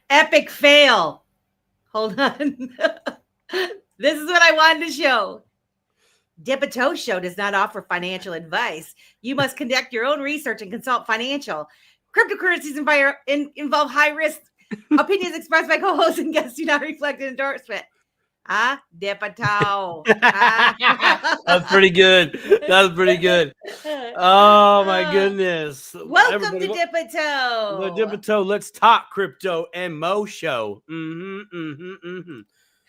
Epic fail. Hold on. This is what I wanted to show. Dip a Toe Show does not offer financial advice. You must conduct your own research and consult financial. Cryptocurrencies involve high risk. Opinions expressed by co-hosts and guests do not reflect an endorsement. Dip a toe. That's pretty good. That's pretty good. Oh my goodness! Welcome Everybody, to Dip a Toe. the Dip a Toe. Let's talk crypto and Mo show.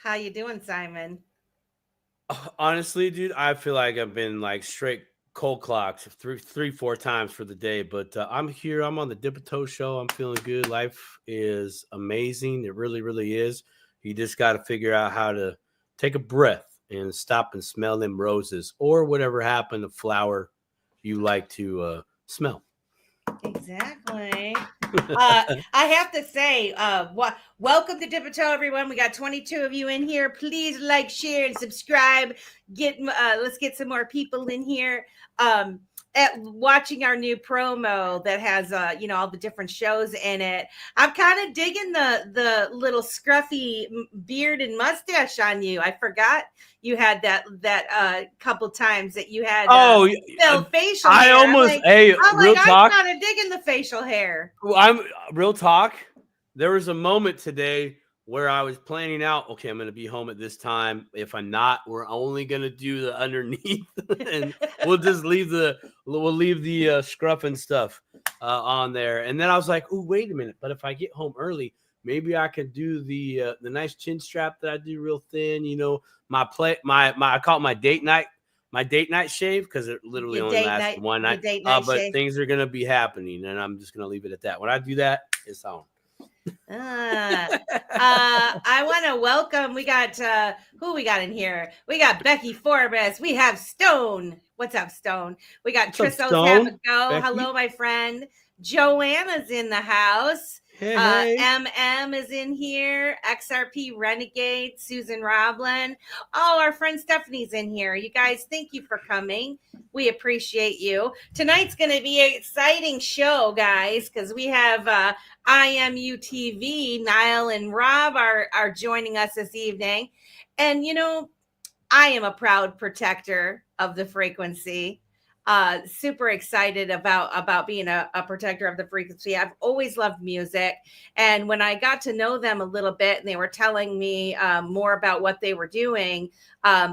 How you doing, Simon? Honestly, dude, I feel like I've been like straight cold clocked three, 4 times for the day. But I'm here. I'm on the Dip a Toe show. I'm feeling good. Life is amazing. It really, really is. You just got to figure out how to take a breath and stop and smell them roses or whatever happened to flower you like to smell. Exactly. I have to say, welcome to Dip a Toe, everyone. We got 22 of you in here. Please like, share, and subscribe. Let's get some more people in here. Watching our new promo that has all the different shows in it. I'm kind of digging the little scruffy beard and mustache on you. I forgot you had that couple times that you had facial hair. Real talk. I'm kind of digging the facial hair. I'm real talk. There was a moment today where I was planning out, okay, I'm going to be home at this time. If I'm not, we're only going to do the underneath and we'll just leave the scruff and stuff on there. And then I was like, oh, wait a minute. But if I get home early, maybe I could do the nice chin strap that I do real thin, I call it my date night shave because it literally only lasts one night. But things are going to be happening and I'm just going to leave it at that. When I do that, it's on. I want to welcome. We got who we got in here. We got Becky Forbes. We have Stone. What's up, Stone? We got Trisso's have a go. Becky? Hello, my friend. Joanna's in the house. Hey. MM is in here. XRP Renegade, Susan Roblin. Oh, our friend Stephanie's in here. You guys, thank you for coming. We appreciate you. Tonight's going to be an exciting show, guys, because we have IMUTV. Niall and Rob are joining us this evening. And, I am a proud protector of the frequency. Super excited about being a protector of the frequency. I've always loved music. And when I got to know them a little bit and they were telling me more about what they were doing,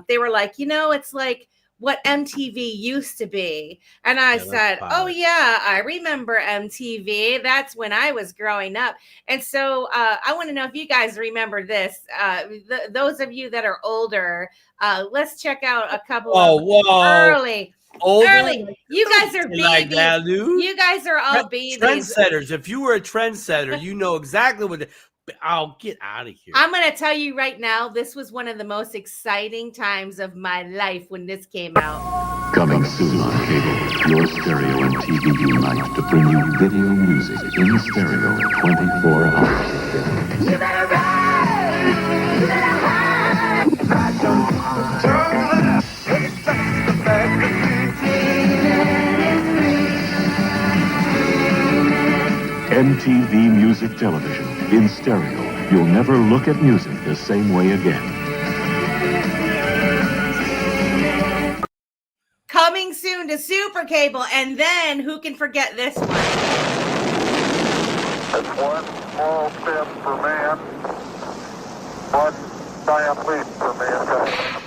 they were like, it's like what MTV used to be. And I said, oh yeah, I remember MTV. That's when I was growing up. And so I want to know if you guys remember this. Those of you that are older, let's check out a couple of early. You guys are babies. Like that, you guys are all babies. Trendsetters. If you were a trendsetter, you know exactly what. I'll get out of here. I'm going to tell you right now, this was one of the most exciting times of my life when this came out. Coming soon on cable, your stereo and TV unite to bring you video music in stereo 24 hours. You better run! You better hide! MTV Music Television in stereo. You'll never look at music the same way again. Coming soon to Super Cable, and then who can forget this one? It's one small step for man, one giant leap for mankind.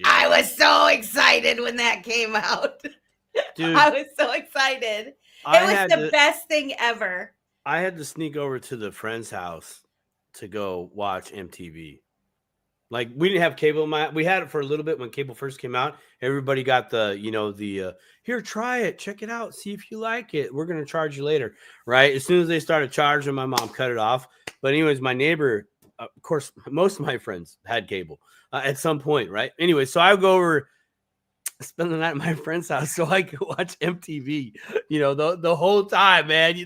I was so excited when that came out. Dude, I was so excited. It was the best thing ever. I had to sneak over to the friend's house to go watch MTV. Like, we didn't have cable. We had it for a little bit when cable first came out. Everybody got here, try it, check it out, see if you like it. We're going to charge you later, right? As soon as they started charging, my mom cut it off. But anyways, my neighbor, of course, most of my friends had cable at some point, right? Anyway, so I would go over, spend the night at my friend's house so I could watch MTV, the whole time, man.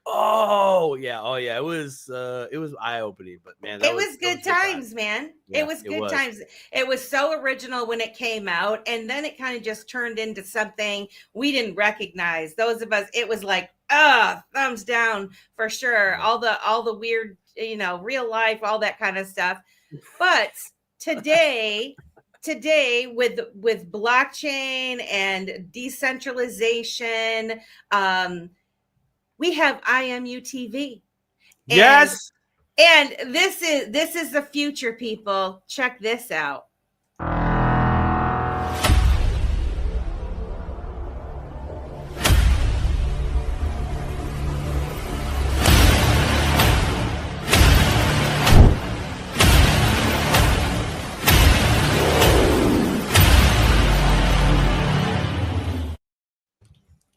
Oh yeah. It was eye opening, but man, It was good times, man. Yeah, It was good times. It was so original when it came out, and then it kind of just turned into something we didn't recognize. Those of us, it was like, thumbs down for sure. Yeah. All the weird, real life, all that kind of stuff. But today with blockchain and decentralization, we have IMUTV. Yes. And this is the future, people. Check this out.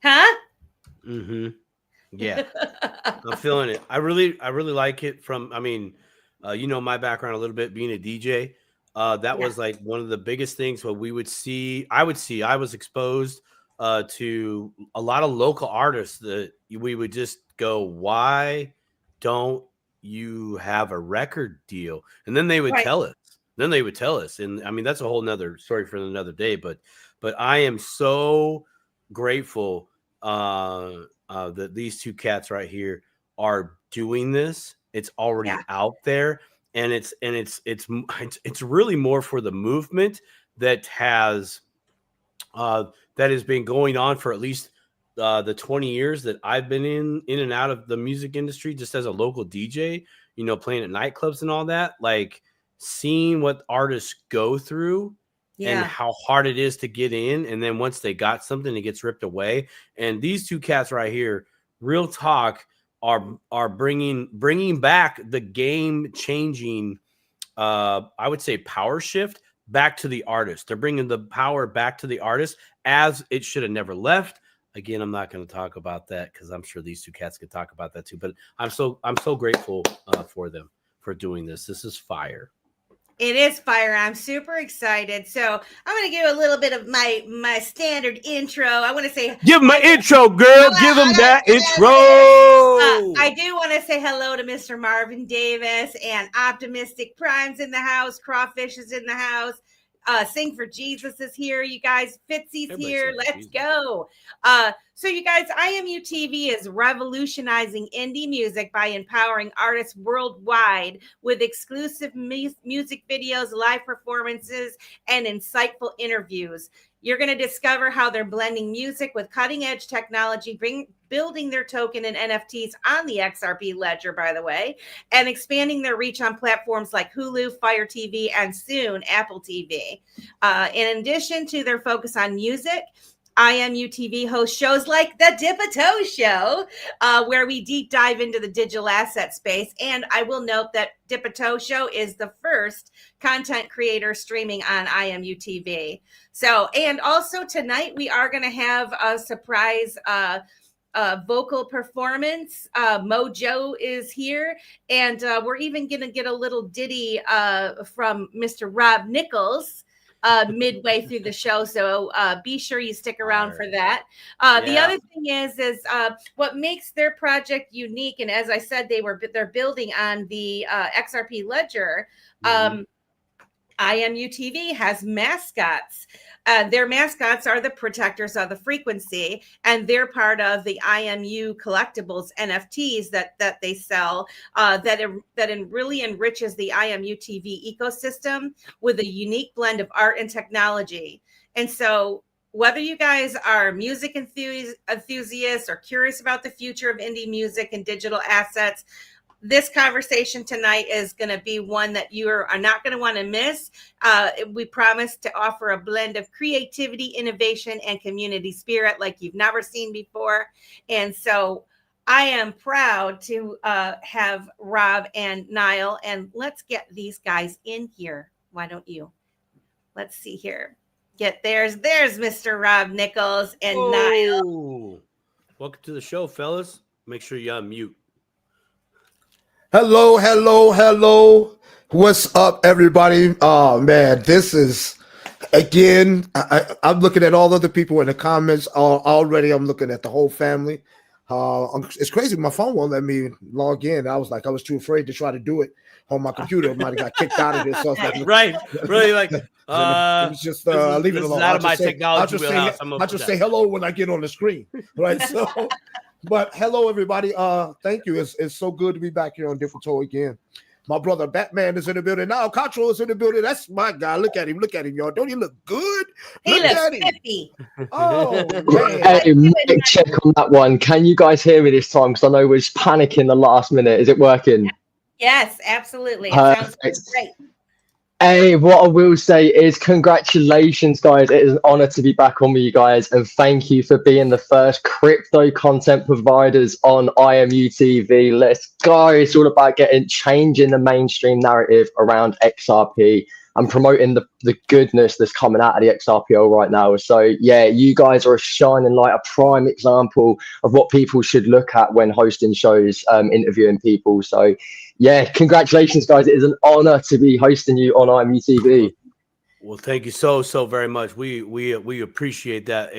Huh? Mm-hmm. Yeah. I'm feeling it. I really like it my background a little bit being a DJ. That was like one of the biggest things what we would see. I was exposed to a lot of local artists that we would just go, why don't you have a record deal? And then they would tell us. And I mean, that's a whole nother story for another day, but I am so grateful that these two cats right here are doing this. It's already out there, and it's really more for the movement that has been going on for at least the 20 years that I've been in and out of the music industry, just as a local DJ, playing at nightclubs and all that, like seeing what artists go through. Yeah. And how hard it is to get in. And then once they got something, it gets ripped away. And these two cats right here, real talk, are bringing back the game changing, I would say, power shift back to the artist. They're bringing the power back to the artist as it should have never left. Again, I'm not going to talk about that because I'm sure these two cats could talk about that too. But I'm so grateful for them for doing this. This is fire. It is fire. I'm super excited. So I'm going to give a little bit of my standard intro. I want to say, give them an intro, girl. Give them that intro. I do want to say hello to Mr. Marvin Davis and Optimistic Prime's in the house. Crawfish is in the house. Sing for Jesus is here, you guys. Fitzy's here. Let's go. So you guys, IMUTV is revolutionizing indie music by empowering artists worldwide with exclusive music videos, live performances, and insightful interviews. You're going to discover how they're blending music with cutting-edge technology, building their token and NFTs on the XRP ledger, by the way, and expanding their reach on platforms like Hulu, Fire TV, and soon Apple TV. In addition to their focus on music, IMUTV hosts shows like the Dip-a-Toe Show, where we deep dive into the digital asset space. And I will note that Dip-a-Toe Show is the first content creator streaming on IMUTV. So, and also tonight we are going to have a surprise vocal performance. Mojo is here, and we're even going to get a little ditty from Mr. Rob Nichols midway through the show, so be sure you stick around for that. The other thing is what makes their project unique, and as I said, they're building on the XRP ledger. IMUTV has mascots. Their mascots are the protectors of the frequency, and they're part of the IMU Collectables NFTs that they sell, that really enriches the IMUTV ecosystem with a unique blend of art and technology. And so whether you guys are music enthusiasts or curious about the future of indie music and digital assets, this conversation tonight is going to be one that you are not going to want to miss. We promise to offer a blend of creativity, innovation, and community spirit like you've never seen before. And so I am proud to have Rob and Niall, and let's get these guys in here. Why don't you? Let's see here. There's Mr. Rob Nichols and Niall. Welcome to the show, fellas. Make sure you unmute. Hello. What's up, everybody? Oh, man, this is, again, I'm looking at all of the people in the comments already. I'm looking at the whole family. It's crazy. My phone won't let me log in. I was too afraid to try to do it on my computer. I might have got kicked out of this. So I was like, Right. Really like it was just leave it this is alone. out of my technology I'll wheelhouse. just say hello when I get on the screen. Right. So but hello everybody. Thank you. It's so good to be back here on Different Toe again. My brother Batman is in the building now. Control is in the building. That's my guy. Look at him, y'all. Don't he look good? He Look looks at him. 50. Oh man. Hey, Mike, check on that one. Can you guys hear me this time? Because I know we're just panicking the last minute. Is it working? Yes, absolutely. It sounds Perfect. great. Hey, what I will say is congratulations, guys. It is an honor to be back on with you guys. And thank you for being the first crypto content providers on IMUTV. Let's go. It's all about changing the mainstream narrative around XRP and promoting the goodness that's coming out of the XRPL right now. So, yeah, you guys are a shining light, a prime example of what people should look at when hosting shows, interviewing people. So, yeah, congratulations, guys. It is an honor to be hosting you on IMUTV. Well, thank you so very much. We appreciate that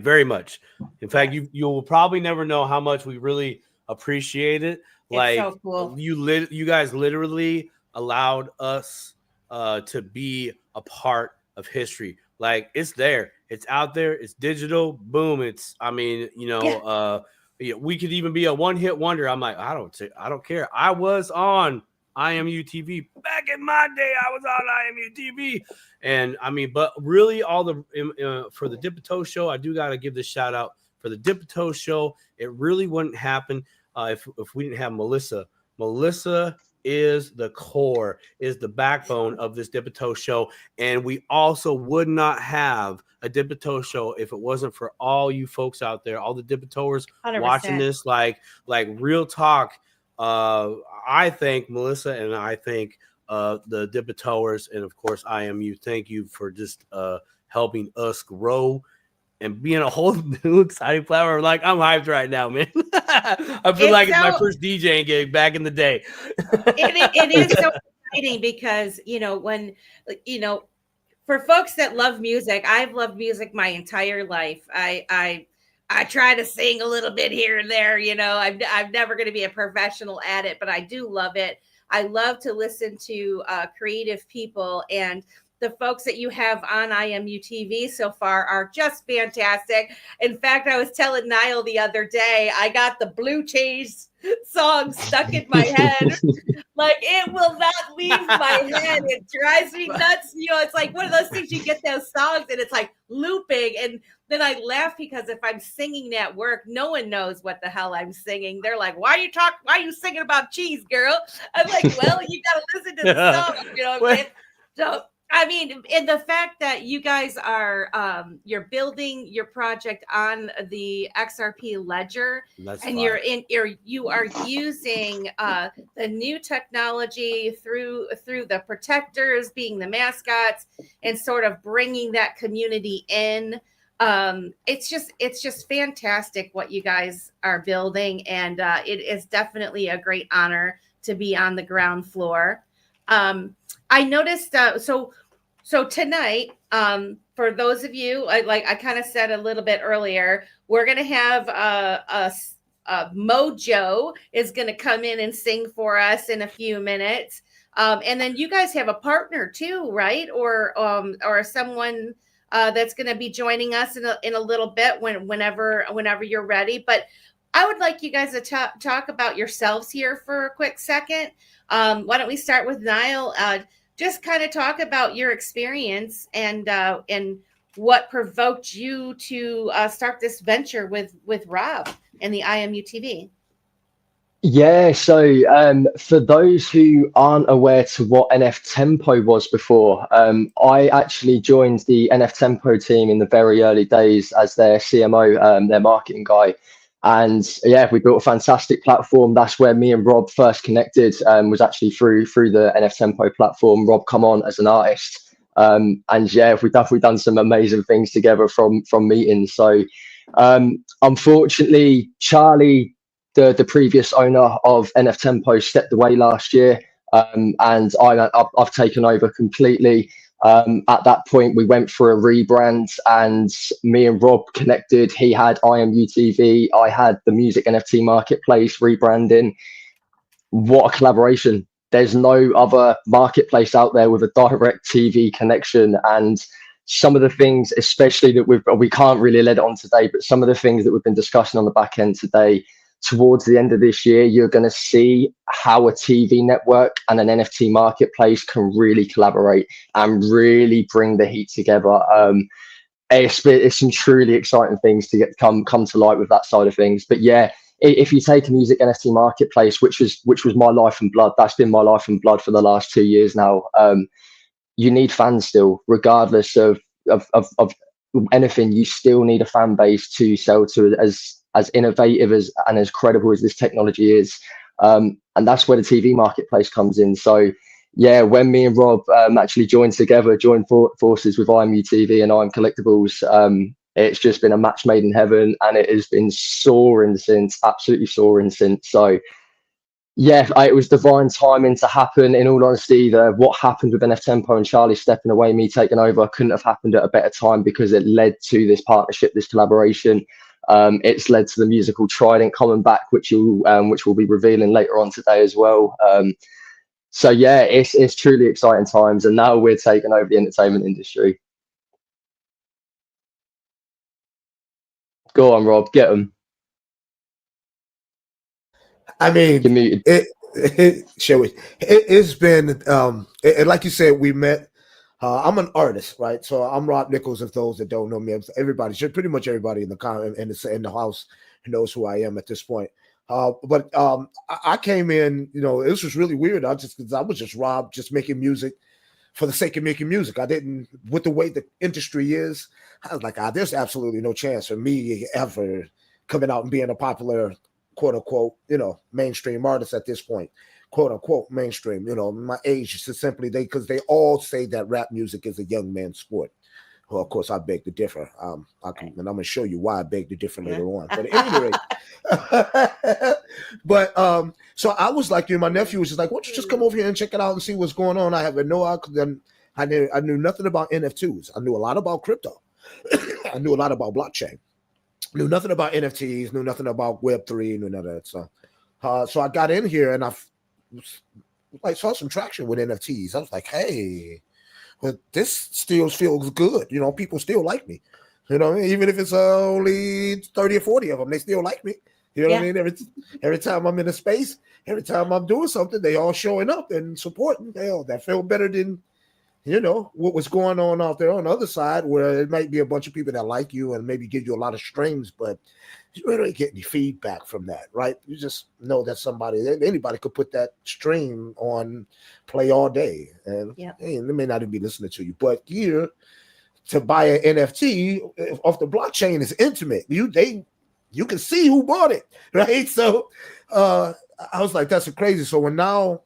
very much. In fact, you will probably never know how much we really appreciate it. It's so cool. You guys literally allowed us to be a part of history. Like, it's there, it's out there, it's digital. Boom. We could even be a one-hit wonder. I'm like, I don't care. I was on IMUTV back in my day. I was on IMUTV, and but really, all the for the Dip Toe show, I do gotta give this shout out for the Dip Toe show. It really wouldn't happen if we didn't have Melissa. Melissa is the core, is the backbone of this Dip Toe show, and we also would not have a Dip Toe show if it wasn't for all you folks out there, all the Dip Toers watching this. Like real talk. I thank Melissa, and I thank the Dip Toers, and of course IMU. Thank you for just helping us grow and being a whole new exciting platform. Like, I'm hyped right now, man. I feel like it's my first DJing gig back in the day. It is so exciting because, for folks that love music, I've loved music my entire life. I try to sing a little bit here and there. I'm never going to be a professional at it, but I do love it. I love to listen to creative people, and the folks that you have on IMUTV so far are just fantastic. In fact, I was telling Niall the other day, I got the Blue Cheese song stuck in my head. Like, it will not leave my head. It drives me nuts. It's like one of those things, you get those songs and it's like looping. And then I laugh because if I'm singing at work, no one knows what the hell I'm singing. They're like, why are you singing about cheese, girl? I'm like, well, you got to listen to the song. You know what I'm saying? So, and the fact that you guys are you're building your project on the XRP ledger, and you are using the new technology through the protectors being the mascots and sort of bringing that community in. It's just fantastic what you guys are building, and it is definitely a great honor to be on the ground floor. I noticed, so tonight, for those of you, I kind of said a little bit earlier, we're going to have Mojo is going to come in and sing for us in a few minutes. And then you guys have a partner too, right? Or someone that's going to be joining us in a little bit whenever you're ready. But I would like you guys to talk about yourselves here for a quick second. Why don't we start with Niall? Just kind of talk about your experience and what provoked you to start this venture with Rob and the IMUTV. Yeah, so for those who aren't aware to what NF Tempo was before, I actually joined the NF Tempo team in the very early days as their CMO, their marketing guy. And yeah, we built a fantastic platform. That's where me and Rob first connected, was actually through the NF Tempo platform. Rob come on as an artist. And yeah, we've definitely done some amazing things together from meetings. So unfortunately, Charlie, the previous owner of NF Tempo, stepped away last year. And I've taken over completely. At that point, we went for a rebrand, and me and Rob connected. He had IMUTV, I had the Music NFT Marketplace rebranding. What a collaboration. There's no other marketplace out there with a direct TV connection. And some of the things, especially that we can't really let it on today, but some of the things that we've been discussing on the back end today, towards the end of this year, you're going to see how a TV network and an NFT marketplace can really collaborate and really bring the heat together. It's some truly exciting things to come to light with that side of things. But yeah, if you take a music NFT marketplace, which was my life and blood, that's been my life and blood for the last 2 years now. You need fans still, regardless of anything. You still need a fan base to sell to, as innovative and as credible as this technology is. And that's where the TV marketplace comes in. So yeah, when me and Rob actually joined forces with IMUTV and IM Collectables, it's just been a match made in heaven, and it has been absolutely soaring since. So yeah, it was divine timing to happen. In all honesty, what happened with NF Tempo and Charlie stepping away, me taking over, couldn't have happened at a better time, because it led to this partnership, this collaboration. It's led to the musical Trident coming back, which we'll be revealing later on today as well. So yeah, it's truly exciting times, and now we're taking over the entertainment industry. Go on, Rob, get them. I mean, You're muted. It's been like you said, we met. I'm an artist, right? So I'm Rob Nichols. If those that don't know me, pretty much everybody in the house knows who I am at this point. But I came in, this was really weird. I was just Rob, just making music for the sake of making music. I didn't, with the way the industry is, I was like, there's absolutely no chance for me ever coming out and being a popular, quote unquote, mainstream artist at this point, quote unquote mainstream. My age is just simply because they all say that rap music is a young man's sport. Well, of course, I beg to differ. And I'm going to show you why I beg to differ later on. But at any rate, so I was like, my nephew was just like, why don't you just come over here and check it out and see what's going on? I have no idea. I knew nothing about NF2s. I knew a lot about crypto. I knew a lot about blockchain. Knew nothing about NFTs. Knew nothing about Web3. Knew none of that stuff. So I got in here and I saw some traction with NFTs. I was like, hey. But this still feels good. People still like me. Even if it's only 30 or 40 of them, they still like me. You know what I mean? Every time I'm in a space, every time I'm doing something, they all showing up and supporting. Hell, that felt better than, what was going on out there on the other side, where it might be a bunch of people that like you and maybe give you a lot of streams, but you really don't get any feedback from that, right? You just know that anybody could put that stream on play all day, and hey, they may not even be listening to you. But here, to buy an NFT off the blockchain is intimate. You can see who bought it, right? So I was like, that's crazy. So when now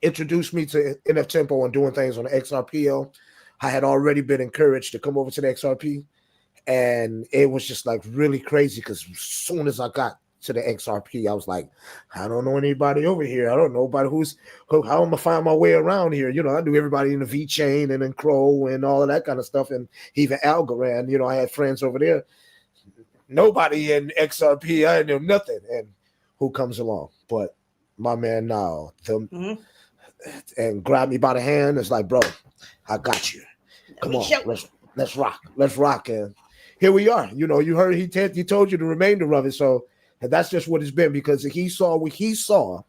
introduced me to NF Tempo and doing things on the XRPL, I had already been encouraged to come over to the XRP. And it was just like really crazy, because as soon as I got to the XRP, I was like, I don't know anybody over here. I don't know about how I'm gonna find my way around here. I knew everybody in the V chain and in Crow and all of that kind of stuff, and even Algorand. I had friends over there. Nobody in XRP, I knew nothing. And who comes along? But my man now, and grabbed me by the hand. It's like, bro, I got you. Come on, let's rock. And here we are. You heard he told you the remainder of it. So that's just what it's been, because he saw what he saw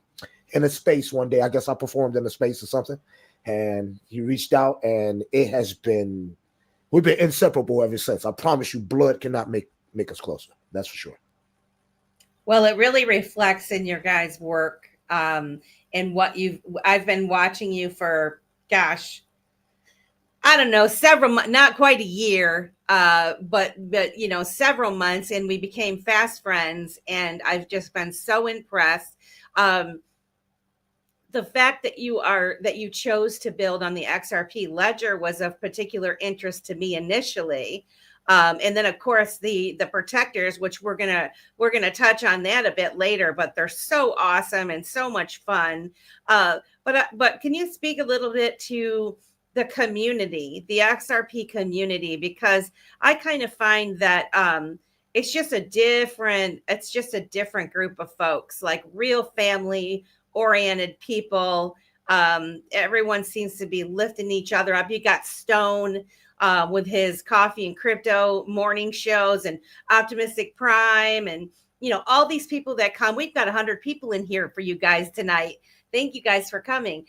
in a space one day. I guess I performed in a space or something, and he reached out, and we've been inseparable ever since. I promise you, blood cannot make us closer. That's for sure. Well, it really reflects in your guys' work, and what I've been watching you for, gosh, I don't know, not quite a year, but several months, and we became fast friends, and I've just been so impressed. The fact that you chose to build on the XRP ledger was of particular interest to me initially. And then of course the protectors, which we're gonna touch on that a bit later, but they're so awesome and so much fun. But can you speak a little bit to the community, the XRP community, because I kind of find that it's just a different group of folks, like real family oriented people. Everyone seems to be lifting each other up. You got Stone with his coffee and crypto morning shows, and Optimistic Prime, and all these people that come. We've got 100 people in here for you guys tonight. Thank you guys for coming.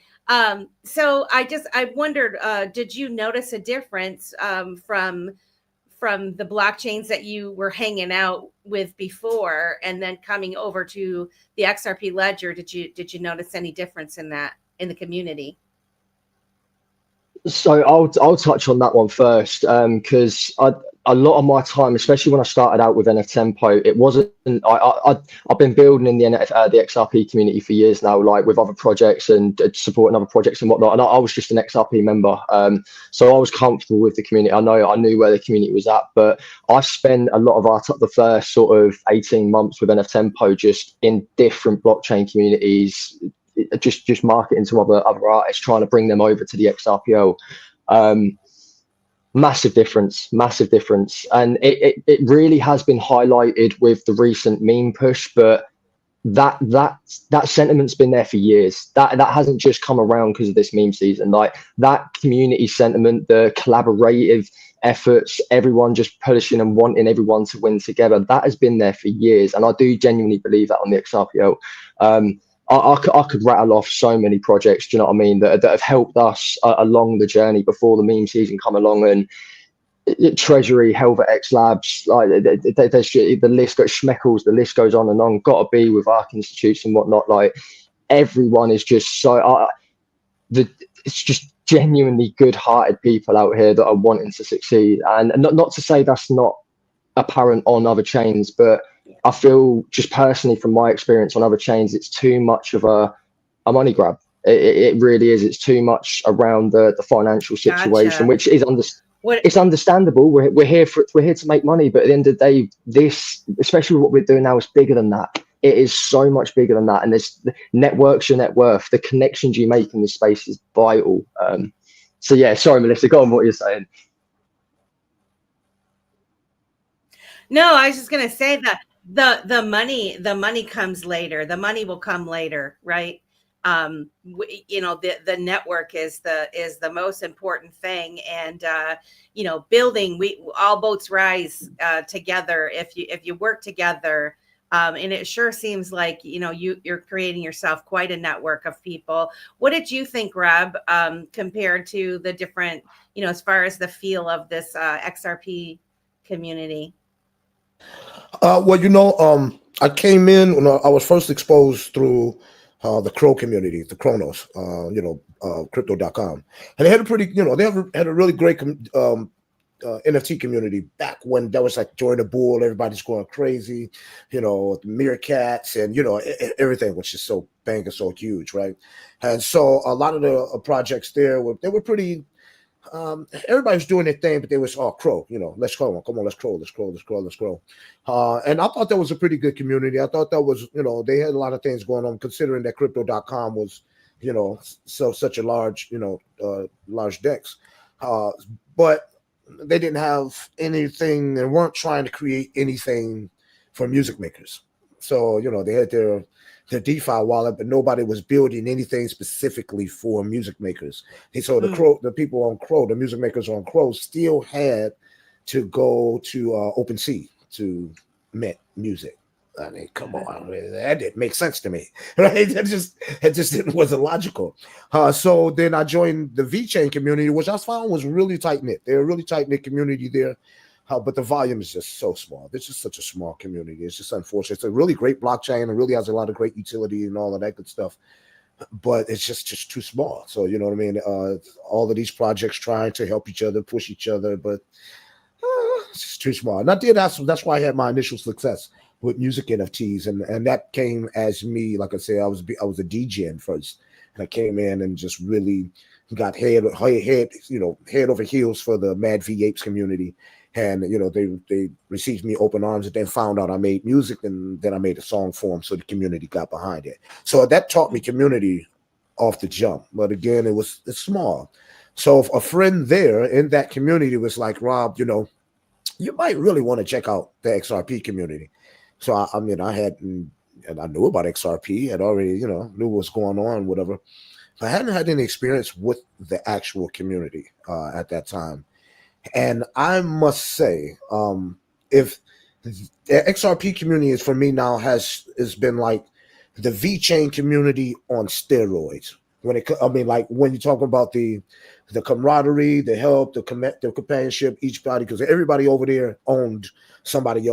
So I wondered, did you notice a difference from the blockchains that you were hanging out with before, and then coming over to the XRP ledger? Did you notice any difference in that, in the community? So I'll touch on that one first, because a lot of my time, especially when I started out with NF Tempo, it wasn't. I've been building in the XRP community for years now, like with other projects and supporting other projects and whatnot. And I was just an XRP member, so I was comfortable with the community. I knew where the community was at, but I spent a lot of the first sort of 18 months with NF Tempo just in different blockchain communities, just marketing to other artists, trying to bring them over to the XRPL. Massive difference. And it really has been highlighted with the recent meme push, but that sentiment's been there for years. That hasn't just come around because of this meme season. Like, that community sentiment, the collaborative efforts, everyone just pushing and wanting everyone to win together, that has been there for years. And I do genuinely believe that on the XRPL. I could rattle off so many projects, do you know what I mean, that have helped us along the journey before the meme season come along. And Treasury, Helvet X Labs, like there's the list got Schmeckles, the list goes on and on. Got to be with Arc Institutes and whatnot. Like, everyone is just so it's just genuinely good-hearted people out here that are wanting to succeed. And not to say that's not apparent on other chains, but I feel just personally from my experience on other chains, it's too much of a money grab. It really is. It's too much around the financial situation, Gotcha. which is it's understandable. We're here to make money, but at the end of the day, this, especially what we're doing now, is bigger than that. It is so much bigger than that. And this network's your net worth. The connections you make in this space is vital. So yeah, sorry, Melissa, go on what you're saying. No, I was just gonna say that the money comes later. The money will come later, right? The network is the most important thing, and building, all boats rise together if you work together. And it sure seems like you're creating yourself quite a network of people. What did you think, Rob, compared to the different, as far as the feel of this XRP community? I came in when I was first exposed through the Crow community, the Chronos, crypto.com. And they had a really great NFT community back when that was like Join the Bull, everybody's going crazy, the Meerkats and, everything, which is so bang and so huge, right? And so a lot of the projects there were pretty, everybody was doing their thing, but they was all Crow, let's go, come on, let's grow. And I thought that was a pretty good community. I thought that was, they had a lot of things going on, considering that crypto.com was, such a large, large DEX. But they didn't have anything, they weren't trying to create anything for music makers. So, they had their DeFi wallet, but nobody was building anything specifically for music makers. And so the people on Crow, the music makers on Crow, still had to go to OpenSea to mint music. I mean, come on, that didn't make sense to me, right? It just wasn't logical. So then I joined the VeChain community, which I found was really tight knit. They're a really tight knit community there, but the volume is just so small. It's just such a small community. It's just unfortunate. It's a really great blockchain and really has a lot of great utility and all of that good stuff, but it's just too small. So you know what I mean? All of these projects trying to help each other, push each other, but it's just too small. And that's why I had my initial success with music NFTs, and that came as me. Like I said, I was a DJ first, and I came in and just really got head over heels for the Mad V Apes community, and they received me open arms, and then found out I made music, and then I made a song for them, so the community got behind it. So that taught me community off the jump. But again, it's small. So if a friend there in that community was like, Rob, you might really want to check out the XRP community. So I had, and I knew about XRP, had already, knew what's going on, whatever. I hadn't had any experience with the actual community at that time. And I must say, if the XRP community is for me now has been like the VeChain community on steroids. When you talk about the camaraderie, the help, the companionship, because everybody over there owned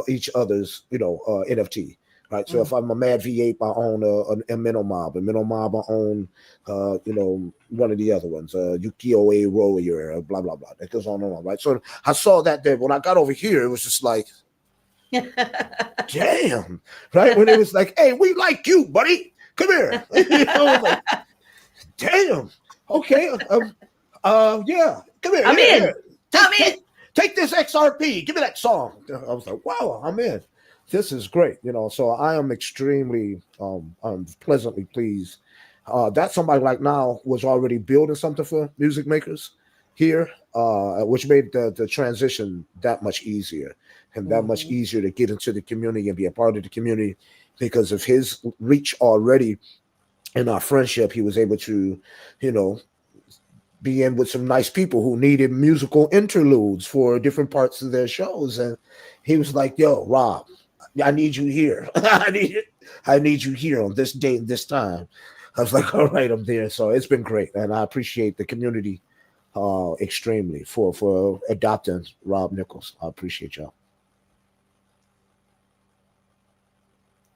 each other's, NFT. Right. So if I'm a Mad V8, I own a Minnow Mob. A Minnow Mob, I own, one of the other ones, Yukio A Warrior, blah, blah, blah. That goes on and on. Right. So I saw that there. When I got over here, it was just like, damn. Right. When it was like, hey, we like you, buddy. Come here. Like, damn. Okay. Yeah. Come here. I'm in. Take this XRP. Give me that song. I was like, wow, I'm in. This is great, so I am extremely I'm pleasantly pleased that somebody like now was already building something for music makers here, which made the transition that much easier and that much easier to get into the community and be a part of the community, because of his reach already in our friendship. He was able to, be in with some nice people who needed musical interludes for different parts of their shows, and he was like, yo, Rob, I need you here. I need you here on this date and this time. I was like, all right, I'm there. So it's been great. And I appreciate the community extremely for adopting Rob Nichols. I appreciate y'all.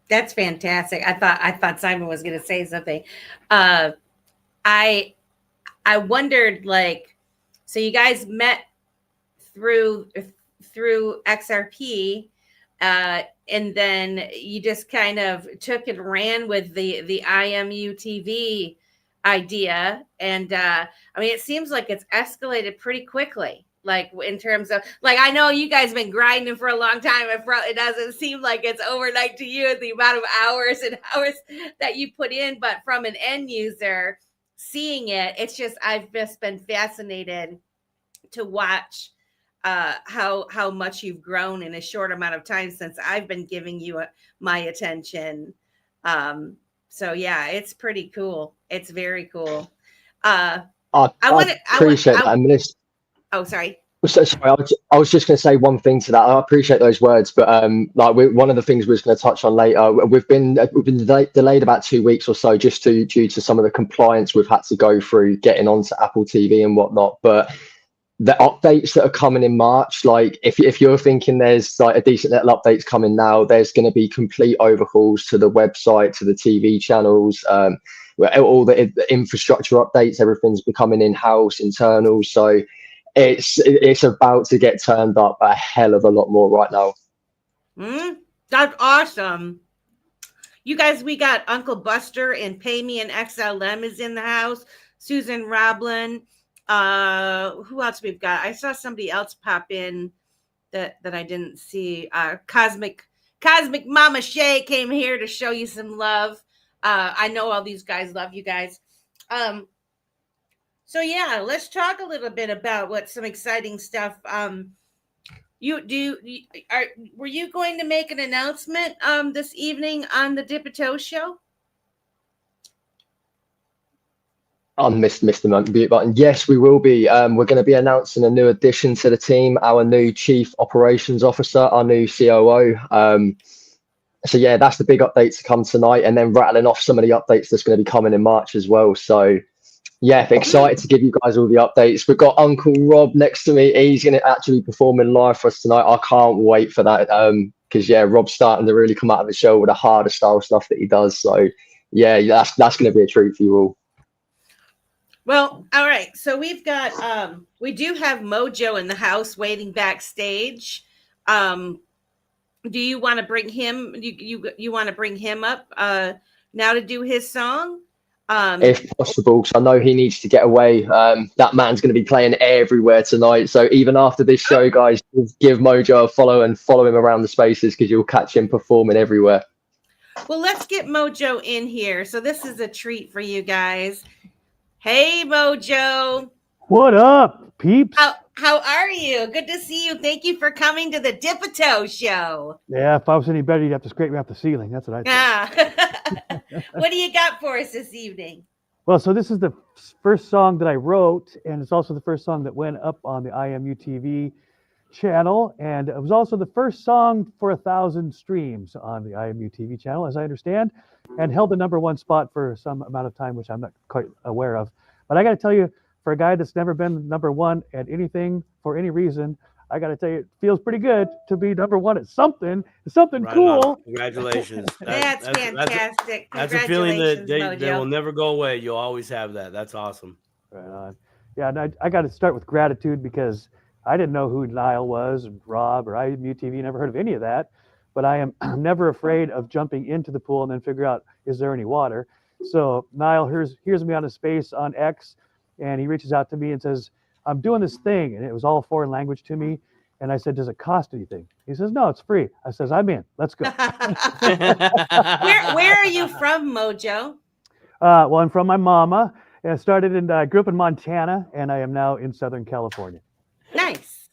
That's fantastic. I thought Simon was going to say something. I wondered, so you guys met through XRP, and then you just kind of took and ran with the IMUTV idea. And it seems like it's escalated pretty quickly. Like in terms of, I know you guys have been grinding for a long time. It doesn't seem like it's overnight to you, the amount of hours and hours that you put in. But from an end user seeing it, I've just been fascinated to watch how much you've grown in a short amount of time since I've been giving you my attention. So yeah, it's pretty cool. It's very cool. I appreciate that. Oh, sorry. So, sorry, I was just going to say one thing to that. I appreciate those words, but one of the things we're going to touch on later, we've been delayed about 2 weeks or so just due to some of the compliance we've had to go through getting onto Apple TV and whatnot. But the updates that are coming in March, if you're thinking there's a decent little updates coming now, there's going to be complete overhauls to the website, to the TV channels, all the infrastructure updates. Everything's becoming in-house, internal. So it's about to get turned up a hell of a lot more right now. That's awesome. You guys, we got Uncle Buster and Pay Me an XLM is in the house. Susan Roblin. Who else we've got? I saw somebody else pop in that I didn't see. Cosmic Mama Shay came here to show you some love. I know all these guys love you guys. So yeah, let's talk a little bit about what some exciting stuff. Were you going to make an announcement this evening on the Dipito show? I missed the mute button. Yes, we will be. We're going to be announcing a new addition to the team, our new Chief Operations Officer, our new COO. So yeah, that's the big update to come tonight, and then rattling off some of the updates that's going to be coming in March as well. So yeah, excited to give you guys all the updates. We've got Uncle Rob next to me. He's going to actually be performing live for us tonight. I can't wait for that because Rob's starting to really come out of the show with the harder style stuff that he does. So yeah, that's going to be a treat for you all. Well, all right. So we've got we do have Mojo in the house waiting backstage. Do you want to bring him? You want to bring him up now to do his song? If possible, because I know he needs to get away. That man's going to be playing everywhere tonight. So even after this show, guys, give Mojo a follow and follow him around the spaces because you'll catch him performing everywhere. Well, let's get Mojo in here. So this is a treat for you guys. Hey, Mojo. What up, peeps? How are you? Good to see you. Thank you for coming to the Dipito show. Yeah, if I was any better, you'd have to scrape me off the ceiling. That's what I'd say. What do you got for us this evening? Well, so this is the first song that I wrote, and it's also the first song that went up on the IMUTV channel, and it was also the first song for 1,000 streams on the IMUTV channel, as I understand, and held the #1 spot for some amount of time, which I'm not quite aware of. But I got to tell you, for a guy that's never been #1 at anything for any reason, I got to tell you, it feels pretty good to be #1 at something. It's something Right cool. on. Congratulations. That's fantastic. That's a feeling that Congratulations, they will Mojo. never go away. You'll always have that. That's awesome. Right on. Yeah, and I got to start with gratitude because I didn't know who Niall was, and Rob, or IMUTV, never heard of any of that. But I'm never afraid of jumping into the pool and then figure out, is there any water? So Niall hears me on a space on X, and he reaches out to me and says, I'm doing this thing. And it was all foreign language to me. And I said, does it cost anything? He says, no, it's free. I says, I'm in. Let's go. Where are you from, Mojo? Well, I'm from my mama. I started grew up in Montana, and I am now in Southern California. Nice.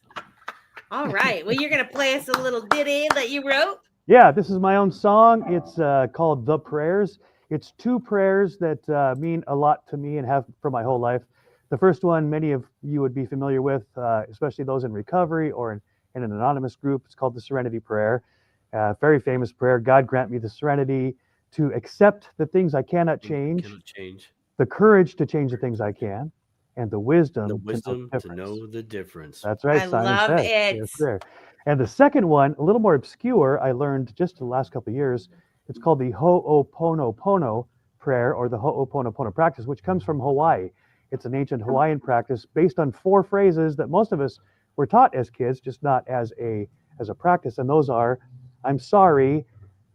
All right. Well, you're going to play us a little ditty that you wrote? Yeah, this is my own song. It's called The Prayers. It's 2 prayers that mean a lot to me and have for my whole life. The first one, many of you would be familiar with, especially those in recovery or in an anonymous group. It's called the Serenity Prayer. Very famous prayer. God grant me the serenity to accept the things I cannot change, the courage to change the things I can, and the wisdom, to know the difference. That's right. I love it. Prayer. And the second one, a little more obscure, I learned just the last couple of years. It's called the Ho'oponopono prayer, or the Ho'oponopono practice, which comes from Hawaii. It's an ancient Hawaiian practice based on 4 phrases that most of us were taught as kids, just not as a practice. And those are, I'm sorry,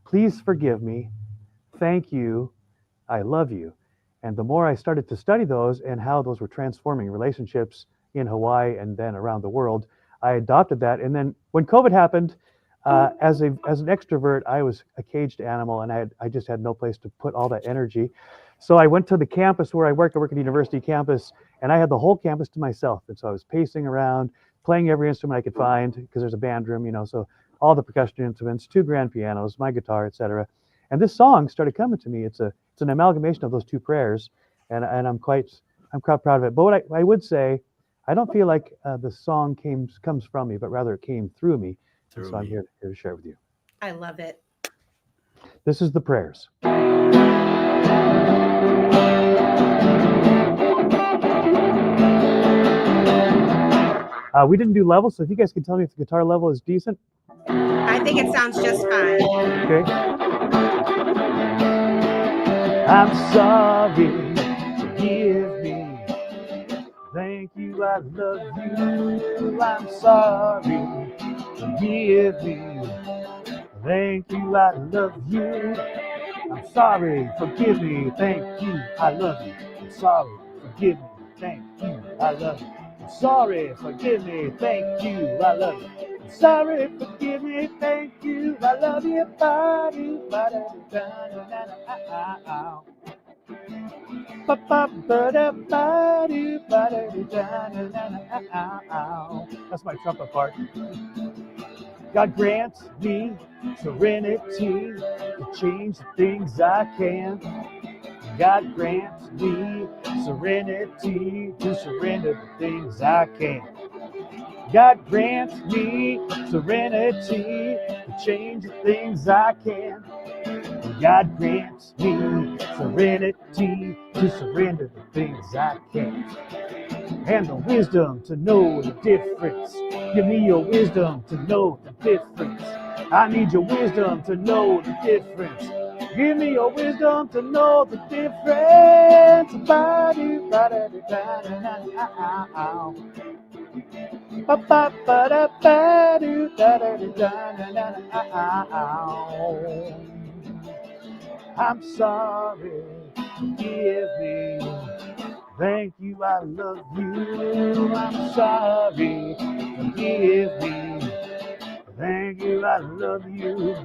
please forgive me, thank you, I love you. And the more I started to study those and how those were transforming relationships in Hawaii and then around the world, I adopted that. And then when COVID happened, as an extrovert, I was a caged animal, and I just had no place to put all that energy. So I went to the campus where I work. I work at a university campus, and I had the whole campus to myself. And so I was pacing around, playing every instrument I could find, because there's a band room, so all the percussion instruments, 2 grand pianos, my guitar, etc. And this song started coming to me. It's an amalgamation of those 2 prayers, and I'm quite proud of it. But what I would say, I don't feel like the song comes from me, but rather it came through me. So I'm here to share with you. I love it. This is the prayers. We didn't do levels, so if you guys can tell me if the guitar level is decent. I think it sounds just fine. Okay. I'm sorry, forgive me. Thank you, I love you. I'm sorry, forgive me. Thank you, I love you. I'm sorry, forgive me. Thank you, I love you. I'm sorry, forgive me. Thank you, I love you. I'm sorry, forgive me. Thank you, I love you. I'm sorry, forgive me. Thank you, I love you. That's my trumpet part. God grants me serenity to change the things I can. God grants me serenity to surrender the things I can. God grants me serenity to change the things I can. God grants me serenity to surrender the things I can. And the wisdom to know the difference. Give me your wisdom to know the difference. I need your wisdom to know the difference. Give me your wisdom to know the difference. I'm sorry, forgive me. Thank you, I love you. I'm sorry, forgive me. Thank you, I love you.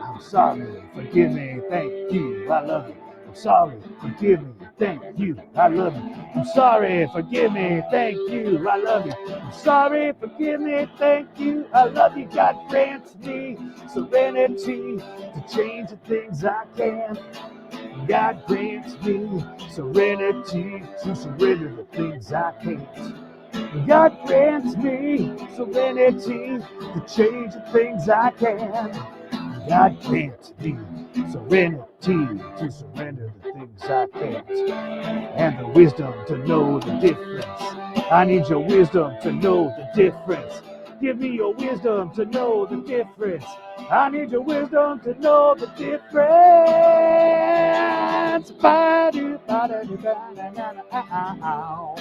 I'm sorry, forgive me. Thank you, I love you. I'm sorry, forgive me. thank you, I love you. I'm sorry, forgive me, thank you, I love you. I'm sorry, forgive me, thank you, I love you. God grants me serenity to change the things I can. God grants me serenity to surrender the things I can't. God grants me serenity to change the things I can. God grants me serenity to surrender the things I can't. And the wisdom to know the difference. I need your wisdom to know the difference. Give me your wisdom to know the difference. I need your wisdom to know the difference. Ba-do, ba-da-do, ba-da-da-da-ow.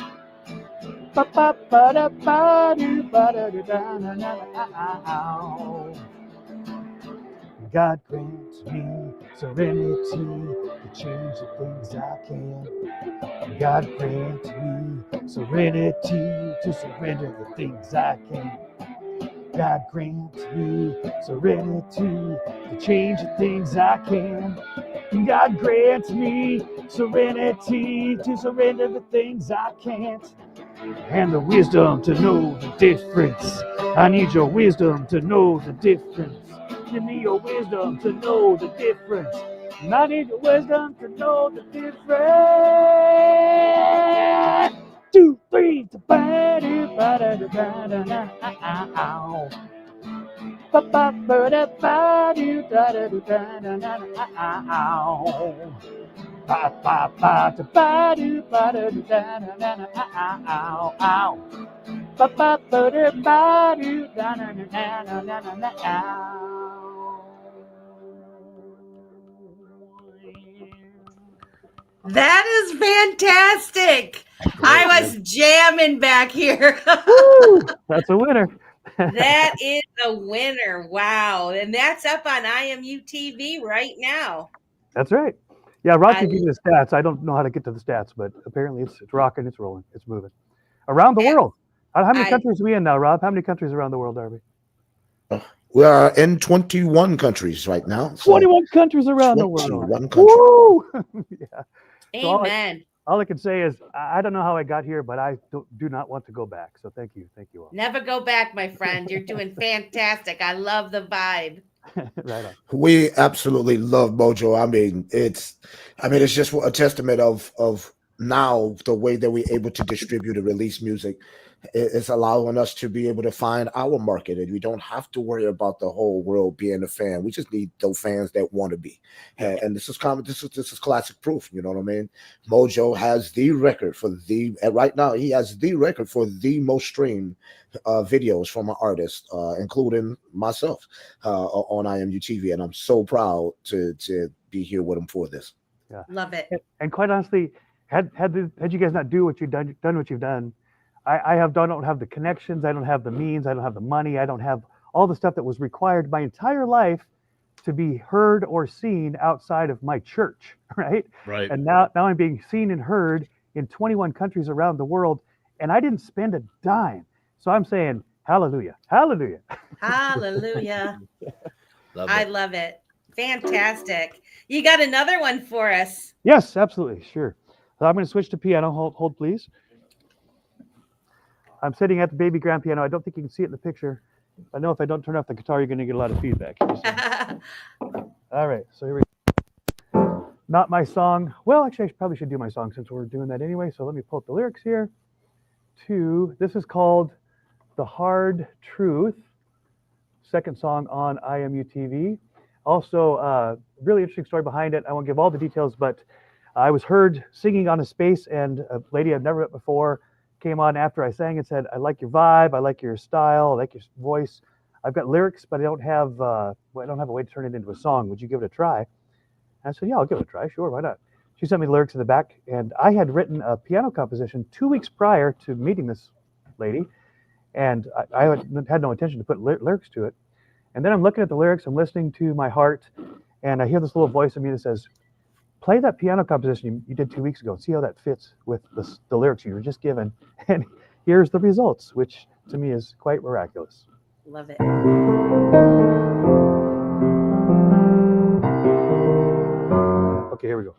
Ba-ba-ba-da-ba-do, ba-da-da-da-da-da-ow. God grants me serenity to change the things I can. God grants me serenity to surrender the things I can. God grants me serenity to change the things I can. God grants me serenity to surrender the things I can't. And the wisdom to know the difference. I need your wisdom to know the difference. Give me your wisdom to know the difference. And I need your wisdom to know the difference. 2, 3, ba-do, ba-da-do, ba-da-da-da-ow. Ba-ba-ba-da-ba-do, da-da-do, da-da-da-da-ow. Ba-ba-ba-da-ba-do, ba-da-do, da-da-da-da-ow. Ba-ba-ba-da-ba-do, da-da-da-da-da-da-ow. That is fantastic. I was jamming back here. Woo! That's a winner. That is a winner. Wow. And that's up on IMUTV right now. That's right. Yeah, Rob I can give you the stats. I don't know how to get to the stats, but apparently it's rocking, it's rolling, it's moving. Around the world. How many countries are we in now, Rob? How many countries around the world are we? We are in 21 countries right now. So 21 countries around the world. 21 countries. Woo! Yeah. So Amen. all I can say is I don't know how I got here, but I do not want to go back. So thank you all. Never go back, my friend. You're doing fantastic. I love the vibe. Right on. We absolutely love Mojo. I mean, it's just a testament of now the way that we're able to distribute and release music. It's allowing us to be able to find our market, and we don't have to worry about the whole world being a fan. We just need those fans that want to be. And this is common. This is classic proof. You know what I mean? Mojo has the record for right now. He has the record for the most streamed videos from an artist, including myself, on IMUTV, and I'm so proud to be here with him for this. Yeah, love it. And quite honestly, had you guys not done what you've done, I don't have the connections, I don't have the means, I don't have the money, I don't have all the stuff that was required my entire life to be heard or seen outside of my church, right? Right. And now I'm being seen and heard in 21 countries around the world, and I didn't spend a dime. So I'm saying, hallelujah, hallelujah. Hallelujah. I love it. Fantastic. You got another one for us. Yes, absolutely, sure. So I'm going to switch to piano. Hold, please. I'm sitting at the baby grand piano. I don't think you can see it in the picture. I know if I don't turn off the guitar, you're going to get a lot of feedback. All right, so here we go. Not my song. Well, actually, I probably should do my song since we're doing that anyway. So let me pull up the lyrics here. This is called The Hard Truth, second song on IMUTV. Also, really interesting story behind it. I won't give all the details, but I was heard singing on a space, and a lady I've never met before came on after I sang and said, I like your vibe, I like your style, I like your voice. I've got lyrics, but I don't have a way to turn it into a song. Would you give it a try? And I said, yeah, I'll give it a try. Sure, why not? She sent me the lyrics in the back, and I had written a piano composition 2 weeks prior to meeting this lady, and I had no intention to put lyrics to it. And then I'm looking at the lyrics, I'm listening to my heart, and I hear this little voice in me that says, play that piano composition you did 2 weeks ago. See how that fits with the lyrics you were just given. And here's the results, which to me is quite miraculous. Love it. Okay, here we go.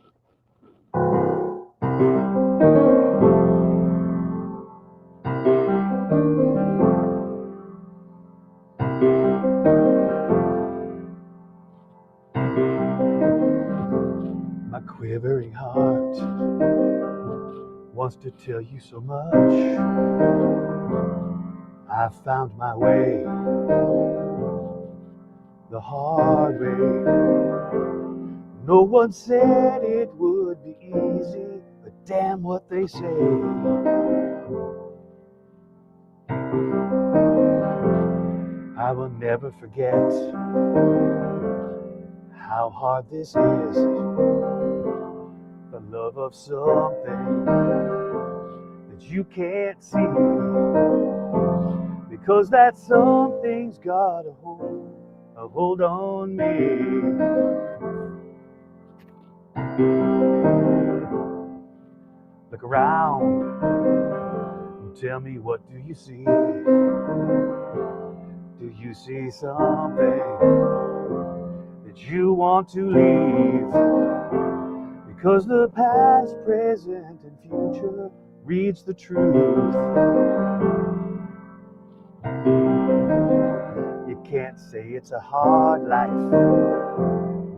quivering heart wants to tell you so much. I found my way the hard way. No one said it would be easy, but damn what they say. I will never forget how hard this is. The love of something that you can't see, because that something's got a hold on me. Look around and tell me, what do you see? Do you see something that you want to leave? Because the past, present, and future reads the truth. You can't say it's a hard life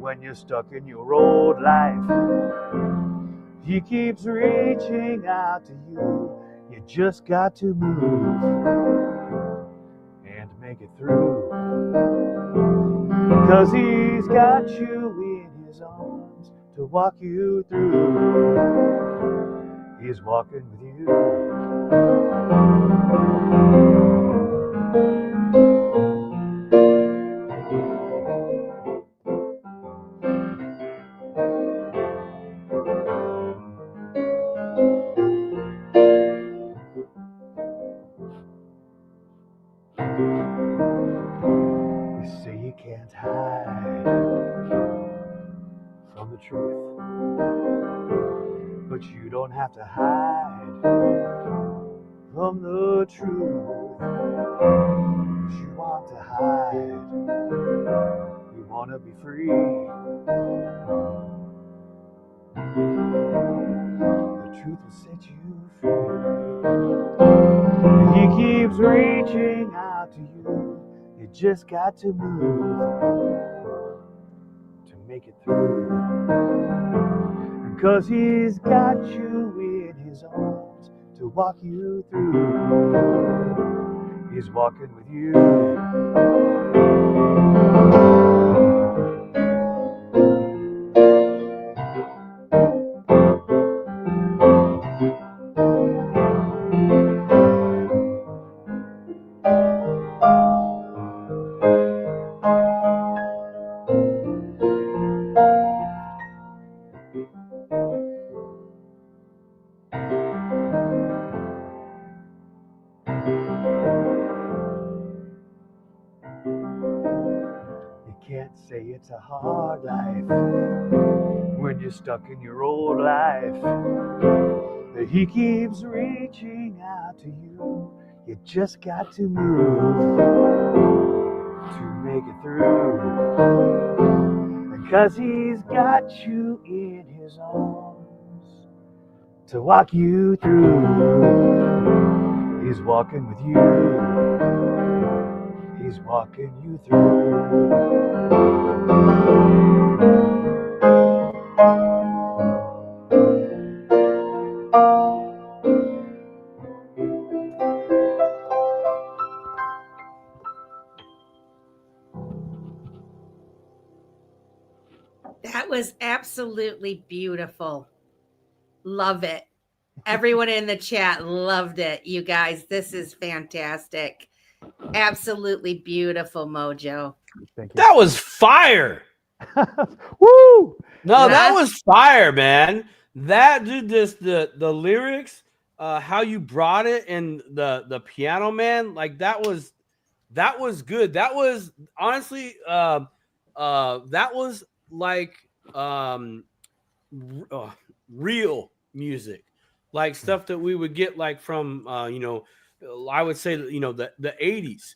when you're stuck in your old life. He keeps reaching out to you. You just got to move and make it through. Because he's got you in his arms to walk you through. He's walking with you. You say you can't hide from the truth, but you don't have to hide from the truth. If you want to hide, you want to be free. The truth will set you free. He keeps reaching out to you. You just got to move to make it through. Because he's got you in his arms to walk you through. He's walking with you. Can't say it's a hard life when you're stuck in your old life. He keeps reaching out to you. You just got to move to make it through. Because he's got you in his arms to walk you through. He's walking with you. He's walking you through. That was absolutely beautiful. Love it. Everyone in the chat loved it. You guys, this is fantastic. Absolutely beautiful, Mojo. Thank you. That was fire. Woo! No, that Yeah. was fire, man. That dude, the lyrics, how you brought it, and the piano, man, like that was good. That was honestly, that was like real music, like stuff that we would get like from I would say the 80s.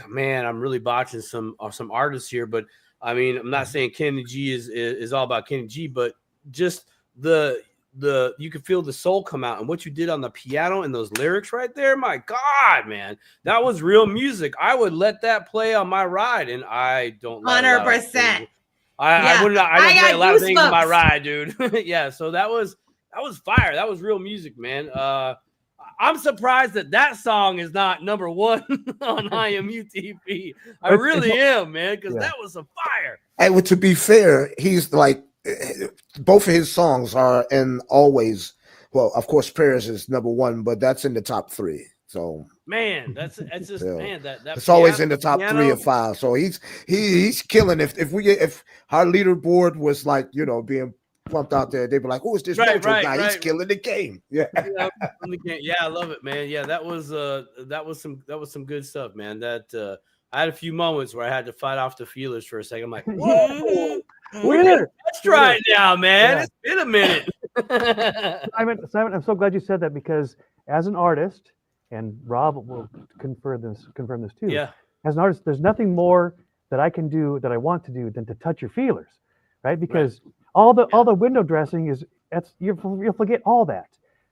Man, I'm really botching some artists here, but I mean, I'm not saying Kenny G is all about Kenny G, but just the you could feel the soul come out, and what you did on the piano and those lyrics right there, my God, man, that was real music. I would let that play on my ride, and I don't. 100%. I wouldn't. I don't I play got a lot of things in my goosebumps. ride, dude. Yeah, so that was fire. That was real music, man. I'm surprised that song is not number 1 on IMUTV. I really am, man, because that was some fire. And to be fair, he's like, both of his songs are in always. Well, of course, Prayers is number 1, but that's in the top 3. So man, that's just man that it's always in the top 3 or 5. So he's killing. If our leaderboard was like, you know, being pumped out there, they'd be like, "Who is this Mojo guy? He's killing the game." Yeah, yeah, I love it, man. Yeah, that was some good stuff, man. That I had a few moments where I had to fight off the feelers for a second. I'm like, whoa, let's try it now, man. Yeah. It's been a minute. Simon, I'm so glad you said that, because as an artist, and Rob will confirm this too. Yeah. As an artist, there's nothing more that I can do, that I want to do, than to touch your feelers, right? Because all the window dressing is you'll forget all that.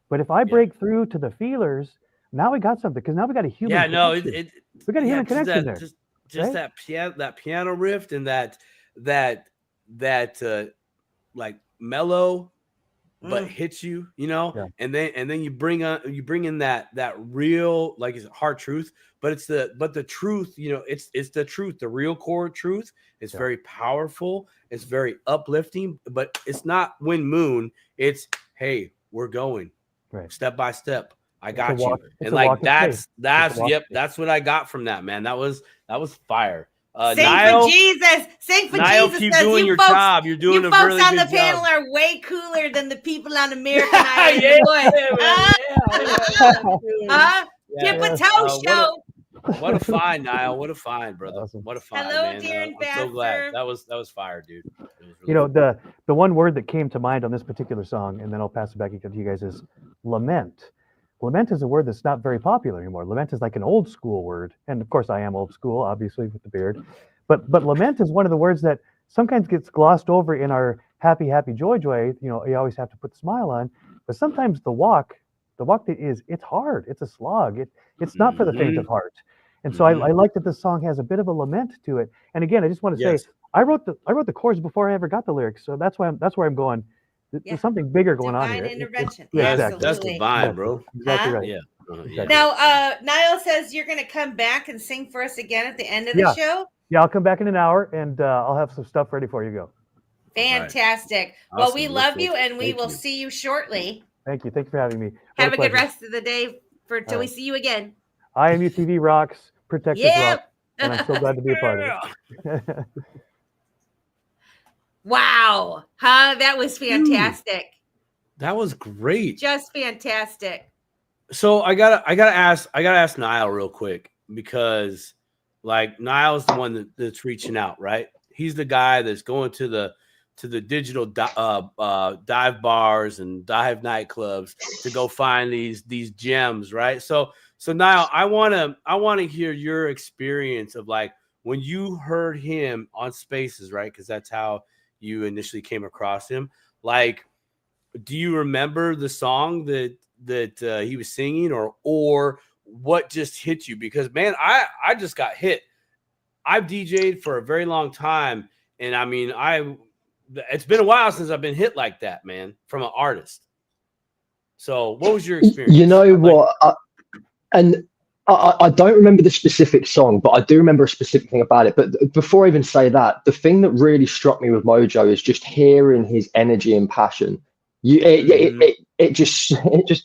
But if I break through to the feelers, now we got something, because now we got a human. Yeah, no, we got a human connection there. Just right? that piano riff and that like mellow, but hits you, you know, and then you bring in that real, like, it's hard truth, but the truth, you know, it's the truth, the real core truth. It's very powerful, it's very uplifting, but it's not wind moon. It's, hey, we're going step by step. I got you, and like that's what I got from that, man. That was fire. Sing Niall, for Jesus. Sing for Niall, Jesus. keep doing your job. You're doing a really good job. You folks on the panel are way cooler than the people on American Idol. Tip a toe show. What a find, Niall. What a find, brother. Awesome. What a find, Hello, man. dear I'm so ambassador. glad. That was fire, dude. Was really You know, the one word that came to mind on this particular song, and then I'll pass it back to you guys, is lament. Lament is a word that's not very popular anymore. Lament is like an old school word. And of course I am old school, obviously, with the beard. But lament is one of the words that sometimes gets glossed over in our happy, joy. You know, you always have to put the smile on. But sometimes the walk it's hard. It's a slog. It's not for the faint of heart. And so I like that this song has a bit of a lament to it. And again, I just want to say, I wrote the chords before I ever got the lyrics. So that's where I'm going. There's something bigger going on here. Intervention. That's divine, bro. Exactly right. Yeah. Exactly. Now, Niall says you're going to come back and sing for us again at the end of the show. Yeah, I'll come back in an hour, and I'll have some stuff ready for you to go. Fantastic. Right. Well, Awesome. we love you, and we Thank will you. see you shortly. Thank you. Thank you for having me. Have a good rest of the day till we see you again. IMUTV rocks, Protect Us rock, and I'm so glad to be a part of it. Wow. That was fantastic. That was great. Just fantastic. So I gotta ask Niall real quick, because like Niall's the one that's reaching out, right? He's the guy that's going to the digital dive bars and dive nightclubs to go find these gems, right? So Niall, I wanna hear your experience of like when you heard him on Spaces, right? Because that's how you initially came across him. Like, do you remember the song that he was singing, or what just hit you? Because man, I just got hit. I've DJ'd for a very long time, and I mean, it's been a while since I've been hit like that, man, from an artist. So what was your experience? You know what? I don't remember the specific song, but I do remember a specific thing about it. But before I even say that, the thing that really struck me with Mojo is just hearing his energy and passion. It just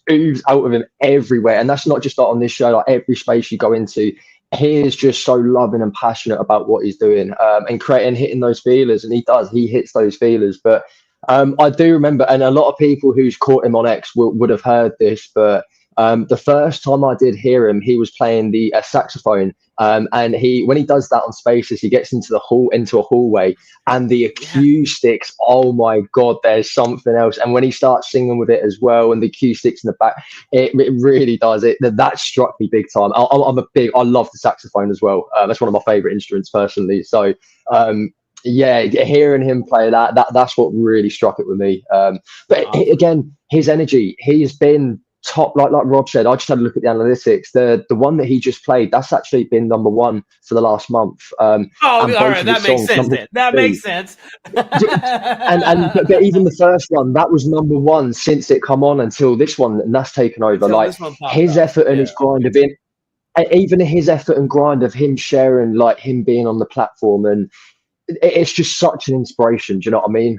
oozes out of him everywhere, and that's not just on this show. Like every space you go into, he is just so loving and passionate about what he's doing, and creating, hitting those feelers, and he hits those feelers. But I do remember, and a lot of people who's caught him on X would have heard this, but the first time I did hear him, he was playing the saxophone, and when he does that on Spaces, he gets into a hallway, and the acoustics, oh my god, there's something else. And when he starts singing with it as well, and the acoustics in the back, it really does it. That struck me big time. I love the saxophone as well. That's one of my favorite instruments personally. So hearing him play that's what really struck it with me. But again, his energy, he's been top, like Rob said, I just had a look at the analytics. The one that he just played, that's actually been number one for the last month. Oh, all and right, that makes sense. That makes sense. But even the first one, that was number one since it come on until this one, and that's taken over. Until like this one popped his up. effort and his grind of it, even his effort and grind of him sharing, like him being on the platform, and it's just such an inspiration. Do you know what I mean?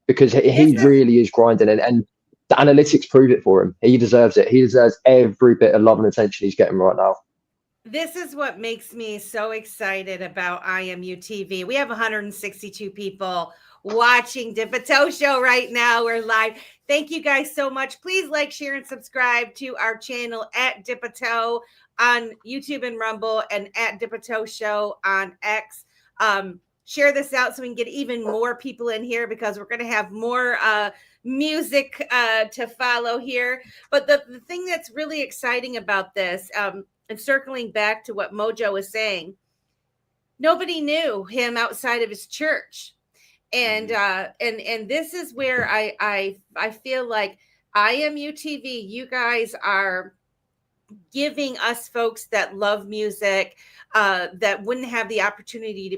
Because he really is grinding, and the analytics prove it for him. He deserves it. He deserves every bit of love and attention he's getting right now. This is what makes me so excited about IMUTV. We have 162 people watching Dipato Show right now. We're live. Thank you guys so much. Please like, share, and subscribe to our channel at Dipato on YouTube and Rumble, and at Dipato Show on X. Share this out so we can get even more people in here, because we're going to have more music to follow here. But the thing that's really exciting about this, and circling back to what Mojo was saying, nobody knew him outside of his church. And this is where I feel like IMUTV, you guys are giving us folks that love music, that wouldn't have the opportunity to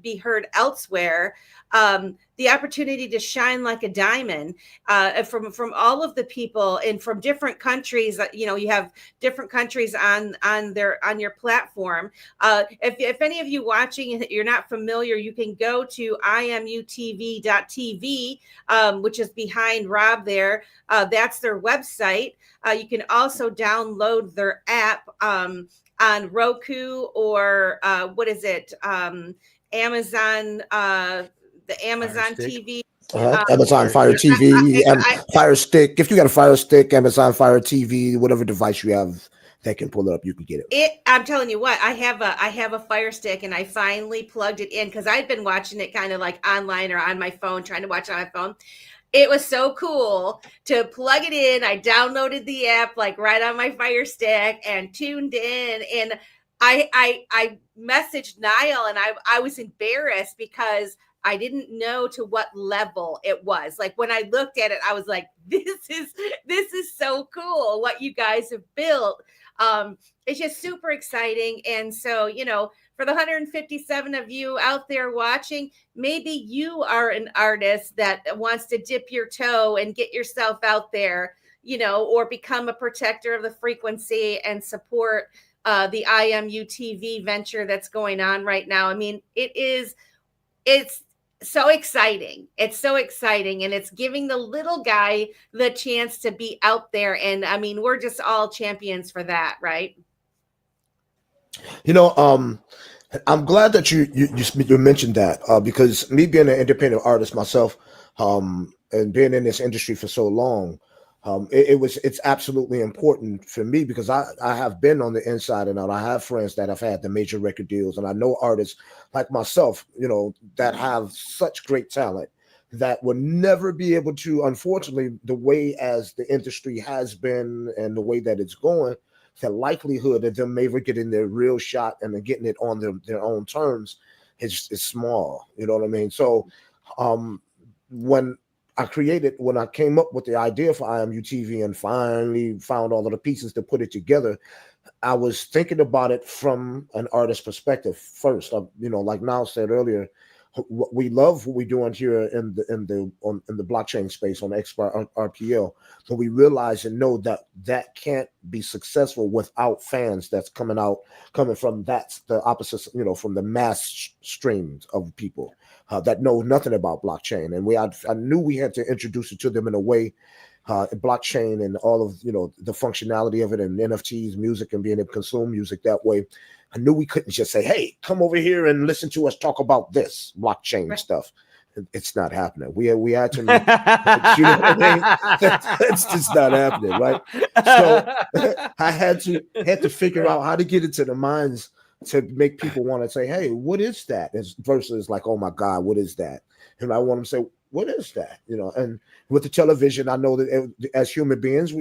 be heard elsewhere, the opportunity to shine like a diamond, from all of the people and from different countries. You have different countries on your platform. If any of you watching, you're not familiar, you can go to imutv.tv, which is behind Rob there. That's their website. You can also download their app on Roku, or what is it? Amazon, the Amazon TV. Amazon Fire TV, Fire Stick. If you got a Fire Stick, Amazon Fire TV, whatever device you have that can pull it up, you can get it. I'm telling you what, I have a Fire Stick, and I finally plugged it in, because I've been watching it kind of like online or on my phone, trying to watch it on my phone. It was so cool to plug it in. I downloaded the app like right on my Fire Stick and tuned in, and I messaged Niall, and I was embarrassed because I didn't know to what level it was. Like when I looked at it, I was like, this is so cool what you guys have built. It's just super exciting. And so, for the 157 of you out there watching, maybe you are an artist that wants to dip your toe and get yourself out there, or become a protector of the frequency and support the IMUTV venture that's going on right now. I mean, it's so exciting. It's so exciting. And it's giving the little guy the chance to be out there. And I mean, we're just all champions for that, right? I'm glad that you mentioned that, because me being an independent artist myself, and being in this industry for so long, it's absolutely important for me, because I have been on the inside and out. I have friends that have had the major record deals, and I know artists like myself, that have such great talent that will never be able to, unfortunately, the way as the industry has been and the way that it's going, the likelihood of them ever getting their real shot and then getting it on their own terms is small. You know what I mean? So when I came up with the idea for IMUTV and finally found all of the pieces to put it together, I was thinking about it from an artist perspective first. Like Niall said earlier, we love what we're doing here in the blockchain space on RPL, but we realize and know that can't be successful without fans that's coming from the opposite, from the mass streams of people that know nothing about blockchain. And I knew we had to introduce it to them in a way, blockchain and all of the functionality of it, and NFTs, music, and being able to consume music that way. I knew we couldn't just say, hey, come over here and listen to us talk about this blockchain stuff. It's not happening. We had to, you know what I mean? It's just not happening, right? So I had to figure out how to get into the minds to make people want to say, hey, what is that? Versus like, oh my God, what is that? And I want them to say, what is that? And with the television, I know that as human beings,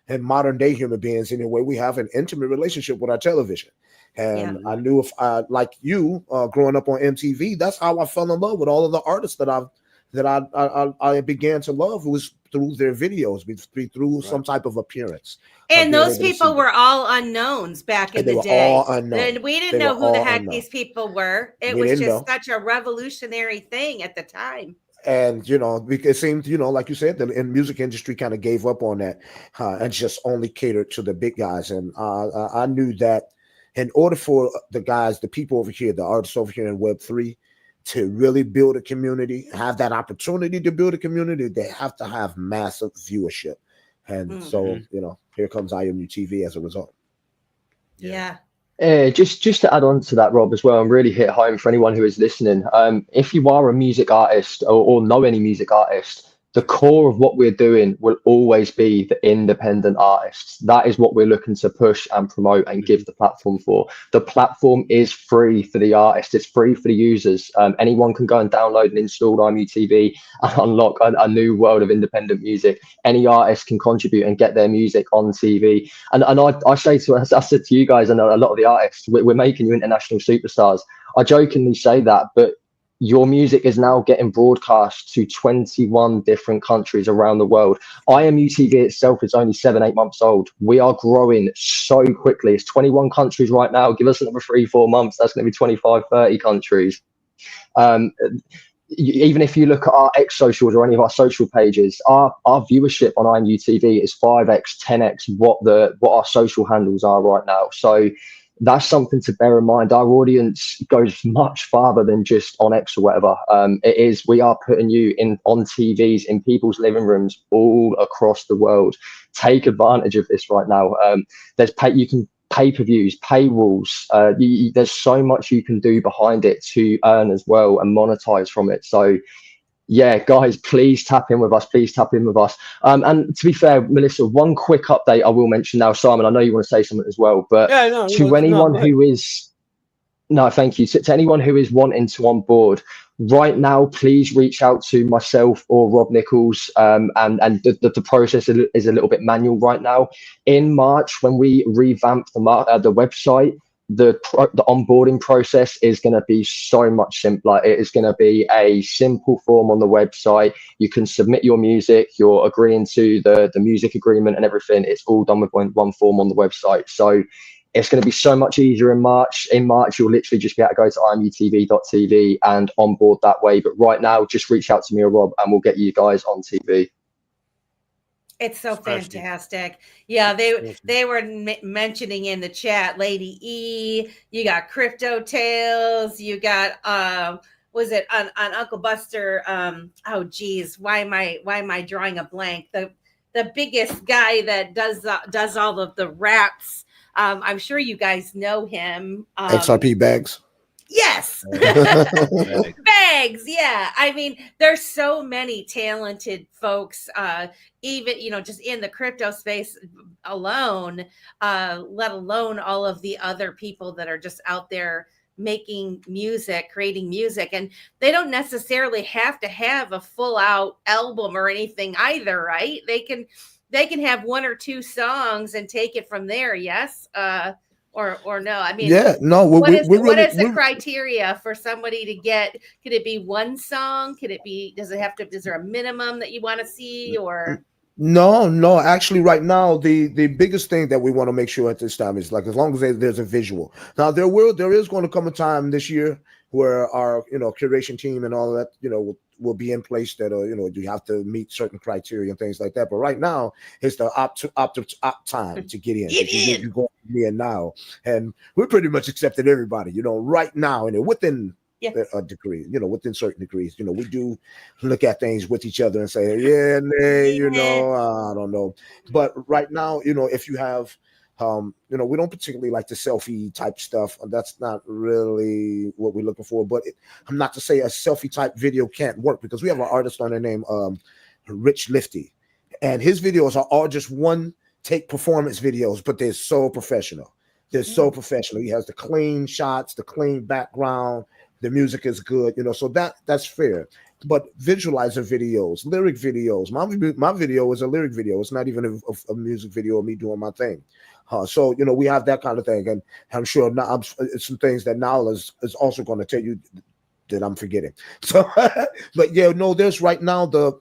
and modern day human beings anyway, we have an intimate relationship with our television. And I knew if I, like you, growing up on MTV, that's how I fell in love with all of the artists that I began to love. It was through their videos, be through some type of appearance. And being those able to see people them. were all unknowns back in And they the were day. all unknown. And we didn't They know were who the all heck unknown. these people were. It We was didn't just know. such a revolutionary thing at the time. And because it seemed, like you said, the music industry kind of gave up on that and just only catered to the big guys. And I knew that in order for the people over here, the artists over here in Web3, to really build a community, have that opportunity to build a community, they have to have massive viewership. And so, here comes IMUTV as a result. Yeah. Just to add on to that, Rob, as well, and really hit home for anyone who is listening. If you are a music artist or know any music artist, the core of what we're doing will always be the independent artists. That is what we're looking to push and promote and give the platform for. The platform is free for the artist. It's free for the users. Anyone can go and download and install IMUTV and unlock a new world of independent music. Any artist can contribute and get their music on TV. And I said to you guys, and a lot of the artists, we're making you international superstars. I jokingly say that, but your music is now getting broadcast to 21 different countries around the world. IMUTV itself is only 7-8 months old. We are growing so quickly. It's 21 countries right now. Give us another 3-4 months. That's going to be 25, 30 countries. Even if you look at our X socials or any of our social pages, our viewership on IMUTV is 5x, 10x what our social handles are right now. So that's something to bear in mind. Our audience goes much farther than just on X or whatever. We are putting you on TVs in people's living rooms all across the world. Take advantage of this right now. You can pay-per-views, paywalls. There's so much you can do behind it to earn as well and monetize from it. So yeah, guys, please tap in with us. And to be fair, Melissa, one quick update I will mention now. Simon, I know you want to say something as well, but to anyone who is thank you. To anyone who is wanting to onboard right now, please reach out to myself or Rob Nichols. And the process is a little bit manual right now. In March, when we revamp the website, the onboarding process is going to be so much simpler. It is going to be a simple form on the website. You can submit your music, you're agreeing to the music agreement and everything. It's all done with one form on the website. So it's going to be so much easier in March. In March, you'll literally just be able to go to imutv.tv and onboard that way. But right now, just reach out to me or Rob and we'll get you guys on TV. It's so fantastic. Yeah, they were mentioning in the chat, Lady E, you got Crypto Tales, you got was it on Uncle Buster? Oh geez, why am I drawing a blank? The biggest guy that does all of the raps. I'm sure you guys know him. XRP Bags. Yes. Bags. Yeah. I mean, there's so many talented folks, even, just in the crypto space alone, let alone all of the other people that are just out there making music, creating music. And they don't necessarily have to have a full out album or anything either, right? They can have 1 or 2 songs and take it from there. Yes. Or no? I mean, yeah, no. What is the criteria for somebody to get? Could it be 1 song? Could it be? Does there a minimum that you want to see? Or no. Actually, right now, the biggest thing that we want to make sure at this time is like as long as there's a visual. Now there is going to come a time this year where our curation team and all of that will be in place that you have to meet certain criteria and things like that. But right now, it's the opt time to get in. You're going to be in now, and we're pretty much accepting everybody. Right now, and within a degree, within certain degrees, we do look at things with each other and say, yeah, nay, I don't know. But right now, if you have we don't particularly like the selfie type stuff. That's not really what we're looking for. But I'm not to say a selfie type video can't work, because we have an artist on the name Rich Lifty, and his videos are all just one take performance videos, but they're so professional. He has the clean shots, the clean background. The music is good, so that's fair. But visualizer videos, lyric videos. My video is a lyric video. It's not even a music video of me doing my thing. So we have that kind of thing, and I'm sure now it's some things that Nala is also going to tell you that I'm forgetting. So, but yeah, no, there's right now the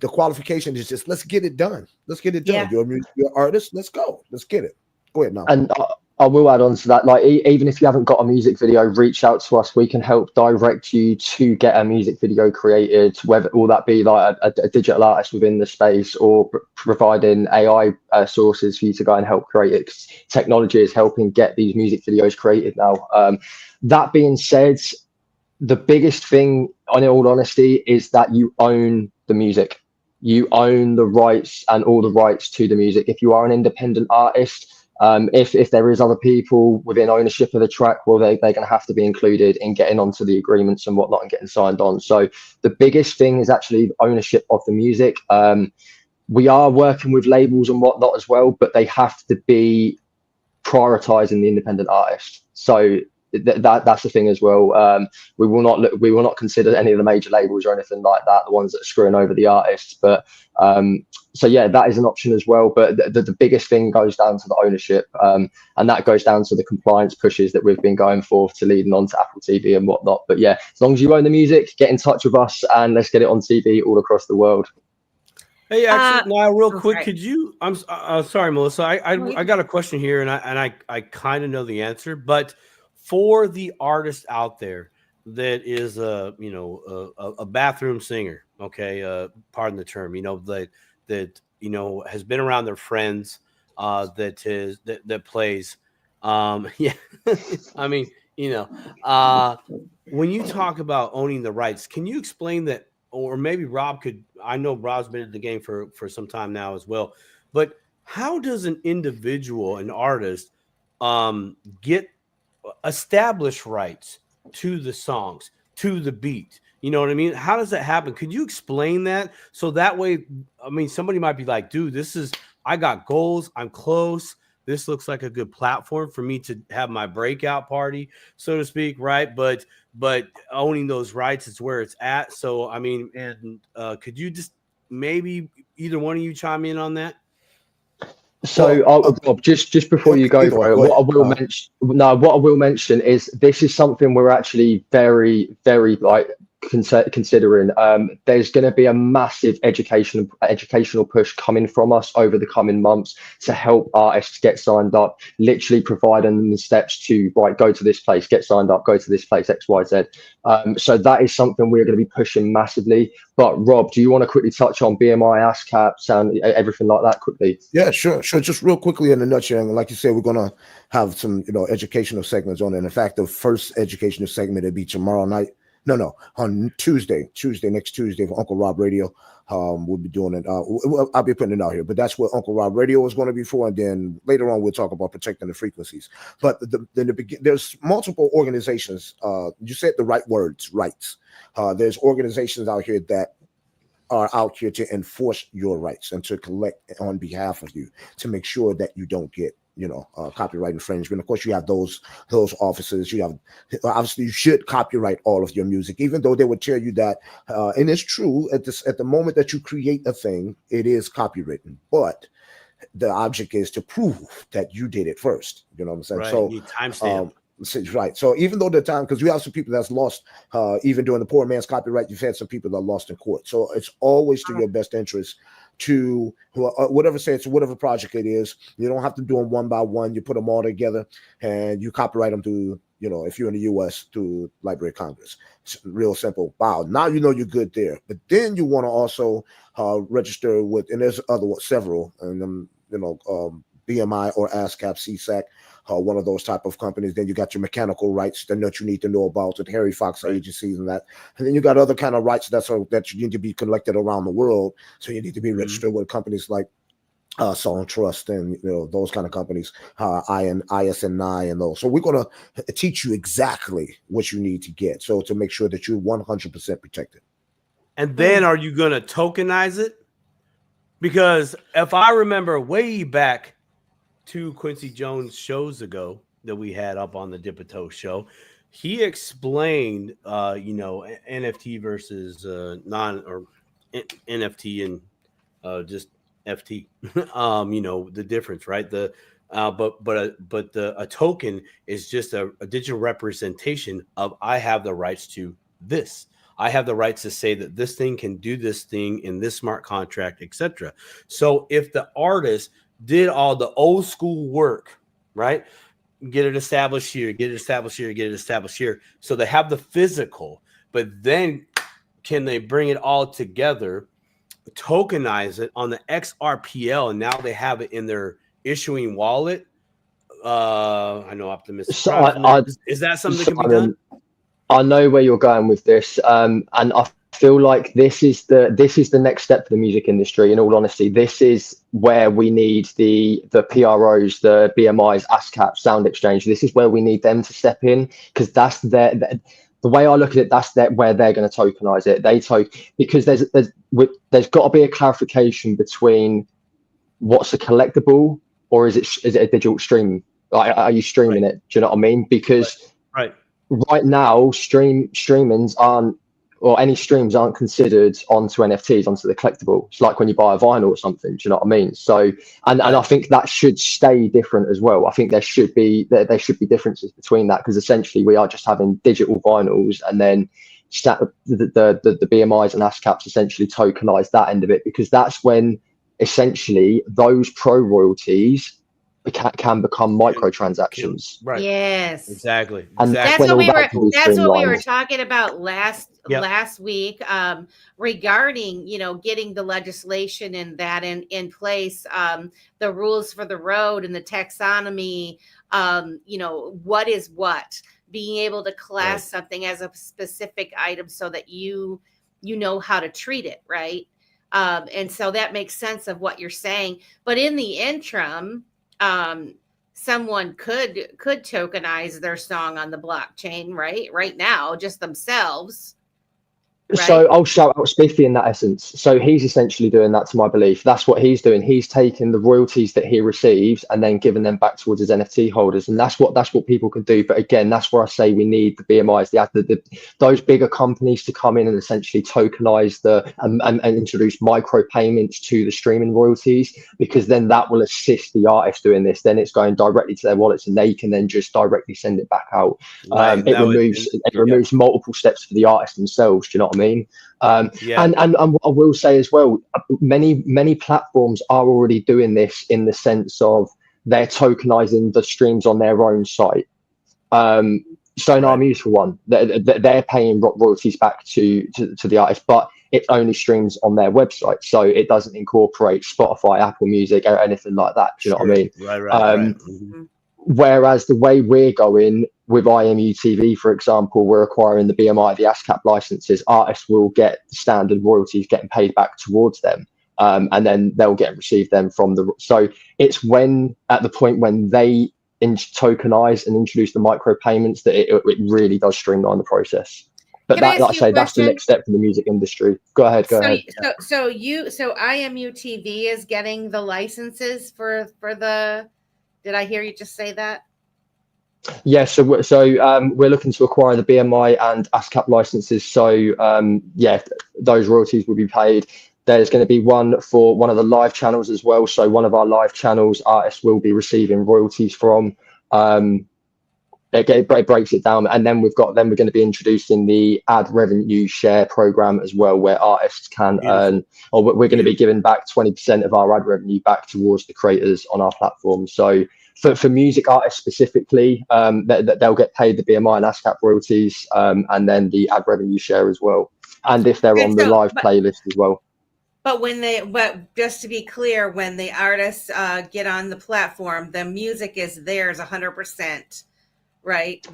the qualification is just let's get it done. Let's get it done. Yeah. You're an artist. Let's go. Let's get it. Go ahead now. And I will add on to that, like even if you haven't got a music video, reach out to us. We can help direct you to get a music video created, whether will that be like a digital artist within the space, or providing AI sources for you to go and help create it. 'Cause technology is helping get these music videos created now. That being said, the biggest thing, in all honesty, is that you own the music. You own the rights and all the rights to the music. If you are an independent artist, if there is other people within ownership of the track, well, they're going to have to be included in getting onto the agreements and whatnot and getting signed on. So the biggest thing is actually ownership of the music. We are working with labels and whatnot as well, but they have to be prioritizing the independent artist. So that's the thing as well. We will not consider any of the major labels or anything like that, the ones that are screwing over the artists. But so yeah, that is an option as well. But the biggest thing goes down to the ownership, and that goes down to the compliance pushes that we've been going for to leading on to Apple TV and whatnot. But yeah, as long as you own the music, get in touch with us and let's get it on TV all across the world. Hey, actually, now real quick, sorry. could you? I'm sorry, Melissa. I got a question here, and I kind of know the answer, but for the artist out there that is a bathroom singer, okay, pardon the term, that has been around their friends, that plays, yeah, I mean, when you talk about owning the rights, can you explain that? Or maybe Rob could. I know Rob's been in the game for some time now as well, but how does an individual, an artist, get established rights to the songs, to the beat? You know what I mean? How does that happen? Could you explain that? So that way, I mean, somebody might be like, dude, I got goals. I'm close. This looks like a good platform for me to have my breakout party, so to speak. Right. But owning those rights is where it's at. So, I mean, and could you just maybe either one of you chime in on that? So, Rob, just before you go, bro, what I will mention is this is something we're actually very, very considering. There's going to be a massive educational push coming from us over the coming months to help artists get signed up, literally providing them the steps to go to this place, get signed up, go to this place, XYZ. So that is something we're going to be pushing massively. But Rob, do you want to quickly touch on BMI, ASCAP, and everything like that quickly? Yeah, sure. Just real quickly in a nutshell. And like you said, we're gonna have some educational segments on it. In fact, the first educational segment will be tomorrow night. No, on next Tuesday for Uncle Rob Radio. We'll be doing it. I'll be putting it out here, but that's what Uncle Rob Radio is going to be for. And then later on, we'll talk about protecting the frequencies. But there's multiple organizations. You said the right words, rights. There's organizations out here that are out here to enforce your rights and to collect on behalf of you to make sure that you don't get copyright infringement. Of course, you have those offices. You have, obviously, you should copyright all of your music, even though they would tell you that, and it's true at the moment that you create a thing, it is copywritten, but the object is to prove that you did it first. You know what I'm saying? Right. So timestamp. Right. So even though the time, because you have some people that's lost, even during the poor man's copyright, you've had some people that lost in court. So it's always to your best interest to whatever project it is. You don't have to do them one by one. You put them all together and you copyright them to, if you're in the U.S., to Library of Congress. It's real simple. Wow. Now you're good there. But then you want to also register with, and there's several, and BMI or ASCAP, CSAC. One of those type of companies. Then you got your mechanical rights that you need to know about with Harry Fox agencies and that. And then you got other kind of rights that you need to be collected around the world. So you need to be registered with companies like Song Trust and those kind of companies, ISNI and those. So we're gonna teach you exactly what you need to get. So to make sure that you're 100% protected. And then are you gonna tokenize it? Because if I remember way back 2 Quincy Jones shows ago that we had up on the Dipito show, he explained, NFT versus non or NFT and just FT, the difference, right? But a token is just a digital representation of I have the rights to this. I have the rights to say that this thing can do this thing in this smart contract, etc. So if the artist did all the old school work, right? Get it established here, get it established here, get it established here. So they have the physical, but then can they bring it all together, tokenize it on the XRPL, and now they have it in their issuing wallet? I know optimistic. So is that something that can be done? I know where you're going with this, and I feel like this is the next step for the music industry. In all honesty, this is where we need the PROs, the BMIs, ASCAP, Sound Exchange. This is where we need them to step in, because that's the way I look at it. That's where they're going to tokenize it. Because there's got to be a clarification between what's a collectible or is it a digital stream? Like, are you streaming it? Do you know what I mean? Because right now streamings aren't, or any streams aren't considered onto NFTs, onto the collectible. It's like when you buy a vinyl or something. Do you know what I mean? So, and I think that should stay different as well. I think there should be differences between that, because essentially we are just having digital vinyls, and then the BMIs and ASCAPs essentially tokenize that end of it, because that's when essentially those pro royalties can become microtransactions. Right. Yes. Exactly. And That's what we were talking about last week, regarding, getting the legislation and that in place, the rules for the road and the taxonomy, what is what, being able to class something as a specific item so that you know how to treat it, right? And so that makes sense of what you're saying. But in the interim, someone could tokenize their song on the blockchain, right now, just themselves. Right? So I'll shout out Spiffy in that essence. So he's essentially doing that, to my belief. That's what he's doing. He's taking the royalties that he receives and then giving them back towards his NFT holders. And that's what people can do. But again, that's where I say we need the BMIs, those bigger companies to come in and essentially tokenize and introduce micro payments to the streaming royalties, because then that will assist the artist doing this. Then it's going directly to their wallets, and they can then just directly send it back out. It removes multiple steps for the artist themselves. Do you know what I mean? And I will say as well, many platforms are already doing this, in the sense of they're tokenizing the streams on their own site. Sonar Muse, for one, they're paying royalties back to the artist, but it only streams on their website, so it doesn't incorporate Spotify, Apple Music, or anything like that. Do you know what I mean? Right. Whereas the way we're going with IMUTV, for example, we're acquiring the BMI, the ASCAP licenses. Artists will get standard royalties getting paid back towards them, and then they'll receive them from the. So it's at the point when they tokenize and introduce the micro payments that it really does streamline the process. But that's the next step for the music industry. Go ahead. So IMUTV is getting the licenses for the. Did I hear you just say that? Yes. So we're looking to acquire the BMI and ASCAP licenses. So those royalties will be paid. There's going to be one for one of the live channels as well. So one of our live channels, artists will be receiving royalties from. It breaks it down, and then we're going to be introducing the ad revenue share program as well, where artists can earn, or we're going to be giving back 20% of our ad revenue back towards the creators on our platform. So for music artists specifically, they'll get paid the BMI and ASCAP royalties, and then the ad revenue share as well, and if they're on the live playlist as well. But just to be clear, when the artists get on the platform, the music is theirs 100%. Right.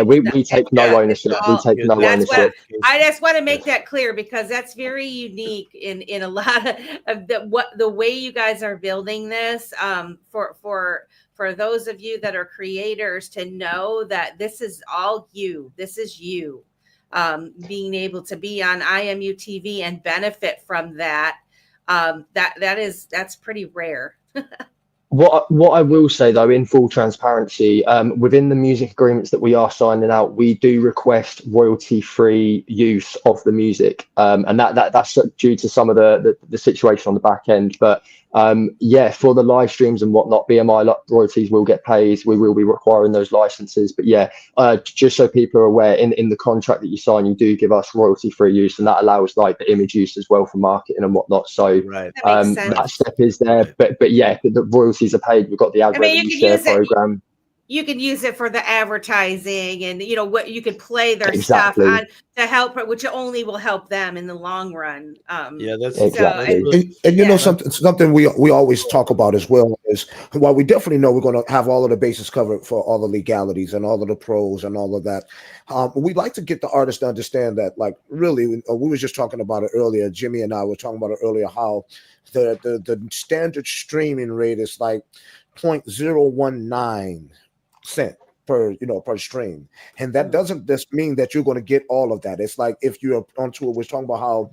We take no ownership. Ownership. I just want to make that clear, because that's very unique in a lot of the way you guys are building this, for those of you that are creators to know that this is all you. This is you being able to be on IMUTV and benefit from that. That's pretty rare. What I will say, though, in full transparency, within the music agreements that we are signing out, we do request royalty-free use of the music, and that's due to some of the situation on the back end. But Yeah, for the live streams and whatnot, BMI royalties will get paid. We will be requiring those licenses. But yeah, just so people are aware, in the contract that you sign, you do give us royalty-free use, and that allows like the image use as well for marketing and whatnot. So Right. That makes sense. that step is there. Right. But yeah, the royalties are paid. We've got the ad I mean, you revenue can share use it. program. You can use it for the advertising, and what you could play their Exactly. stuff on to help, which only will help them in the long run. Yeah, that's Exactly. And you know, Yeah. something we always talk about as well is, while we definitely know we're going to have all of the bases covered for all the legalities and all of the pros and all of that, we'd like to get the artist to understand that, like, really, we were just talking about it earlier. Jimmy and I were talking about it earlier, how the standard streaming rate is like 0.019 cent per stream, and that doesn't just mean that you're going to get all of that. It's like if you're on tour, we're talking about how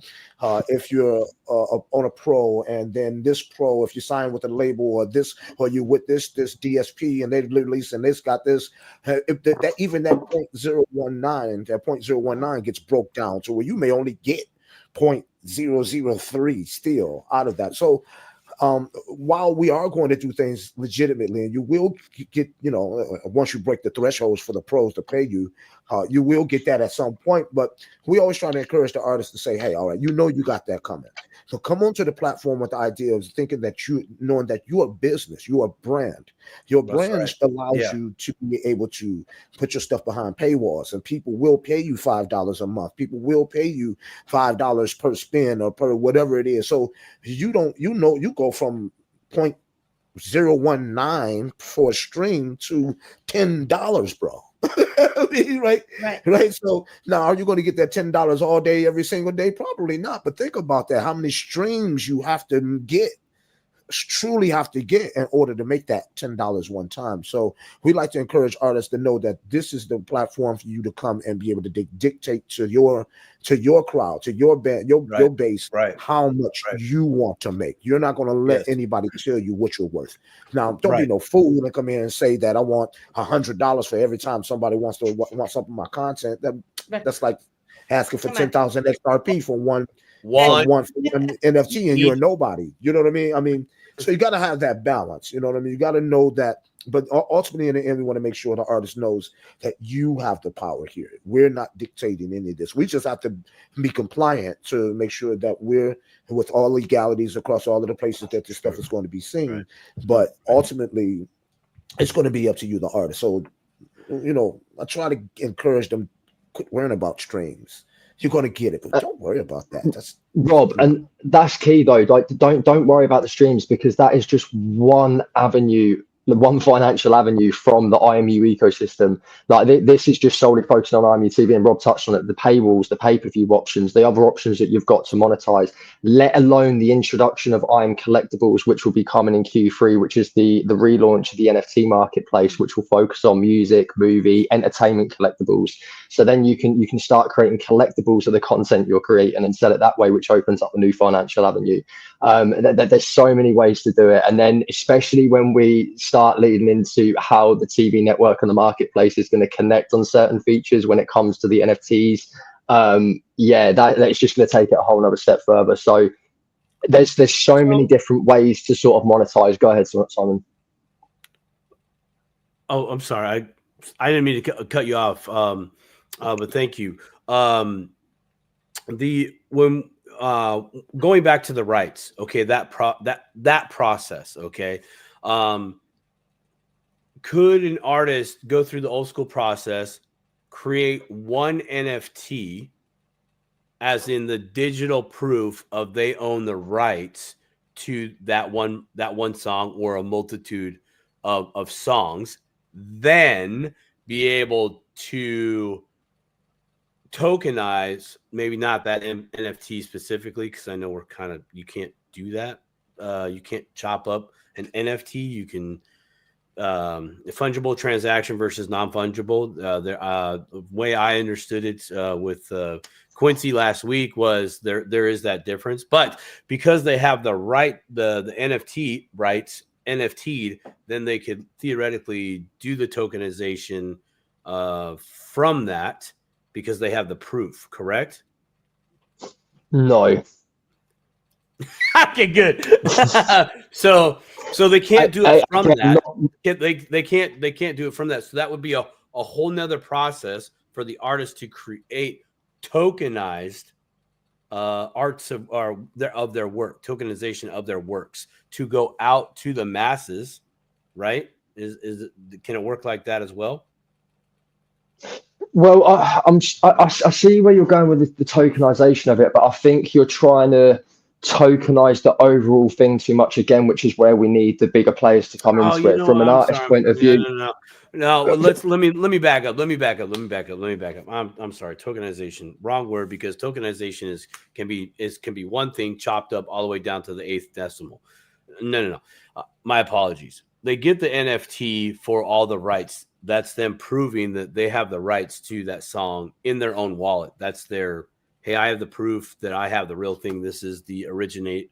if you're on a pro, and then this pro, if you sign with a label or this, or you with this DSP and they release and this got this, if that even that 0.019 gets broke down to where you may only get 0.003 still out of that. So while we are going to do things legitimately, and you will get, once you break the thresholds for the pros to pay you, you will get that at some point. But we always try to encourage the artists to say, hey, all right, you got that coming. So come onto the platform with the idea of thinking that knowing that you're a business, you're a brand. Your brand allows you to be able to put your stuff behind paywalls, and people will pay you $5 a month. People will pay you $5 per spin or per whatever it is. So you go from 0.019 for a stream to $10, bro. Right. So now, are you going to get that $10 all day, every single day? Probably not. But think about that. How many streams you have to truly have to get in order to make that $10 one time. So we like to encourage artists to know that this is the platform for you to come and be able to dictate to your crowd, to your band, your base, how much you want to make. You're not going to let anybody tell you what you're worth. Now, don't be no fool and come in and say that I want $100 for every time somebody wants something of my content. That's like asking for 10,000 XRP for one NFT, and you're a nobody. You know what I mean? So you got to have that balance. You know what I mean? You got to know that. But ultimately, in the end, we want to make sure the artist knows that you have the power here. We're not dictating any of this. We just have to be compliant to make sure that we're with all legalities across all of the places that this stuff is going to be seen. But ultimately, it's going to be up to you, the artist. So, I try to encourage them, quit worrying about streams. You're going to get it, but don't worry about that. That's Rob, and that's key though. Like, don't worry about the streams, because that is just one avenue, one financial avenue from the IMU ecosystem. Like this is just solely focusing on IMUTV, and Rob touched on it. The paywalls, the pay-per-view options, the other options that you've got to monetize, let alone the introduction of IM Collectables, which will be coming in Q3, which is the relaunch of the NFT marketplace, which will focus on music, movie, entertainment collectibles. So then you can start creating collectibles of the content you're creating and sell it that way, which opens up a new financial avenue. There's so many ways to do it. And then especially when we start leading into how the TV network and the marketplace is going to connect on certain features when it comes to the NFTs, that's just going to take it a whole nother step further. So there's so many different ways to sort of monetize. Go ahead, Simon. Oh, I'm sorry. I didn't mean to cut you off. But thank you. Going back to the rights, okay, that process, okay. Could an artist go through the old school process, create one NFT, as in the digital proof of they own the rights to that one song or a multitude of songs, then be able to tokenize, maybe not that NFT specifically, because I know you can't do that. You can't chop up an NFT. You can fungible transaction versus non-fungible. The way I understood it with Quincy last week was there is that difference, but because they have the NFT rights NFT'd, then they could theoretically do the tokenization from that, because they have the proof, correct? No. Okay, good. so they can't do it from that. They can't do it from that. So that would be a whole nother process for the artist to create tokenized arts of their work, tokenization of their works to go out to the masses, right? Can it work like that as well? Well, I see where you're going with the tokenization of it, but I think you're trying to tokenize the overall thing too much again, which is where we need the bigger players to come into it. From an artist point of view. No. Well, let me back up. I'm sorry. Tokenization, wrong word, because tokenization can be one thing chopped up all the way down to the 8th decimal. No. My apologies. They get the NFT for all the rights. That's them proving that they have the rights to that song in their own wallet. That's their, hey, I have the proof that I have the real thing. This is the originate.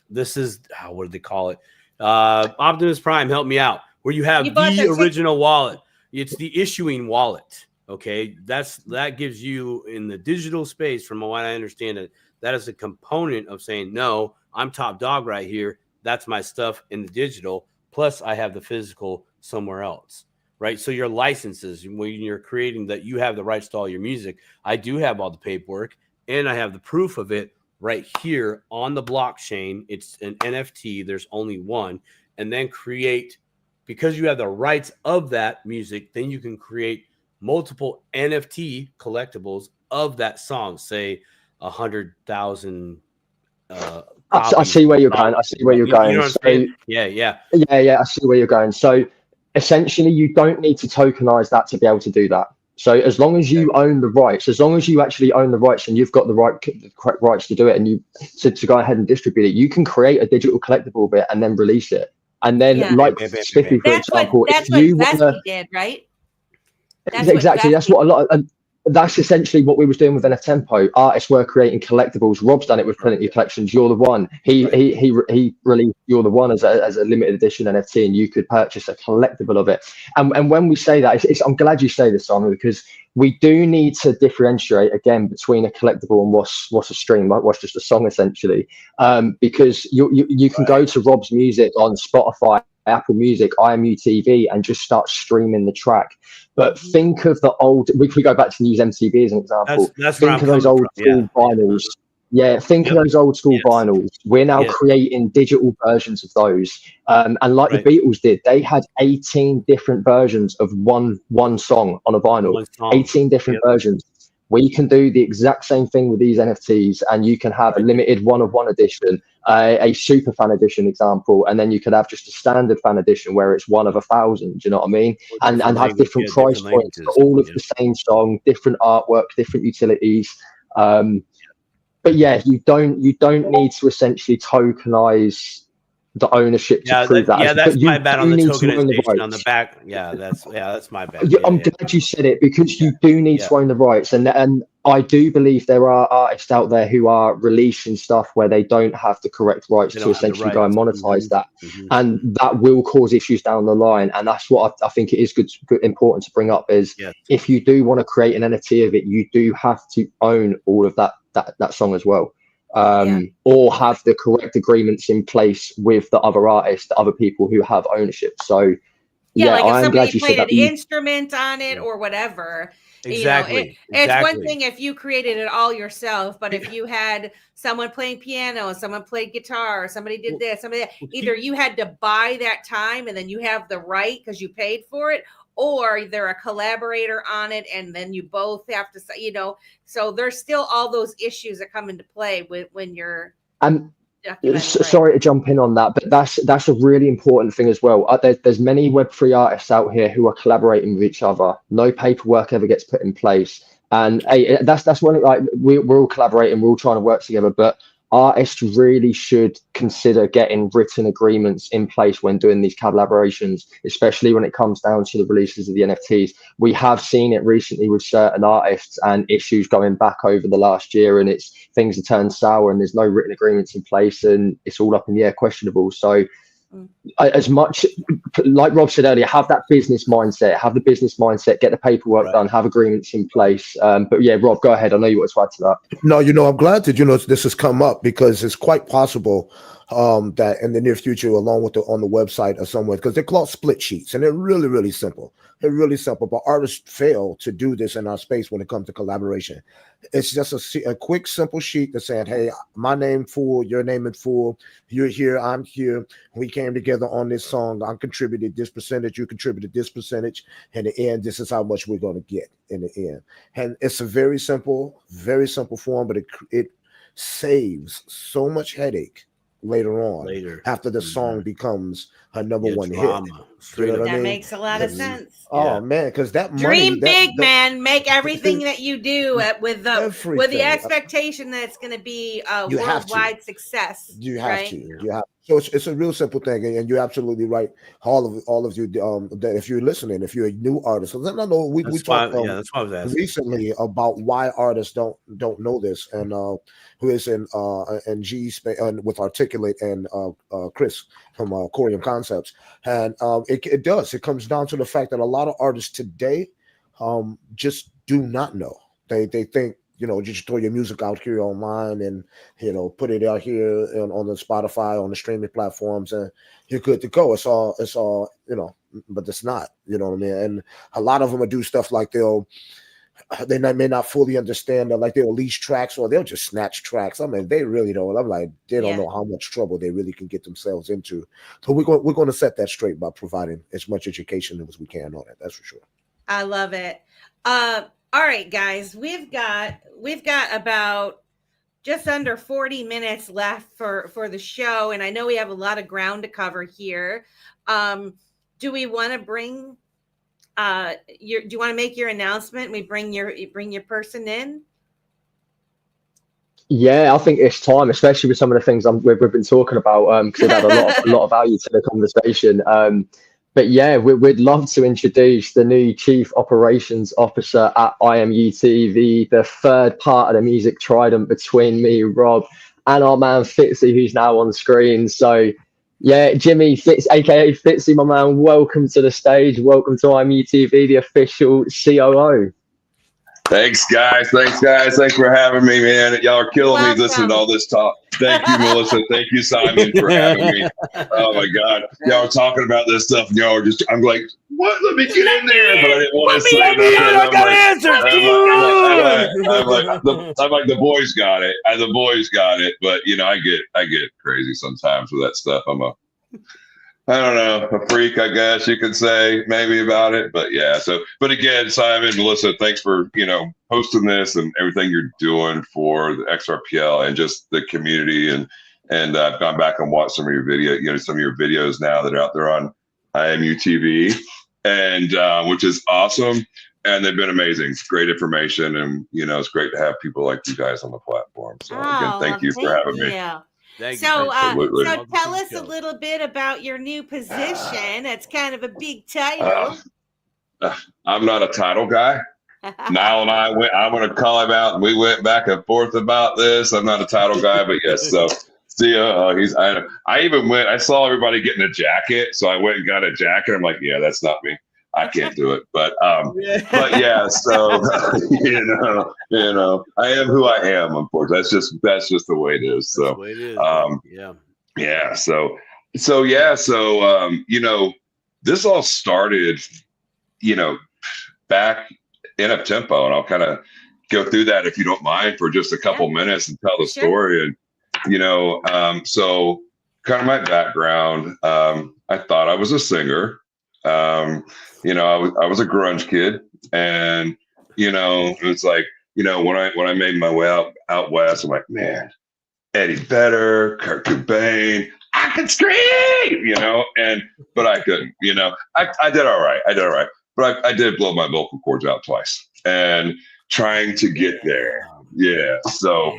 This is, what do they call it? Optimus Prime, help me out. Where you have the original wallet. It's the issuing wallet. Okay. That gives you, in the digital space, from what I understand it, that is a component of saying, no, I'm top dog right here. That's my stuff in the digital. Plus I have the physical somewhere else. Right. So your licenses, when you're creating that, you have the rights to all your music. I do have all the paperwork and I have the proof of it right here on the blockchain. It's an NFT. There's only one. And then because you have the rights of that music, then you can create multiple NFT collectibles of that song, say 100,000. I see where you're going. I see where you're going. You know what I'm saying? Yeah. I see where you're going. So essentially, you don't need to tokenize that to be able to do that. So as long as you own the rights, as long as you actually own the rights and you've got the correct rights to do it, and you to go ahead and distribute it, you can create a digital collectible of it and then release it. And then, Spiffy, for example, that's what Vespi did, right? Exactly. That's what a lot of. That's essentially what we was doing with NF Tempo. Artists were creating collectibles. Rob's done it with Plenty Collections. You're the One. He released You're the One as a limited edition NFT, and you could purchase a collectible of it. And when we say that, I'm glad you say this, Simon, because we do need to differentiate again between a collectible and what's a stream, what's just a song essentially. Because you can go to Rob's music on Spotify, Apple Music, IMUTV, and just start streaming the track. But think of the old. We could go back to use MTV as an example. Think of those old school vinyls. Yeah, think of those old school vinyls. We're now creating digital versions of those. And like the Beatles did, they had 18 different versions of one song on a vinyl. 18 different versions. We can do the exact same thing with these NFTs, and you can have a limited one-of-one edition, a super fan edition example, and then you could have just a standard fan edition where it's 1 of 1,000. Do you know what I mean? And have different price points for all of the same song, different artwork, different utilities. But yeah, you don't need to essentially tokenize the ownership to prove that. Yeah, that's my bad on the tokenization on the back. Yeah, that's my bad. I'm glad you said it, because you do need to own the rights, and I do believe there are artists out there who are releasing stuff where they don't have the correct rights to essentially go and monetize that, and that will cause issues down the line. And that's what I think it is important to bring up is if you do want to create an NFT of it, you do have to own all of that song as well. Or have the correct agreements in place with the other artists, the other people who have ownership. So like if somebody played an instrument on it or whatever. Exactly. It's one thing if you created it all yourself, but if you had someone playing piano, someone played guitar, somebody did this, somebody that, either you had to buy that time and then you have the right because you paid for it, or they're a collaborator on it and then you both have to, so there's still all those issues that come into play when you're sorry to jump in on that, but that's a really important thing as well. There's many Web3 artists out here who are collaborating with each other. No paperwork ever gets put in place, and that's one, like we're all collaborating, we're all trying to work together, but artists really should consider getting written agreements in place when doing these collaborations, especially when it comes down to the releases of the NFTs. We have seen it recently with certain artists and issues going back over the last year, and things have turned sour and there's no written agreements in place and it's all up in the air, questionable. So as much like Rob said earlier, have that business mindset, get the paperwork done, have agreements in place. But yeah, Rob, go ahead. I know you want to add to that. No, I'm glad that this has come up, because it's quite possible that in the near future, along with on the website or somewhere, because they're called split sheets, and they're really, really simple. They're really simple, but artists fail to do this in our space when it comes to collaboration. It's just a quick, simple sheet that's saying, hey, my name full, your name in full, you're here, I'm here. We came together on this song. I contributed this percentage, you contributed this percentage. In the end, this is how much we're going to get in the end. And it's a very simple form, but it saves so much headache later on after the song becomes a number one hit. That makes a lot of sense. Oh man, because that dream big, man. Make everything that you do with the expectation that it's going to be a worldwide success. You have to. You have. So it's a real simple thing, and you're absolutely right. All of you, that if you're listening, if you're a new artist, I know we talked recently about why artists don't know this, and who is in G with Articulate and Chris from Corium Concepts, and it does. It comes down to the fact that a lot of artists today just do not know. They think, you just throw your music out here online and, put it out here on the Spotify, on the streaming platforms, and you're good to go. It's all, but it's not, you know what I mean? And a lot of them will do stuff like they may not fully understand that, like they'll lease tracks or they'll just snatch tracks. I mean, they really don't. I'm like, they don't know how much trouble they really can get themselves into. So we're going to set that straight by providing as much education as we can on it. That's for sure. I love it. All right, guys, we've got about just under 40 minutes left for the show, and I know we have a lot of ground to cover here. Do we want to bring do you want to make your announcement? We bring your person in. Yeah, I think it's time, especially with some of the things we've been talking about, because it had a lot of value to the conversation. But yeah, we'd love to introduce the new Chief Operations Officer at IMUTV, the third part of the music trident between me, Rob, and our man Fitzy, who's now on screen. So yeah, Jimmy Fitz, aka Fitzy, my man, welcome to the stage. Welcome to IMUTV, the official COO. Thanks, guys. Thanks for having me, man. Y'all are killing me listening to all this talk. Thank you, Melissa. Thank you, Simon, for having me. Oh my God, y'all are talking about this stuff, and y'all are I'm like, what? Let me get in there, but I didn't want to say nothing. I'm like, the boys got it. The boys got it, but I get crazy sometimes with that stuff. I don't know, a freak, I guess you could say, maybe, about it. But yeah, but again, Simon, Melissa, thanks for, hosting this and everything you're doing for the XRPL and just the community. And I've gone back and watched some of your videos now that are out there on IMUTV, and which is awesome. And they've been amazing. It's great information. And, it's great to have people like you guys on the platform. So again, thank you for having me. So tell us a little bit about your new position. It's kind of a big title. I'm not a title guy. Niall and I'm going to call him out, and we went back and forth about this. I'm not a title guy, but yes. So I saw everybody getting a jacket, so I went and got a jacket. I'm like, yeah, that's not me. I can't do it, but yeah. So I am who I am. Unfortunately, that's just the way it is. So yeah. So this all started, back in up tempo, and I'll kind of go through that if you don't mind for just a couple minutes and tell the story. And so kind of my background. I thought I was a singer. I was a grunge kid, and it's like, when I made my way out west, I'm like, man, Eddie Vedder, Kurt Cobain, I could scream, but I couldn't. I did all right, but I did blow my vocal cords out twice, and trying to get there. Yeah. So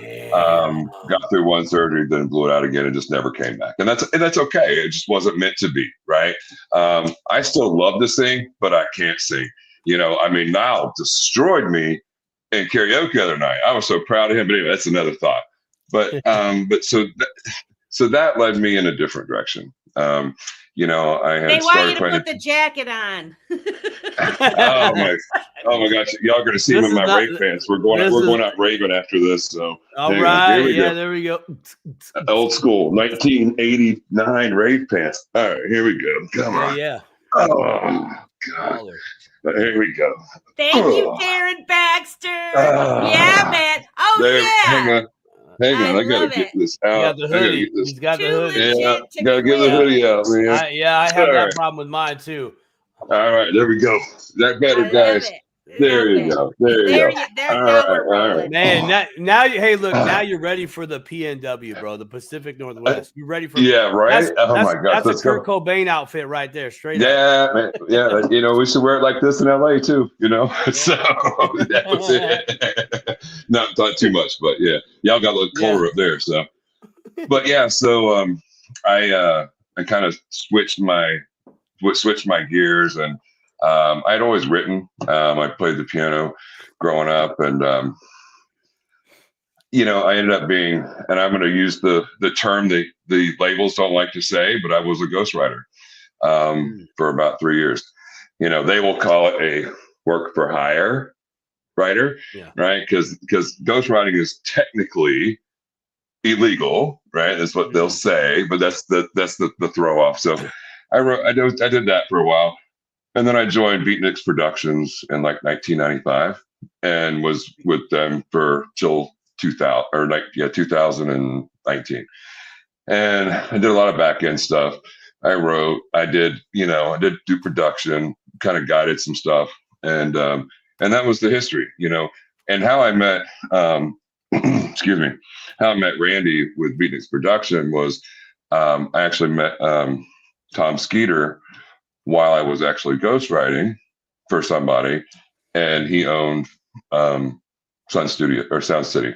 got through one surgery, then blew it out again, and just never came back. And that's okay. It just wasn't meant to be, right? I still love to sing, but I can't sing. Niall destroyed me in karaoke the other night. I was so proud of him, but anyway, that's another thought. But so that led me in a different direction. You know, I had They want you started to playing. put the jacket on. Oh my gosh! Y'all gonna see me This in my is not- rave pants. We're going out raving after this. So All hang on. right. Here we Yeah, go. there we go. Old school 1989 rave pants. All right, here we go. Come on. Yeah. Oh God. Here we go. Thank you, Darren Baxter. Yeah, man. Oh, There, yeah. hang on. I gotta love get it. this He out. got the I gotta hoodie. get this. He's got the Too hoodie. legit Yeah, to gotta get the quit. hoodie out, man. I have All that right. problem with mine too. All right, there we go. Is that better, I love guys? it. There Love you it. go. There you go. All Now right, we're all right. rolling. Man, now you hey look, now you're ready for the PNW, bro, the Pacific Northwest. You ready for Yeah, right. That's, Oh my gosh, that's a let's go. Kurt Cobain outfit right there, straight up. Yeah, man. Yeah, you know, we should wear it like this in LA too, you know. So that was it. Not too much, but yeah, y'all got a little colder up there. So, but yeah, so I kind of switched my gears, and I'd always written. I played the piano growing up, and you know, I ended up being, and I'm going to use the term that the labels don't like to say, but I was a ghostwriter for about 3 years. You know, they will call it a work for hire writer, right? Because ghostwriting is technically illegal, right? That's what they'll say, but that's the throw off. So I did that for a while, and then I joined Beatniks Productions in like 1995, and was with them for till 2019, and I did a lot of back end stuff. I wrote, I did do production, kind of guided some stuff, and that was the history, you know. And how I met, excuse me, how I met Randy with Beatniks Production was, I actually met Tom Skeeter while I was actually ghostwriting for somebody, and he owned Sound City.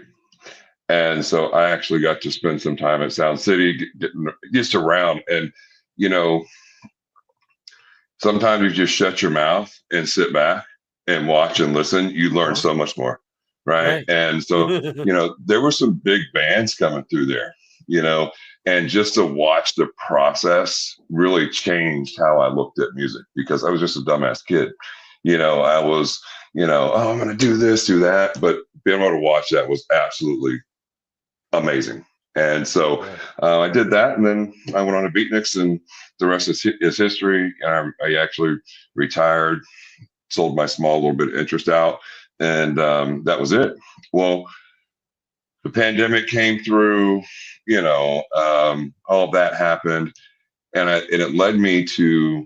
And so I actually got to spend some time at Sound City, just around. And, you know, sometimes you just shut your mouth and sit back and watch and listen. You learn so much more. Right. And so, you know, there were some big bands coming through there, you know, and just to watch the process really changed how I looked at music, because I was just a dumbass kid. You know, I was, you know, oh, I'm going to do this, do that. But being able to watch that was absolutely amazing. And so I did that, and then I went on to Beatniks, and the rest is history. I actually retired, sold my small little bit of interest out, and that was it. Well, the pandemic came through, you know, all of that happened, and it led me to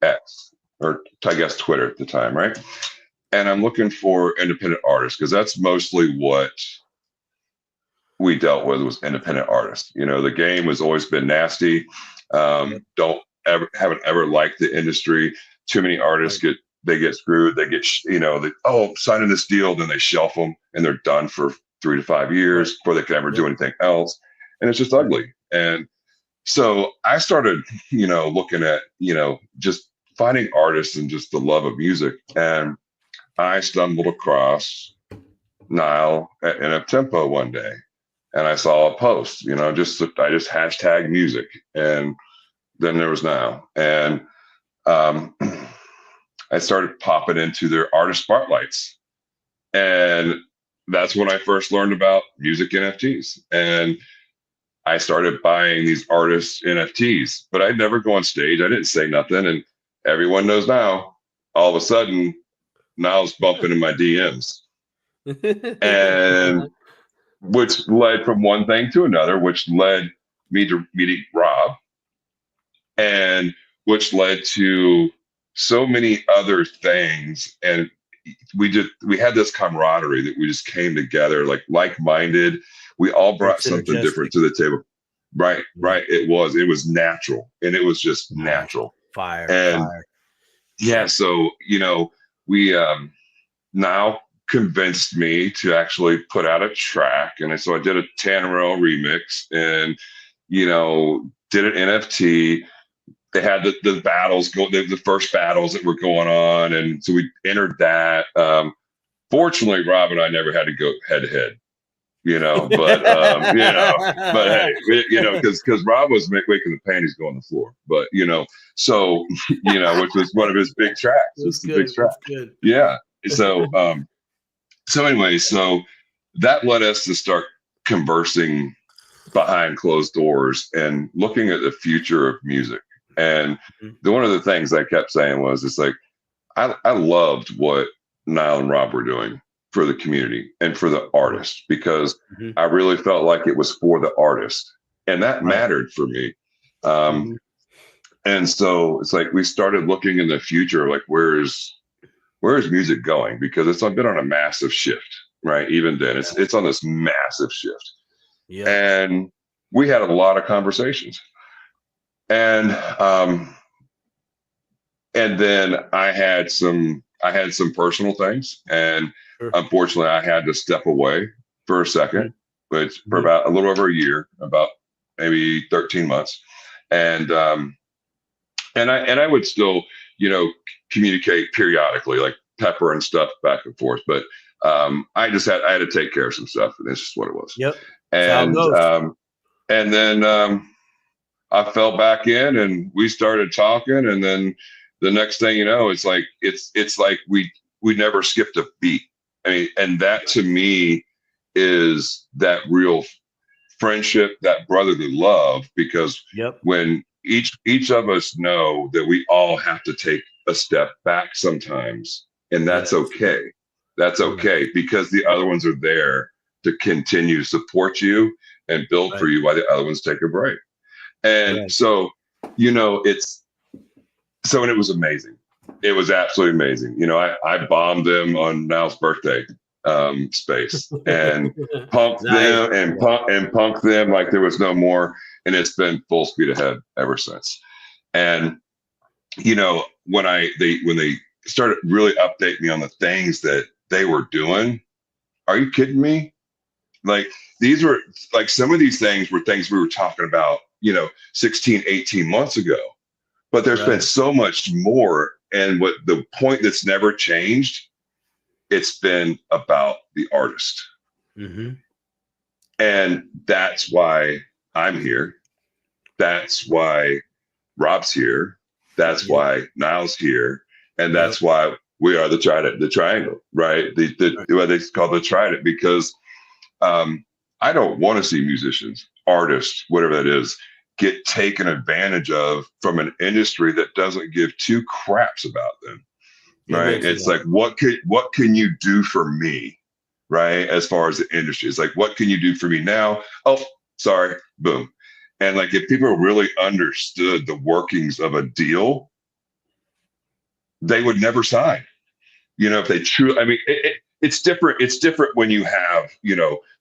X, or I guess Twitter at the time, right? And I'm looking for independent artists, because that's mostly what we dealt with, was independent artists. You know, the game has always been nasty. Haven't ever liked the industry. Too many artists get screwed. They get, you know, signing this deal, then they shelf them, and they're done for 3 to 5 years before they can ever do anything else. And it's just ugly. And so I started, you know, looking at, you know, just finding artists and just the love of music. And I stumbled across Nile in a tempo one day. And I saw a post, you know, I just hashtag music, and then there was Nile, and I started popping into their artist spotlights, and that's when I first learned about music NFTs, and I started buying these artists NFTs, but I'd never go on stage. I didn't say nothing, and everyone knows now. All of a sudden, Nile's bumping in my DMs, and which led from one thing to another, which led me to meeting Rob, and which led to so many other things. And we had this camaraderie that we just came together, like-minded. We all brought something different to the table. Right. It was natural, and it was just natural. Fire. Yeah. So, you know, we now convinced me to actually put out a track, and so I did a Tannerell remix, and, you know, did an NFT. They had the battles the first battles that were going on, and so we entered that. Fortunately, Rob and I never had to go head to head, but hey, because Rob was making the panties go on the floor, but so which was one of his big tracks. It's the big track. Good. Yeah. So anyway, so that led us to start conversing behind closed doors and looking at the future of music. And one of the things I kept saying was, it's like, I loved what Niall and Rob were doing for the community and for the artist, because I really felt like it was for the artist, and that mattered for me. And so it's like we started looking in the future, like where is music going? Because it's been on a massive shift, right? Even then, it's on this massive shift. Yeah. And we had a lot of conversations, and then I had some personal things, and unfortunately I had to step away for a second, which for about a little over a year, about maybe 13 months. And I would still, communicate periodically, like pepper and stuff back and forth. But I had to take care of some stuff, and that's just what it was. Yep. And then I fell back in, and we started talking, and then the next thing you know, it's like we never skipped a beat. I mean, and that to me is that real friendship, that brotherly love, because when each of us know that we all have to take a step back sometimes, and that's okay. That's okay, because the other ones are there to continue to support you and build for you while the other ones take a break. And so, and it was amazing. It was absolutely amazing. I bombed them on Niall's birthday space and pumped them and punked them like there was no more. And it's been full speed ahead ever since. And, when they started really updating me on the things that they were doing, are you kidding me? Like, these were like, some of these things were things we were talking about, 16, 18 months ago, but there's been so much more. And what the point that's never changed, it's been about the artist. And that's why I'm here. That's why Rob's here. That's why Niall's here. And that's why we are the triangle, right? What they call the trident, because I don't want to see musicians, artists, whatever that is, get taken advantage of from an industry that doesn't give two craps about them, right? It's like, what can you do for me, right? As far as the industry, it's like, what can you do for me now? Oh, sorry, boom. And like, if people really understood the workings of a deal, they would never sign. If they truly, I mean, it's different. It's different when you have,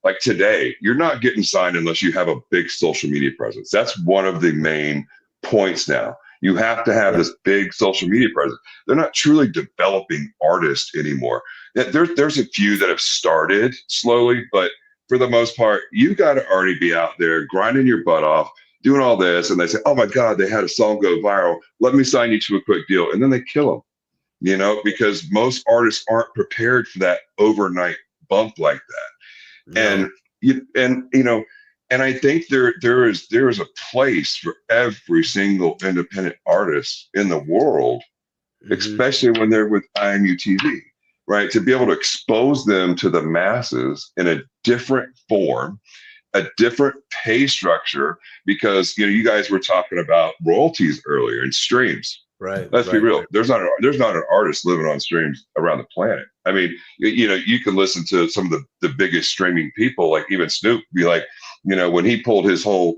like today, you're not getting signed unless you have a big social media presence. That's one of the main points now. You have to have this big social media presence. They're not truly developing artists anymore. There's a few that have started slowly, but for the most part, you got to already be out there grinding your butt off, doing all this. And they say, oh my God, they had a song go viral. Let me sign you to a quick deal. And then they kill them. Because most artists aren't prepared for that overnight bump like that. No. And I think there is a place for every single independent artist in the world, especially when they're with IMUTV, right? To be able to expose them to the masses in a different form, a different pay structure, because you guys were talking about royalties earlier and streams. Right. Let's be real. There's not an artist living on streams around the planet. I mean, you can listen to some of the biggest streaming people, like even Snoop, be like, when he pulled his whole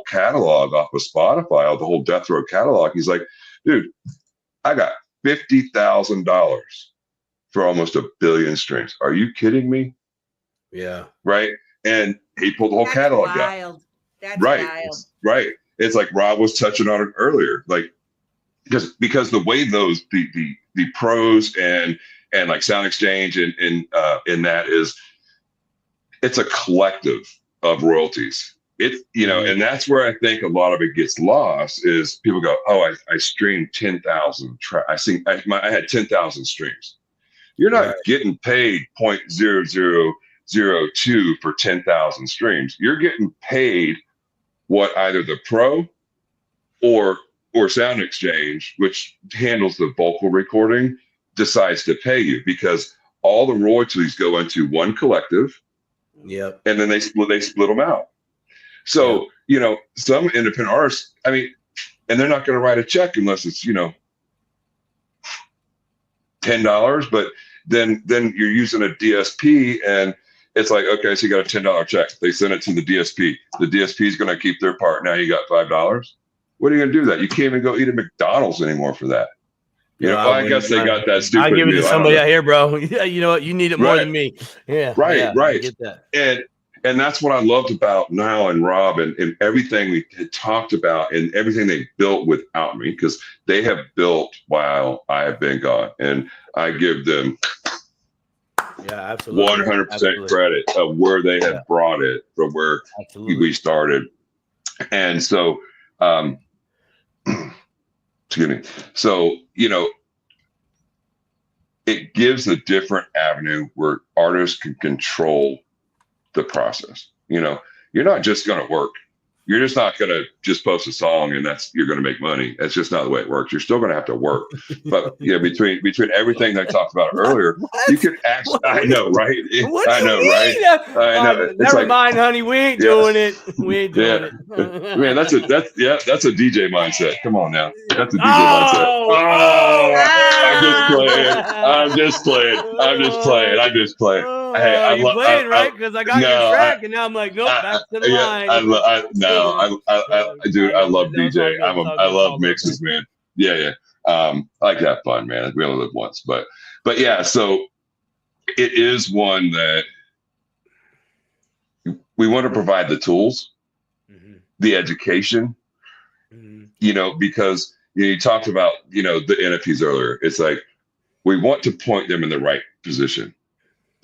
catalog off of Spotify, the whole Death Row catalog, he's like, dude, I got $50,000 for almost 1 billion streams. Are you kidding me? Yeah. Right. And he pulled the whole catalog out. That's wild. Right. It's like Rob was touching on it earlier, like. Because the way those the pros and like Sound Exchange and in that is, it's a collective of royalties. It and that's where I think a lot of it gets lost, is people go, oh, I streamed 10,000 I had 10,000 streams. You're not getting paid 0.00 0.002 for 10,000 streams. You're getting paid what either the pro or Sound Exchange, which handles the vocal recording, decides to pay you, because all the royalties go into one collective. Yep. And then they split them out. So, some independent artists, I mean, and they're not going to write a check unless it's, $10, but then you're using a DSP, and it's like, okay, so you got a $10 check. They send it to the DSP. The DSP is going to keep their part. Now you got $5. What are you going to do that? You can't even go eat at McDonald's anymore for that. I guess they got that stupid. I give it deal. to somebody out here, bro. Yeah, you know what? You need it more than me. Yeah. Right. Yeah, right. I get that. And that's what I loved about Niall and Rob and everything we had talked about and everything they built without me, because they have built while I have been gone. And I give them 100% credit of where they have brought it from where we started. And so, excuse me. So, it gives a different avenue where artists can control the process. You're not just going to work. You're just not going to just post a song and you're going to make money. That's just not the way it works. You're still going to have to work. But between everything that I talked about earlier, you can actually, I know, right? I know, right? I know. Never mind, honey. We ain't doing it. We ain't doing it. Man, that's a DJ mindset. Come on now. That's a DJ mindset. I'm just playing. Hey, you're playing, right? Because I got your track, and now I'm like, nope, back to the line. Dude, I love DJ. I love mixes, man. Yeah. I like to have fun, man. We only live once, but yeah. So it is one that we want to provide the tools, the education, because you talked about the NFTs earlier. It's like we want to point them in the right position,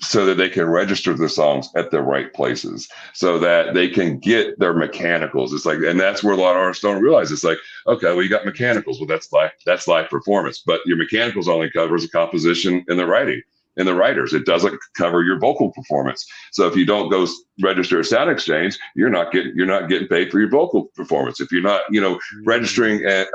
so that they can register the songs at the right places, so that they can get their mechanicals. It's like, and that's where a lot of artists don't realize. It's like, okay, well, you got mechanicals. Well, that's live performance, but your mechanicals only covers the composition and the writing and the writers. It doesn't cover your vocal performance. So if you don't go register a Sound Exchange, you're not getting paid for your vocal performance. If you're not, registering at,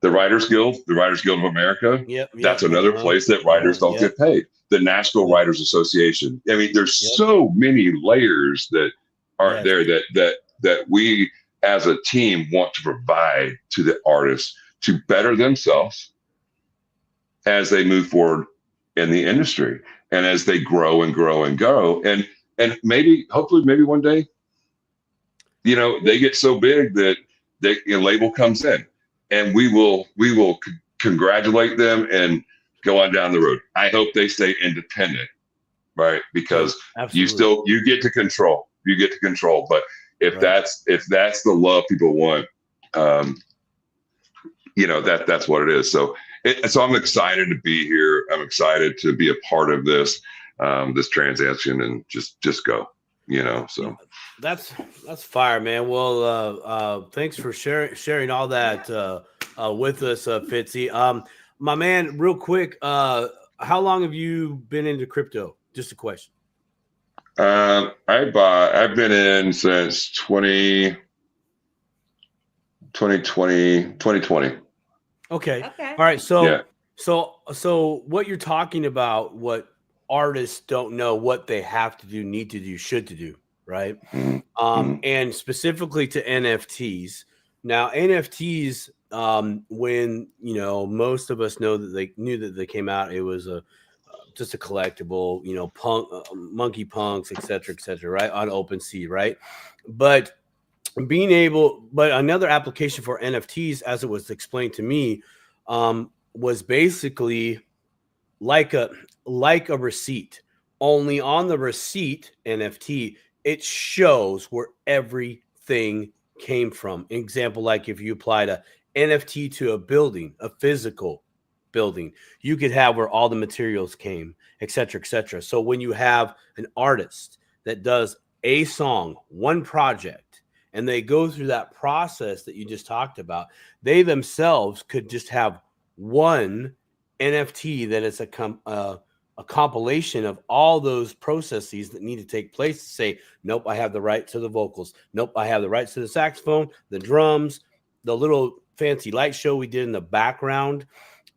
the Writers Guild of America. That's another place that writers don't get paid. The National Writers Association. I mean, there's so many layers that are there that we as a team want to provide to the artists to better themselves as they move forward in the industry and as they grow and grow and go. And hopefully one day, they get so big that a label comes in. And we will congratulate them and go on down the road. I hope they stay independent, right? Because you get to control. But if that's the love people want, that's what it is. So I'm excited to be here. I'm excited to be a part of this transaction and just go. So that's fire, man. Well, thanks for sharing all that with us, Fitzy. My man, real quick, how long have you been into crypto? Just a question. I've been in since 2020. Okay. All right. So what you're talking about, what artists don't know what they have to do, need to do, should to do, right? And specifically to NFTs. Now, NFTs, when most of us know that they knew that they came out, it was just a collectible, punk, monkey punks, et cetera, right, on OpenSea, right? But another application for NFTs, as it was explained to me, was basically like a receipt. Only on the receipt NFT, it shows where everything came from. Example, like if you applied a NFT to a building, a physical building, you could have where all the materials came, et cetera. So when you have an artist that does a song, one project, and they go through that process that you just talked about, they themselves could just have one NFT that is a compilation of all those processes that need to take place to say, nope, I have the right to the vocals. Nope, I have the rights to the saxophone, the drums, the little fancy light show we did in the background.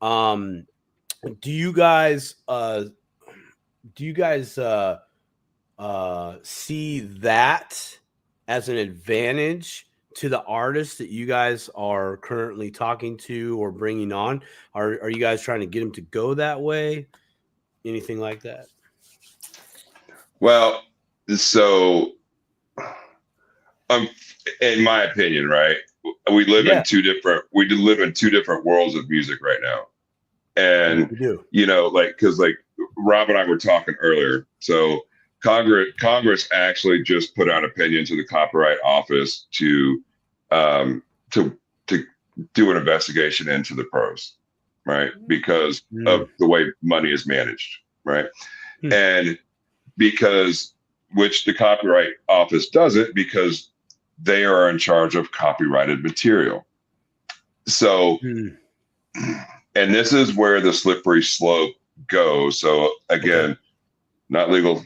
Do you guys see that as an advantage to the artists that you guys are currently talking to or bringing on? Are you guys trying to get them to go that way? Anything like that? Well, so in my opinion, right, we live in two different worlds of music right now. And because Rob and I were talking earlier, so Congress actually just put out opinion to the Copyright Office to do an investigation into the pros, right? Because of the way money is managed, right? And because which the Copyright Office does it because they are in charge of copyrighted material. So, and this is where the slippery slope goes. So again, not legal,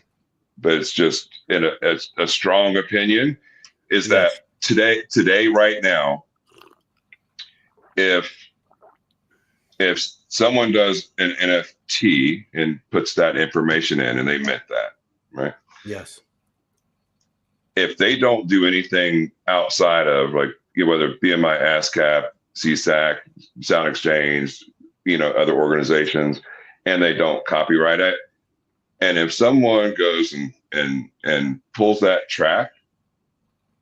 but it's just in a strong opinion is that today, right now, if someone does an NFT and puts that information in and they mint that, right? Yes. If they don't do anything outside of whether it be BMI, ASCAP, CSAC, Sound Exchange, other organizations, and they don't copyright it. And if someone goes and pulls that track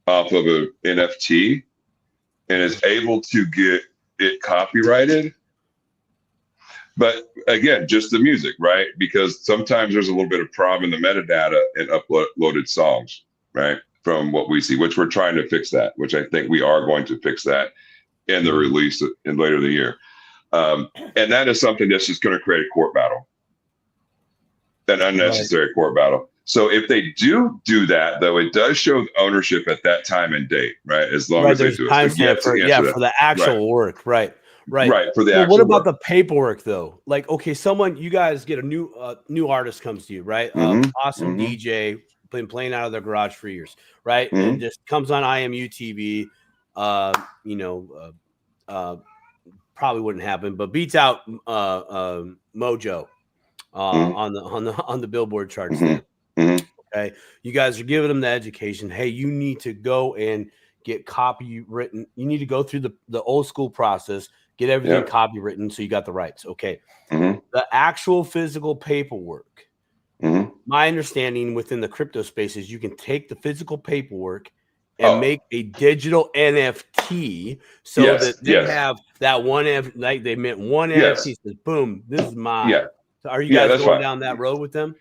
off of an NFT and is able to get it copyrighted, but again, just the music, right? Because sometimes there's a little bit of problem in the metadata in uploaded songs, right? From what we see, which we're trying to fix that, which I think we are going to fix that in the release in later in the year. And that is something that's just going to create a court battle, an unnecessary court battle. So if they do that, though, it does show ownership at that time and date, right? As long as they do it. For the actual work, right. For the actual what about the paperwork, though? You guys get a new artist comes to you, right? Awesome DJ, been playing out of their garage for years, right? And just comes on IMUTV, probably wouldn't happen, but beats out Mojo on the Billboard charts. Okay, you guys are giving them the education. Hey, you need to go and get copywritten. You need to go through the old school process, get everything copywritten, so you got the rights. Okay, the actual physical paperwork. My understanding within the crypto space is you can take the physical paperwork and make a digital NFT so that they have that one, they meant one NFT says, boom, this is mine. So are you guys going down that road with them?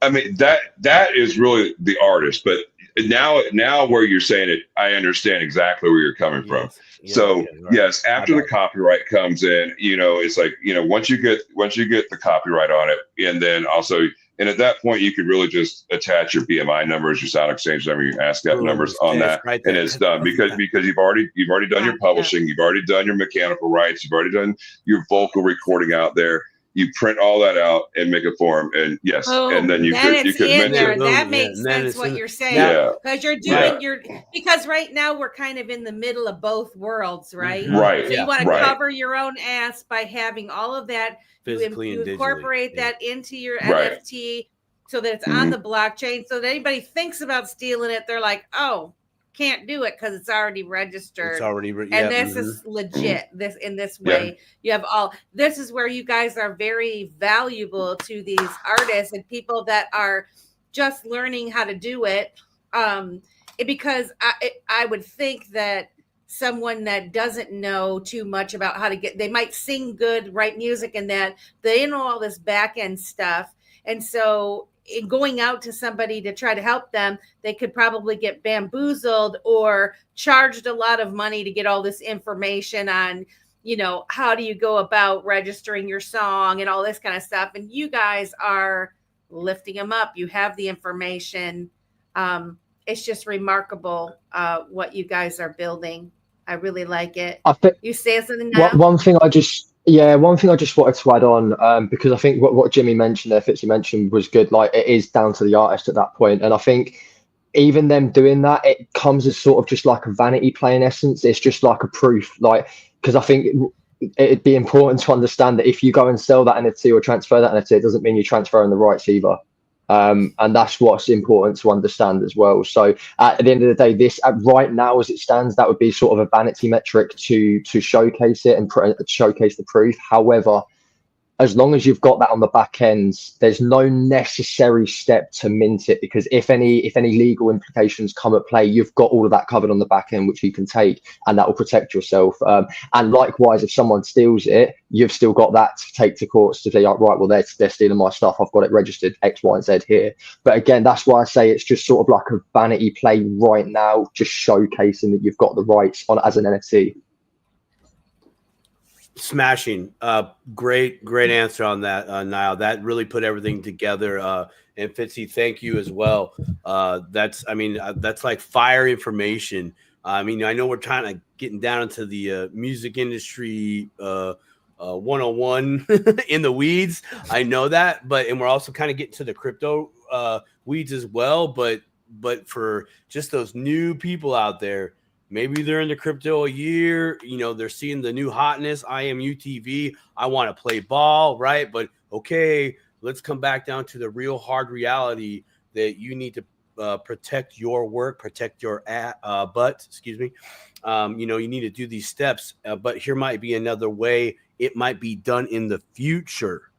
I mean, that is really the artist, but now where you're saying it, I understand exactly where you're coming from. Yes, after the copyright comes in, it's once you get the copyright on it, and then also, and at that point, you could really just attach your BMI numbers, your Sound Exchange number, your ASCAP numbers on that, and it's done because you've already done your publishing, you've already done your mechanical rights, you've already done your vocal recording out there. You print all that out and make a form, and and then you could in there. That makes sense what you're saying, because you're doing because right now we're kind of in the middle of both worlds, right? Right. So you want to cover your own ass by having all of that. You incorporate that into your NFT so that it's on the blockchain. So that anybody thinks about stealing it, they're like, oh, can't do it because it's already registered. It's already and this is legit. This in this way, you have all. This is where you guys are very valuable to these artists and people that are just learning how to do it. Because I would think that someone that doesn't know too much about how to they might sing good, write music, and that they know all this back end stuff, and so. In going out to somebody to try to help them, they could probably get bamboozled or charged a lot of money to get all this information on, how do you go about registering your song and all this kind of stuff. And you guys are lifting them up. You have the information. It's just remarkable what you guys are building. I really like it. I think you say something now? One thing I just Yeah, one thing I just wanted to add on, because I think what Jimmy mentioned there, Fitzy mentioned was good. Like, it is down to the artist at that point. And I think even them doing that, it comes as sort of just like a vanity play in essence. It's just like a proof, like, because I think it'd be important to understand that if you go and sell that NFT or transfer that NFT, it doesn't mean you're transferring the rights either. And that's what's important to understand as well. So at the end of the day, this right now as it stands, that would be sort of a vanity metric to showcase it and showcase the proof. However, as long as you've got that on the back end, there's no necessary step to mint it, because if any legal implications come at play, you've got all of that covered on the back end, which you can take, and that will protect yourself. And likewise, if someone steals it, you've still got that to take to courts to say, right, well, they're stealing my stuff. I've got it registered X, Y, and Z here. But again, that's why I say it's just sort of like a vanity play right now, just showcasing that you've got the rights on as an NFT. Smashing. Great answer on that, Niall. That really put everything together. And Fitzy, thank you as well. That's like fire information. I mean, I know we're trying to getting down into the music industry 101 in the weeds. I know that, and we're also kind of getting to the crypto weeds as well. But for just those new people out there, maybe they're in the crypto a year, they're seeing the new hotness, IMUTV. I want to play ball, right? But okay, let's come back down to the real hard reality that you need to protect your work, protect your butt, excuse me. You need to do these steps, but here might be another way it might be done in the future,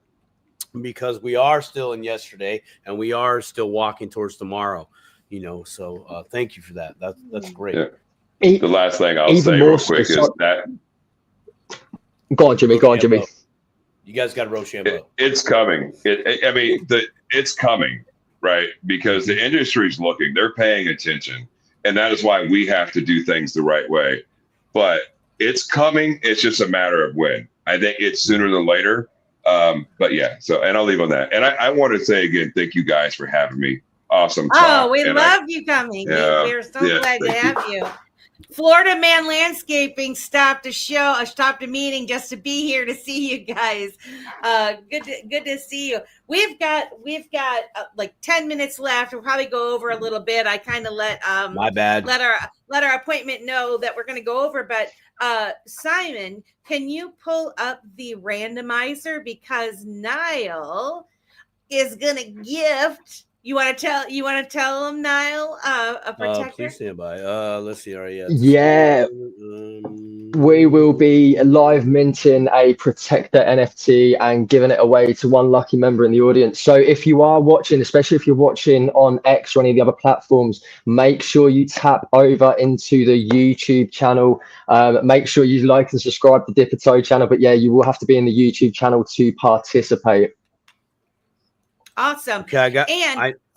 because we are still in yesterday and we are still walking towards tomorrow, so thank you for that. That's great. Yeah. The last thing I'll say real quick is that. Go on, Jimmy. You guys got to Rochambeau. It's coming. It's coming, right? Because the industry's looking, they're paying attention, and that is why we have to do things the right way. But it's coming. It's just a matter of when. I think it's sooner than later. But yeah. So, and I'll leave on that. And I want to say again, thank you guys for having me. Awesome talk. Oh, we love you coming. Yeah, We're so glad to have you. Florida Man Landscaping stopped a meeting just to be here to see you guys. Good to see you. We've got like 10 minutes left. We'll probably go over a little bit. I kind of let my bad. Let our appointment know that we're going to go over. But Simon, can you pull up the randomizer, because Niall is going to gift. You want to tell them, Niall, a protector? Please stand by. Let's see. All right, yeah. We will be live minting a protector NFT and giving it away to one lucky member in the audience. So if you are watching, especially if you're watching on X or any of the other platforms, make sure you tap over into the YouTube channel. Make sure you like and subscribe to Dipper Toe channel. But yeah, you will have to be in the YouTube channel to participate. Awesome. Okay,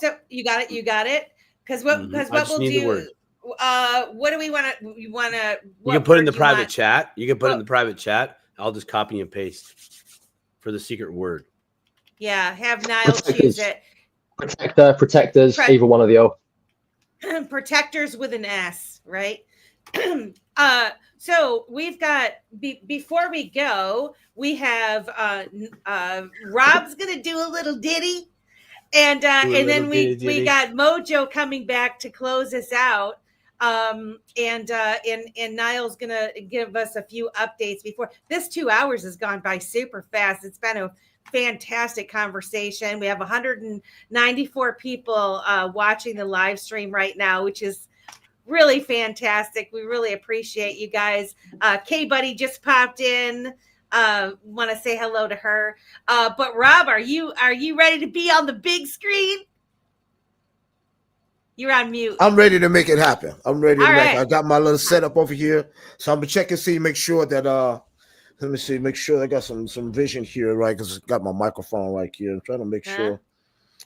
so you got it. Because what we'll do. What do we want to? You want to? You can put in the private chat. You can put it in the private chat. I'll just copy and paste for the secret word. Yeah, have Niall choose it. Protectors, either one of the other. Protectors with an S, right? So we've got before we go, we have Rob's gonna do a little ditty, and then we got Mojo coming back to close us out. And Niall's gonna give us a few updates before this 2 hours has gone by super fast. It's been a fantastic conversation. We have 194 people watching the live stream right now, which is really fantastic. We really appreciate you guys. K Buddy just popped in. Want to say hello to her. But Rob, are you ready to be on the big screen? You're on mute. I'm ready to make it happen. I got my little setup over here. So I'm gonna check and see, make sure that let me see, make sure I got some vision here, right? Because I got my microphone right here. I'm trying to make sure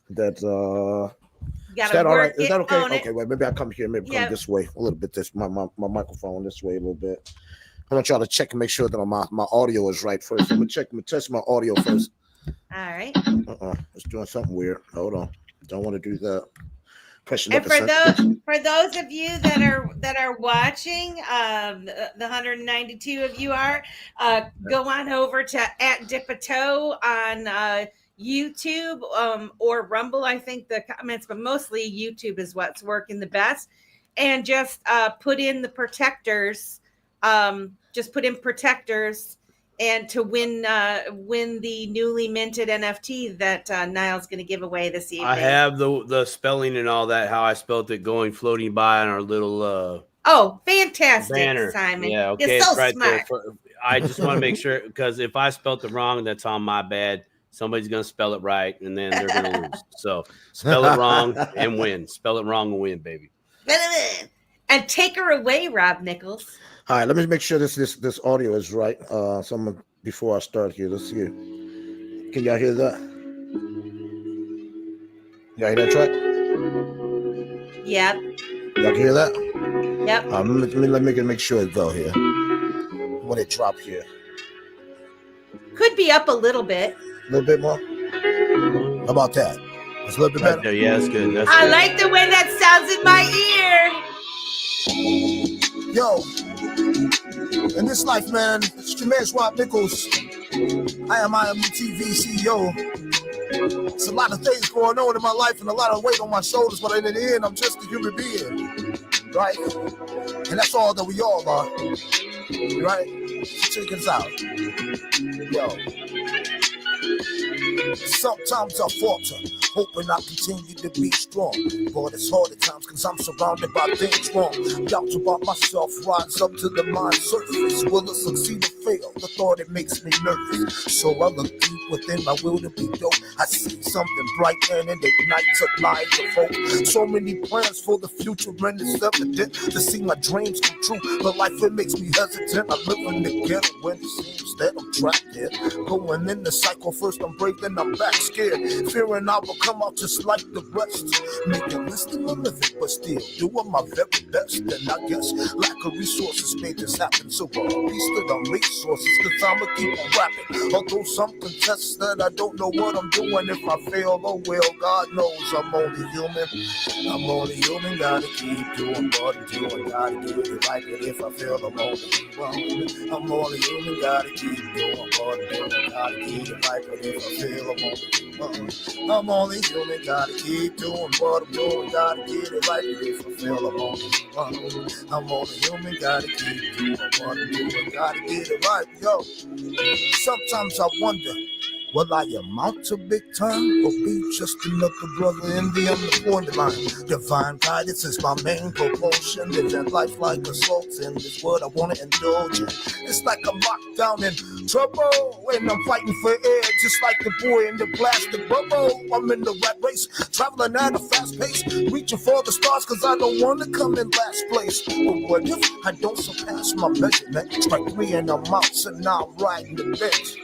that is that all right? Is that okay? Okay, wait, maybe I come here, maybe come this way a little bit. This my microphone this way a little bit. I'm gonna try to check and make sure that my audio is right first. I'm gonna test my audio first. All right. It's doing something weird. Hold on. Don't want to do that. Pressing And up the for those of you that are watching, the 192 of you are, go on over to @Dip-a-Toe on YouTube or Rumble. I think the comments, but mostly YouTube is what's working the best. And just put in the protectors. Just put in protectors. And to win the newly minted NFT that Niall's going to give away this evening. I have the spelling and all that, how I spelled it, floating by on our little oh, fantastic, banner. Simon. Yeah, okay, You're so it's right smart. there. I just want to make sure, because if I spelled it wrong, that's on my bad. Somebody's going to spell it right, and then they're going to lose. So spell it wrong and win. Spell it wrong and win, baby. And take her away, Rob Nichols. All right, let me make sure this audio is right. Someone before I start here, let's see. Can y'all hear that? Y'all hear that track? Yep. Y'all can hear that? Yep. Let me make sure it's though here. When it drop here, could be up a little bit. A little bit more. How about that? It's a little bit better. Yeah, that's good. I like the way that sounds in my ear. Yo. In this life, man, it's your man, Rob Nichols. I am IMUTV CEO. It's a lot of things going on in my life and a lot of weight on my shoulders, but in the end, I'm just a human being, right? And that's all that we all are, right? Check us out. Yo. Sometimes I falter, hoping I continue to be strong. But it's hard at times because I'm surrounded by things wrong. Doubts about myself rise up to the mind surface. Will I succeed or fail? The thought, it makes me nervous. So I look deep within my will to be dope. I see something bright and it ignites a light of hope. So many plans for the future, and it's evident to see my dreams come true. But life, it makes me hesitant. I live in the ghetto when it seems that I'm trapped here. Going in the cycle, first I'm brave, then I'm back scared, fearing I will come out just like the rest. Making less than a living, but still doing my very best. And I guess lack of resources made this happen. So peace to the resources, cause I'ma keep on rapping. Although some contest that I don't know what I'm doing. If I fail, oh well, God knows I'm only human. I'm only human, gotta keep doing what I'm doing. Gotta get it right, but if I fail, I'm only human. I'm only human, gotta keep doing what I'm doing. Gotta get it right, but if I fail, I'm only human. I'm only human, gotta keep doing what I'm doing. Gotta get it right, but if I fail, I'm only human. I'm only human, gotta keep doing what I'm doing. Gotta get it right, yo. Sometimes I wonder, will I amount to big time or be just another brother in the unemployment line? Divine guidance is my main propulsion. Living life like a sultan is what I want to indulge in. It's like I'm locked down in trouble and I'm fighting for air, just like the boy in the plastic bubble. I'm in the rat race, traveling at a fast pace, reaching for the stars cause I don't want to come in last place. But what if I don't surpass my measurement? Strike me and I'm out, so now I'm riding the bench.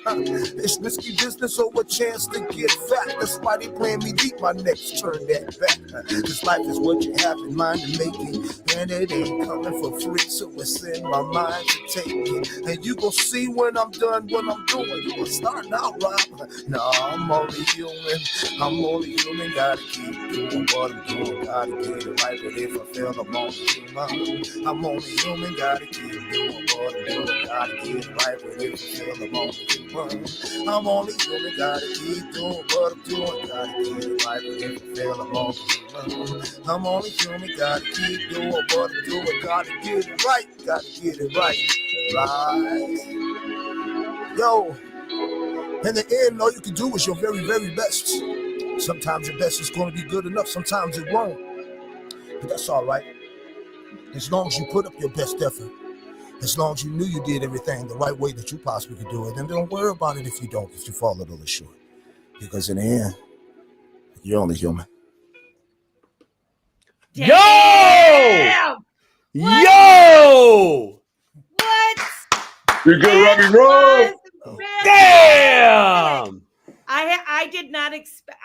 It's risky business over a chance to get fat. That's why they playing me deep, my next turn that back. This life is what you have in mind to make it, and it ain't coming for free, so it's in my mind to take it. And you gon' see when I'm done what I'm doing. You gon' start out, Rob. No, I'm only human. I'm only human. Gotta keep doing what I'm doing. Gotta get it right, but if I fail, I'm only human. I'm only human. Gotta keep doing what I'm doing. Gotta get it right, but if I fail, I'm only human. I'm only human. Gotta keep doing what I'm doing. Gotta get it right, but if I fail, I'm only human. I'm only human. Gotta keep doing what I'm doing. Gotta get it right. Gotta get it right. Right. Yo, in the end, all you can do is your very, very best. Sometimes your best is going to be good enough. Sometimes it won't. But that's all right. As long as you put up your best effort. As long as you knew you did everything the right way that you possibly could do it. And don't worry about it if you don't, if you fall a little short. Because in the end, you're only human. Damn! Yo! Yo! What? You're good, Robbie Rob. Damn! I did not expect.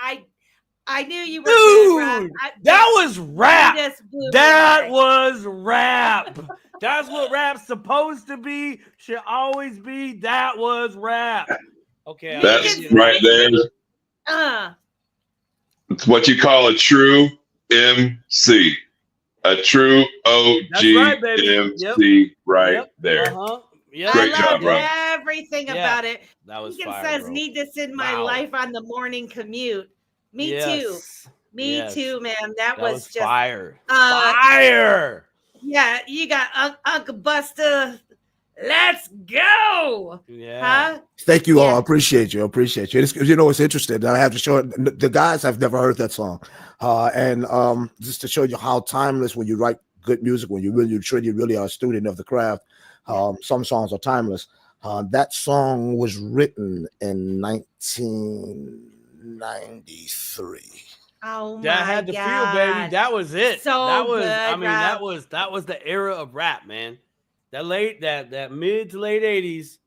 I knew you were Dude, good, Rob. that was rap. You just blew That away. was rap. That's what rap's supposed to be. Should always be. That was rap. Okay. That's right there. Uh, It's what you call a true MC. A true OG That's right, baby. MC right Yep. there. Yep. Great I job, loved bro. everything about it. That was Deacon fire, says, bro. need this in my Wow. life on the morning commute. Me Yes. too. Me Yes. too, man. That was just fire. Fire. Yeah, you got Uncle Buster. Let's go. Yeah. Huh? Thank you all. Yeah. Appreciate you. Appreciate you. It's, you know, it's interesting. I have to show it. The guys have never heard that song, and just to show you how timeless when you write good music, when you really are a student of the craft. Some songs are timeless. That song was written in 1993. Oh my That had to God. feel, baby. That was it. So that was, good, I mean, Rob. that was the era of rap, man. That mid to late 80s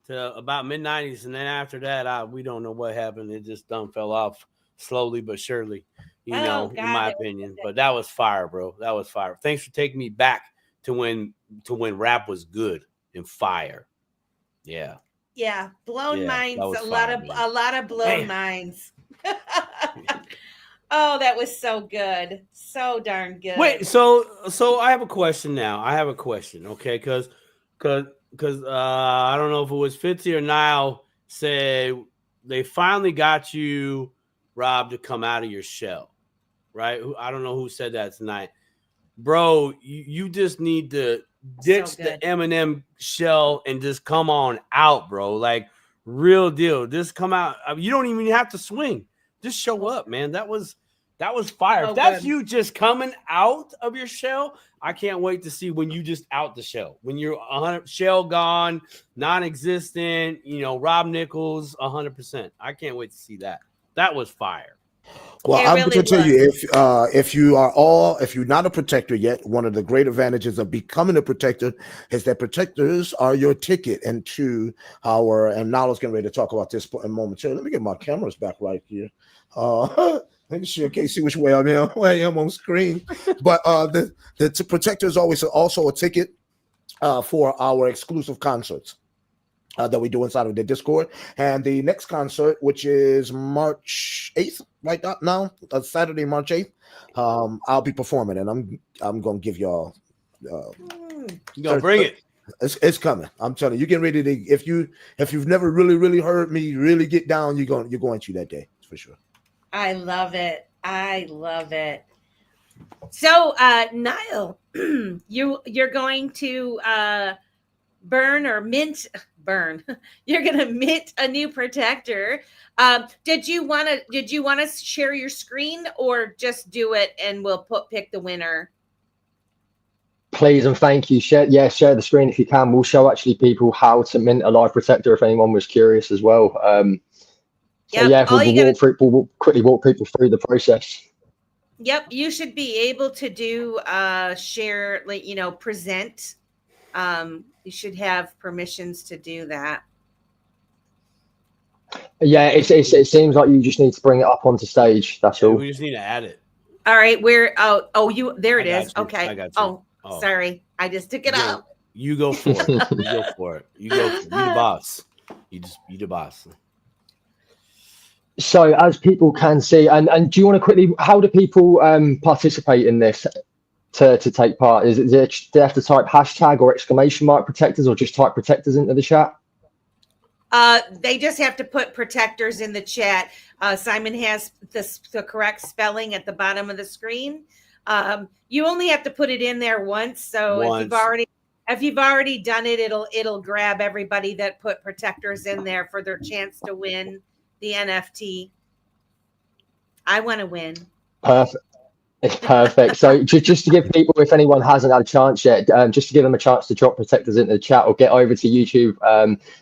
to about mid 90s, and then after that, we don't know what happened. It just fell off slowly but surely, in my opinion. But that was fire, bro. That was fire. Thanks for taking me back to when rap was good and fire. Yeah. Yeah, blown minds. that was A fire, lot of blown minds. Oh, that was so good. So darn good. Wait, so I have a question now. Okay, because I don't know if it was Fitzy or Niall said they finally got you, Rob, to come out of your shell, right? I don't know who said that tonight, bro. You just need to ditch the Eminem shell and just come on out, bro. Like real deal. Just come out. You don't even have to swing. Just show up, man. That was fire. If that's you just coming out of your shell, I can't wait to see when you just out the shell. When you're 100 shell gone, non-existent, Rob Nichols, 100%. I can't wait to see that. That was fire. Well, I'm going to tell you, if you're not a protector yet, one of the great advantages of becoming a protector is that protectors are your ticket into and Niall's getting ready to talk about this momentarily. Let me get my cameras back right here. Let me see. I can't see which way I am on screen. But the protector is always also a ticket for our exclusive concerts that we do inside of the Discord. And the next concert, which is March 8th, right now, Saturday, March 8th, I'll be performing, and I'm gonna give y'all. You gonna bring it? It's coming. I'm telling you, you're getting ready to. If you've never really heard me really get down, you're going to that day for sure. I love it. So, Niall, you're going to burn. You're going to mint a new protector. Did you want to share your screen or just do it and we'll pick the winner? Please and thank you. Share the screen if you can. We'll show actually people how to mint a live protector if anyone was curious as well. We'll quickly walk people through the process. Yep, you should be able to do share, present. You should have permissions to do that. Yeah, it seems like you just need to bring it up onto stage. That's all. We just need to add it. All right, there it is. Okay. I got you. Oh, sorry, I just took it out. You go for it. You go for it. You the boss. You the boss. So as people can see, and do you want to quickly, how do people participate in this to take part? Do they have to type hashtag or exclamation mark protectors, or just type protectors into the chat? They just have to put protectors in the chat. Simon has the correct spelling at the bottom of the screen. You only have to put it in there once. So if you've already done it, it'll grab everybody that put protectors in there for their chance to win the NFT. I want to win. Perfect. It's perfect. So just to give people, if anyone hasn't had a chance yet, just to give them a chance to drop protectors into the chat or get over to YouTube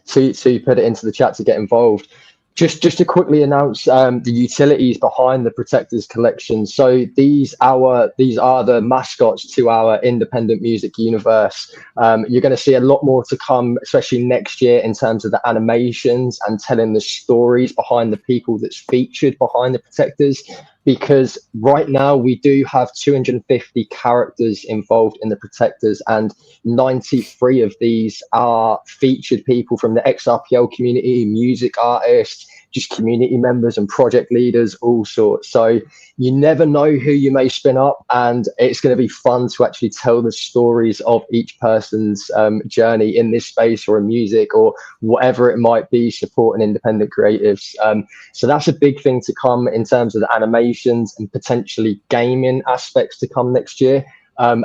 to put it into the chat to get involved. Just to quickly announce the utilities behind the protectors collection. So these are the mascots to our independent music universe. You're going to see a lot more to come, especially next year, in terms of the animations and telling the stories behind the people that's featured behind the protectors. Because right now we do have 250 characters involved in the protectors, and 93 of these are featured people from the XRPL community, music artists, just community members and project leaders, all sorts. So you never know who you may spin up, and it's going to be fun to actually tell the stories of each person's journey in this space or in music or whatever it might be, supporting independent creatives. So that's a big thing to come in terms of the animations and potentially gaming aspects to come next year.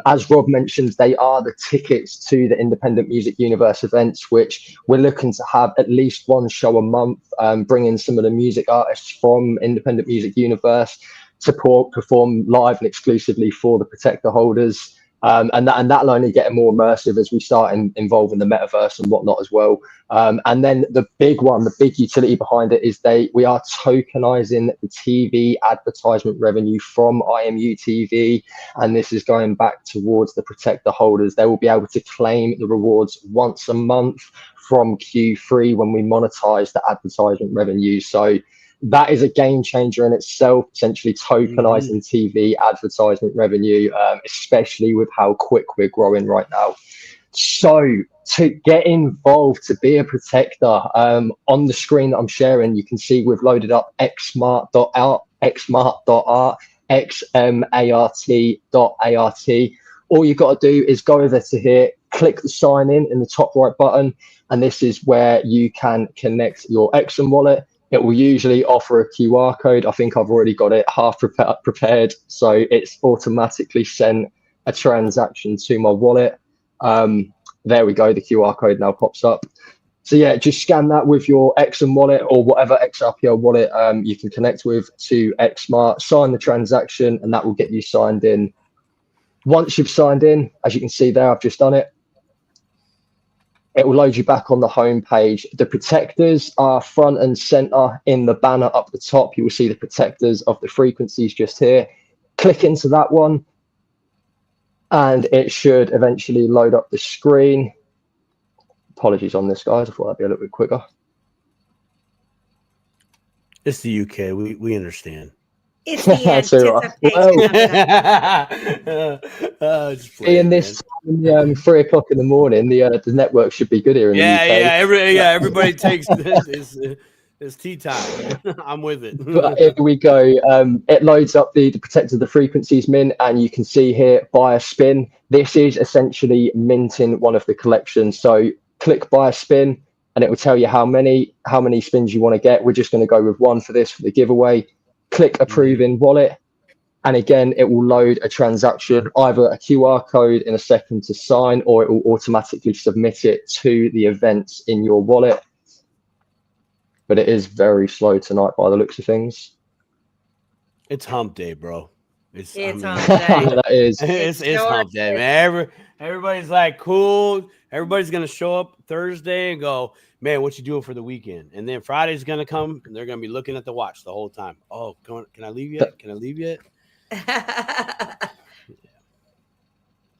As Rob mentioned, they are the tickets to the Independent Music Universe events, which we're looking to have at least one show a month, bringing some of the music artists from Independent Music Universe to perform live and exclusively for the Protector holders. And that'll only get more immersive as we start involving the metaverse and whatnot as well. And then the big one, the big utility behind it is we are tokenizing the TV advertisement revenue from IMUTV, and this is going back towards the Protector holders. They will be able to claim the rewards once a month from Q3 when we monetize the advertisement revenue. So that is a game changer in itself, essentially tokenizing TV advertisement revenue, especially with how quick we're growing right now. So to get involved, to be a Protector, on the screen that I'm sharing, you can see we've loaded up xmart.art, xmart.art. All you've got to do is go over to here, click the sign in the top right button, and this is where you can connect your Exxon wallet. It will usually offer a QR code. I think I've already got it half prepared. So it's automatically sent a transaction to my wallet. There we go. The QR code now pops up. So yeah, just scan that with your Exxon wallet or whatever XRPL wallet you can connect with to Xmart, sign the transaction, and that will get you signed in. Once you've signed in, as you can see there, I've just done it. It will load you back on the home page. The Protectors are front and center in the banner up the top. You will see the Protectors of the frequencies just here. Click into that one, and it should eventually load up the screen. Apologies on this, guys. I thought that'd be a little bit quicker. It's the UK. We understand. It's the anticipation. In this time, 3 o'clock in the morning, the network should be good here in the UK. Everybody takes this. It's tea time. I'm with it. But here we go. It loads up the Protector of the frequencies mint, and you can see here buy a spin. This is essentially minting one of the collections. So click buy a spin, and it will tell you how many spins you want to get. We're just going to go with one for this for the giveaway. Click approve in wallet, and again it will load a transaction, either a QR code in a second to sign, or it will automatically submit it to the events in your wallet. But it is very slow tonight by the looks of things. It's hump day, bro. It's hump day. That is. It's hump day, man. Everybody's like, cool. Everybody's gonna show up Thursday and go, man, what you doing for the weekend? And then Friday's gonna come and they're gonna be looking at the watch the whole time. Oh, can I leave yet? Can I leave yet? All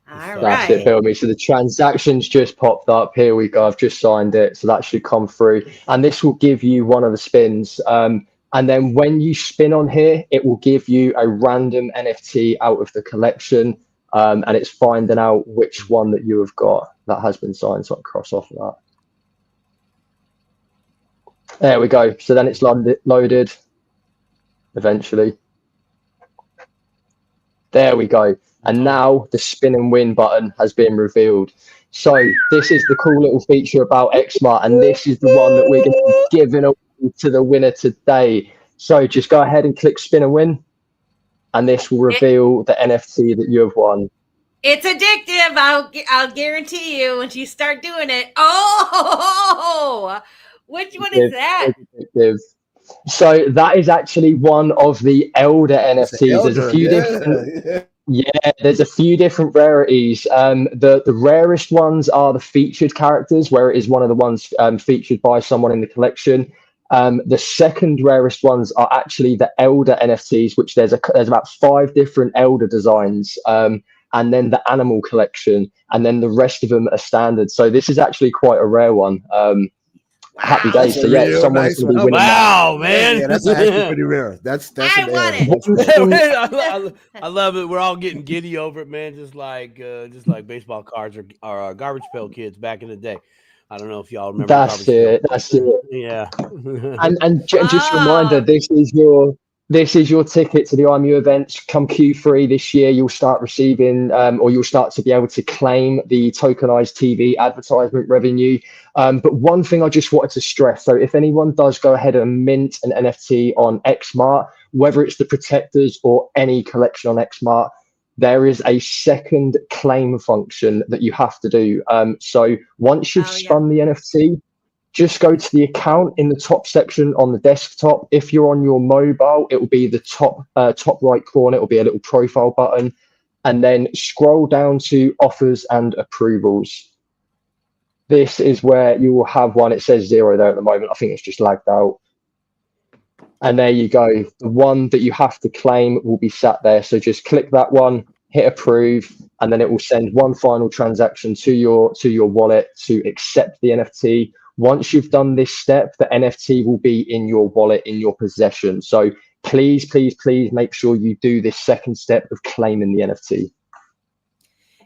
That's right. it, Bilmy. So the transactions just popped up. Here we go. I've just signed it. So that should come through. And this will give you one of the spins. And then when you spin on here, it will give you a random NFT out of the collection. And it's finding out which one that you have got that has been signed. So I can cross off that. There we go. So then it's loaded eventually. There we go. And now the spin and win button has been revealed. So this is the cool little feature about Xmart, and this is the one that we're going to be giving away to the winner today. So just go ahead and click spin and win, and this will reveal the NFT that you have won. It's addictive. I'll guarantee you once you start doing it. Oh, which one is that? Addictive. So that is actually one of the elder NFTs. There's a few different. Yeah, there's a few different rarities. The rarest ones are the featured characters, where it is one of the ones featured by someone in the collection. The second rarest ones are actually the elder NFTs, which there's about 5 different elder designs. And then the animal collection, and then the rest of them are standard. So this is actually quite a rare one. Happy days. So yeah, someone's going to be winning. Wow, man. Yeah, that's actually pretty rare. That's I want it. I love it. We're all getting giddy over it, man. Just like baseball cards or garbage pail kids back in the day. I don't know if y'all remember. That's it. That's it. Yeah. And just a reminder, this is your ticket to the IMU events. Come Q3 this year, you'll start receiving, or you'll start to be able to claim the tokenized TV advertisement revenue. But one thing I just wanted to stress, so if anyone does go ahead and mint an NFT on Xmart, whether it's the Protectors or any collection on Xmart, there is a second claim function that you have to do. So once you've spun the NFT, just go to the account in the top section on the desktop. If you're on your mobile, it will be the top right corner. It will be a little profile button, and then scroll down to offers and approvals. This is where you will have one. It says 0 there at the moment. I think it's just lagged out. And there you go. The one that you have to claim will be sat there. So just click that one, hit approve, and then it will send one final transaction to your wallet to accept the NFT. Once you've done this step, the NFT will be in your wallet, in your possession. So please, please, please make sure you do this second step of claiming the NFT.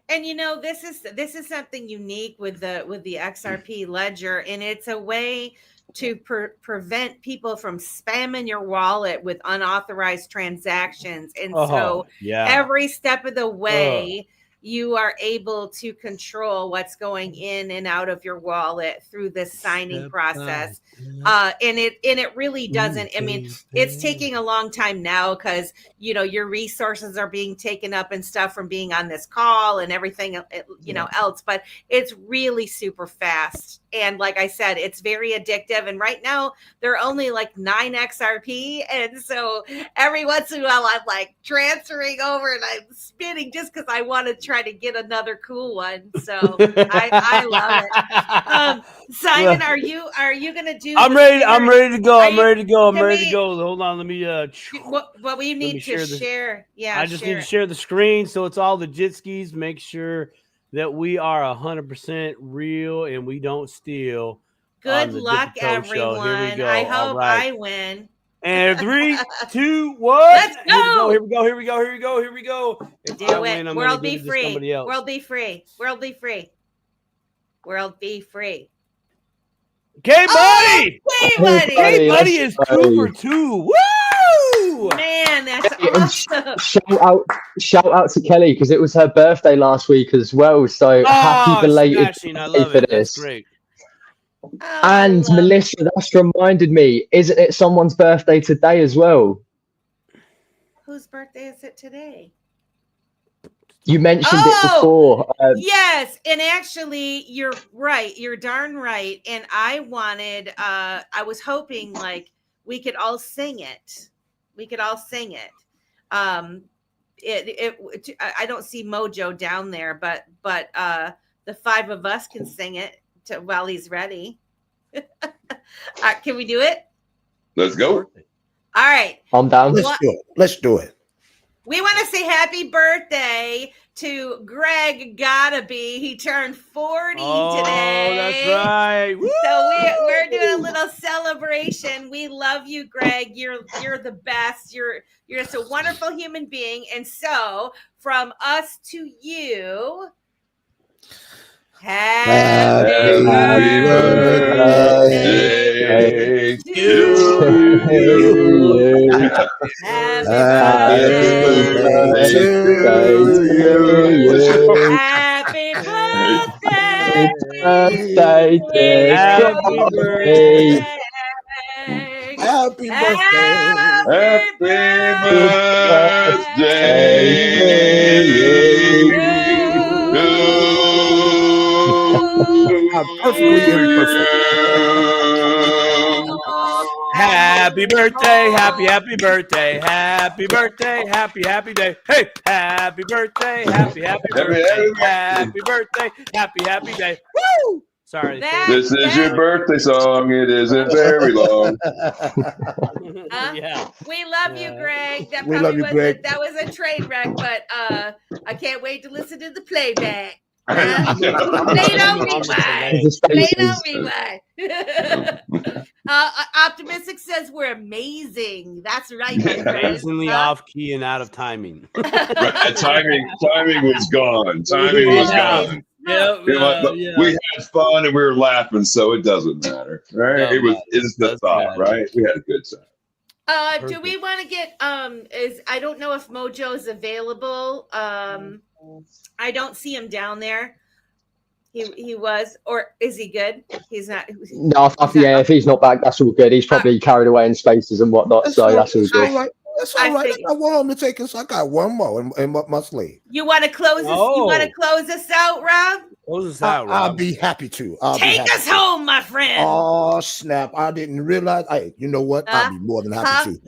And this is something unique with the XRP ledger, and it's a way to prevent people from spamming your wallet with unauthorized transactions. And so every step of the way, you are able to control what's going in and out of your wallet through this signing process. And it really doesn't. I mean, it's taking a long time now because, your resources are being taken up and stuff from being on this call and everything, else, but it's really super fast. And like I said, it's very addictive. And right now there are only like 9 XRP. And so every once in a while I'm like transferring over and I'm spinning just because I want to try to get another cool one. So I love it. Simon, are you going to do? I'm ready to go. I'm ready to go. Hold on. Let me, what we need to share. Yeah. I just need to share the screen. So it's all the jitskis. Make sure that we are 100% real and we don't steal. Good luck, everyone. Here we go. I hope I win. And 3, 2, 1. Let's go. Here we go. Do it. World be free. World be free. K-Buddy! K-Buddy is 2 for 2. Woo! Man, that's awesome. Shout out to Kelly because it was her birthday last week as well. So happy belated birthday for this. That's great. And Melissa, that's reminded me, isn't it someone's birthday today as well? Whose birthday is it today? You mentioned it before. Yes, and actually, you're right. You're darn right. And I was hoping like we could all sing it. I don't see Mojo down there, but the 5 of us can sing it while he's ready. Can we do it? Let's go. All right. I'm down. Let's do it. We want to say happy birthday to Greg Gottaby. He turned 40 today. Oh, that's right. Woo! So we're doing a little celebration. We love you, Greg. You're the best. You're just a wonderful human being. And so from us to you, happy birthday to you. Happy birthday to you. Happy birthday. Happy birthday. Happy birthday, happy birthday, happy birthday, happy day. Hey, happy birthday, happy birthday, happy birthday, happy day. Woo! Sorry. This is your birthday song. It isn't very long. Yeah. We love you, Greg. That We probably love you, Greg. That was a train wreck, but I can't wait to listen to the playback. Play it on rewind. Optimistic says we're amazing. That's right, my friend. Amazingly off key and out of timing. Right. Timing was gone. Timing was gone. Yeah, But yeah. we had fun and we were laughing, so it doesn't matter, right? It's the thought, right? We had a good time. Do we want to get I don't know if Mojo's available. I don't see him down there. He was, or is he good? He's not. No, if he's not back, that's all good. He's probably carried away in spaces and whatnot, so that's all good. Right. That's all right. I got one on the take, so I got one more in my sleeve. You want to close this? You want to close us out, Rob? Close us out, Rob. I'll be happy to. Take us home, my friend. Oh snap! I didn't realize. Hey, you know what? I'll be more than happy to.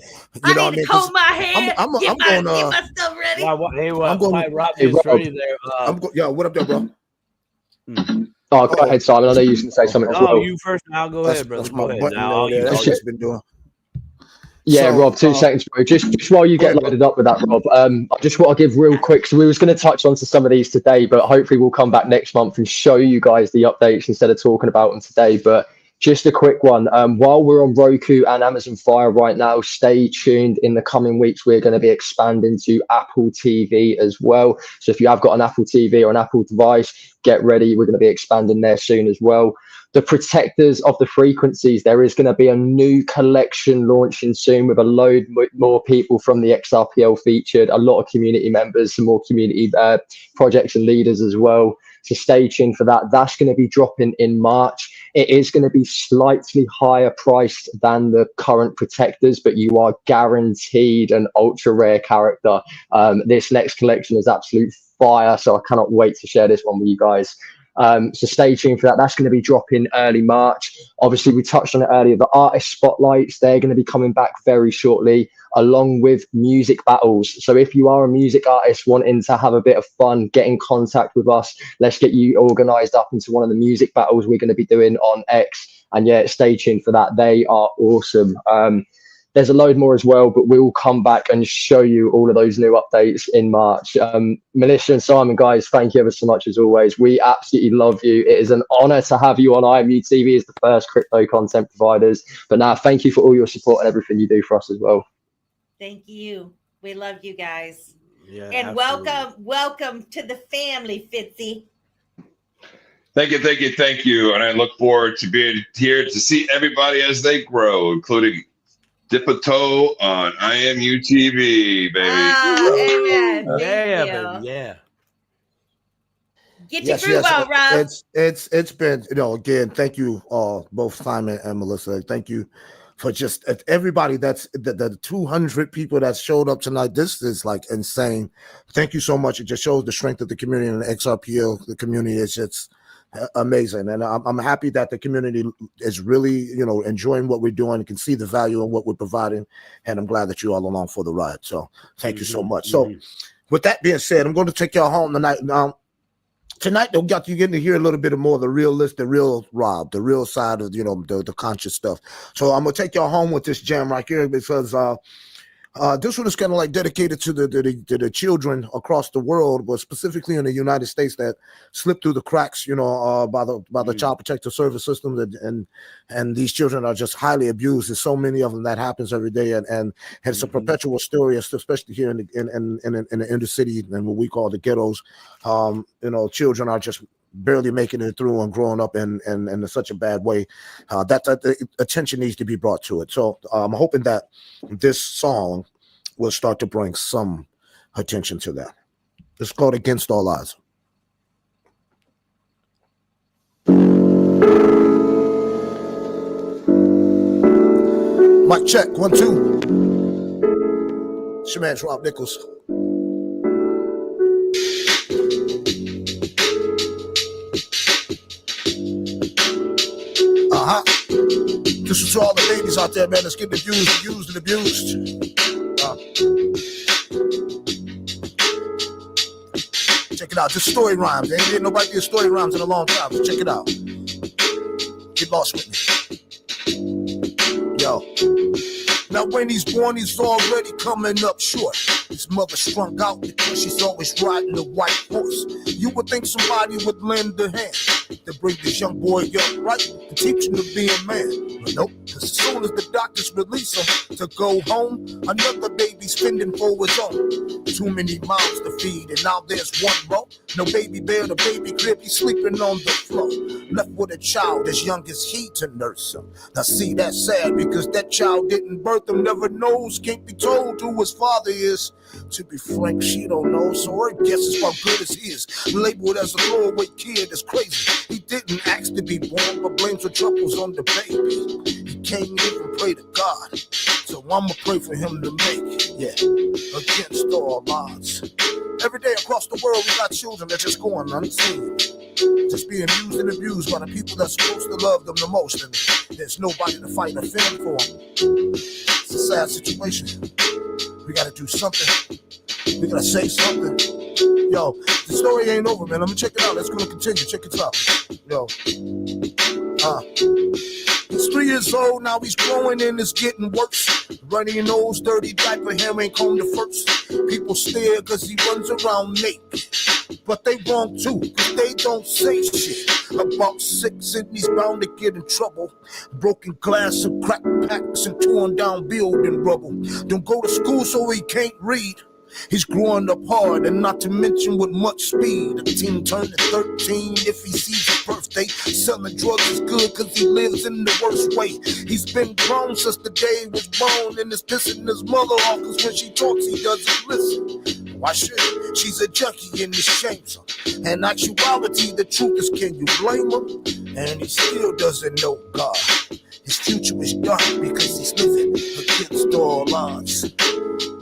You know I need to comb my hair. I'm get going. my stuff ready. I'm going. Rob is ready there. Yo, what up, there, bro? Oh, go ahead, Simon. I know you was going to say something. Oh, you first. Now go ahead, brother. That's my Go button ahead. there. That's just been doing. Yeah, So, Rob, 2 seconds, bro. Just while you get loaded up with that, Rob, I just want to give real quick. So we was going to touch on to some of these today, but hopefully we'll come back next month and show you guys the updates instead of talking about them today. But just a quick one. While we're on Roku and Amazon Fire right now, stay tuned. In the coming weeks, we're going to be expanding to Apple TV as well. So if you have got an Apple TV or an Apple device, get ready. We're going to be expanding there soon as well. The protectors of the frequencies, there is going to be a new collection launching soon with a load more people from the XRPL featured, a lot of community members, some more community projects and leaders as well. So stay tuned for that. That's going to be dropping in March. It is going to be slightly higher priced than the current protectors, but you are guaranteed an ultra rare character. This next collection is absolute fire, so I cannot wait to share this one with you guys. So stay tuned for that. That's going to be dropping early March. Obviously, we touched on it earlier. The artist spotlights, they're going to be coming back very shortly, along with music battles. So if you are a music artist wanting to have a bit of fun, get in contact with us. Let's get you organized up into one of the music battles we're going to be doing on X. And yeah, stay tuned for that. They are awesome. There's a load more as well, but we'll come back and show you all of those new updates in March. Melissa and Simon, guys, thank you ever so much as always. We absolutely love you. It is an honor to have you on IMUTV as the first crypto content providers. But now, thank you for all your support and everything you do for us as well. Thank you. We love you guys. Yeah, and absolutely. welcome to the family, Fitzy. Thank you. And I look forward to being here to see everybody as they grow, including Dip a Toe on IMUTV, baby. Amen. Baby, yeah. Get your groove out, Rob. It's been, again, thank you both Simon and Melissa. Thank you for just everybody that's the 200 people that showed up tonight. This is like insane. Thank you so much. It just shows the strength of the community and the XRPL. The community is just amazing, and I'm happy that the community is really enjoying what we're doing and can see the value in what we're providing, and I'm glad that you all along for the ride. So thank you so much. So with that being said, I'm going to take y'all home tonight. Now tonight you're getting to hear a little bit more of the real Rob, the real side of the conscious stuff. So I'm gonna take y'all home with this jam right here, because this one is kind of like dedicated to the children across the world, but specifically in the United States that slipped through the cracks, by the Child Protective Service system, and these children are just highly abused. There's so many of them that happens every day, and it's a perpetual story, especially here in the inner city and what we call the ghettos. Children are just barely making it through and growing up in such a bad way. That attention needs to be brought to it. So I'm hoping that this song will start to bring some attention to that. It's called Against All Odds. Mic check, 1, 2. It's your man, Rob Nichols. This is to all the ladies out there, man, that's getting abused and abused. Check it out. Just story rhymes. Ain't getting nobody did story rhymes in a long time. So check it out. Get lost with me. Yo. Now when he's born, he's already coming up short. His mother strung out because she's always riding a white horse. You would think somebody would lend a hand to bring this young boy up right and teach him to be a man. But nope, because as soon as the doctors release him to go home, another baby's fending for his own. Too many mouths to feed, and now there's one more No baby bear, the baby crib, he's sleeping on the floor. Left with a child as young as he to nurse him. Now see, that's sad because that child didn't birth him, never knows, can't be told who his father is. To be frank, she don't know, so her guess is how good as he is. Labeled as a throwaway kid is crazy. He didn't ask to be born, but blames her troubles on the baby. He can't even pray to God, so I'ma pray for him to make it, yeah, against all odds. Every day across the world, we got children that just going unseen, just being used and abused by the people that's supposed to love them the most, and there's nobody to fight or fend for them. It's a sad situation. We gotta do something. We gotta say something. Yo, the story ain't over, man. I'm gonna check it out. Let's go and continue. Check it out. Yo. He's 3 years old, now he's growing and it's getting worse. Runny nose, dirty diaper, hair ain't combed the first. People stare cause he runs around naked. But they wrong too, cause they don't say shit. About 6 and he's bound to get in trouble. Broken glass and crack packs and torn down building rubble. Don't go to school so he can't read. He's growing up hard and not to mention with much speed. A teen turning 13 if he sees his birthday. Selling drugs is good cause he lives in the worst way. He's been grown since the day he was born and is pissing his mother off cause when she talks he doesn't listen. Why should he? She's a junkie and it shames him. In actuality, the truth is, can you blame him? And he still doesn't know God. His future is dark because he's living against all odds.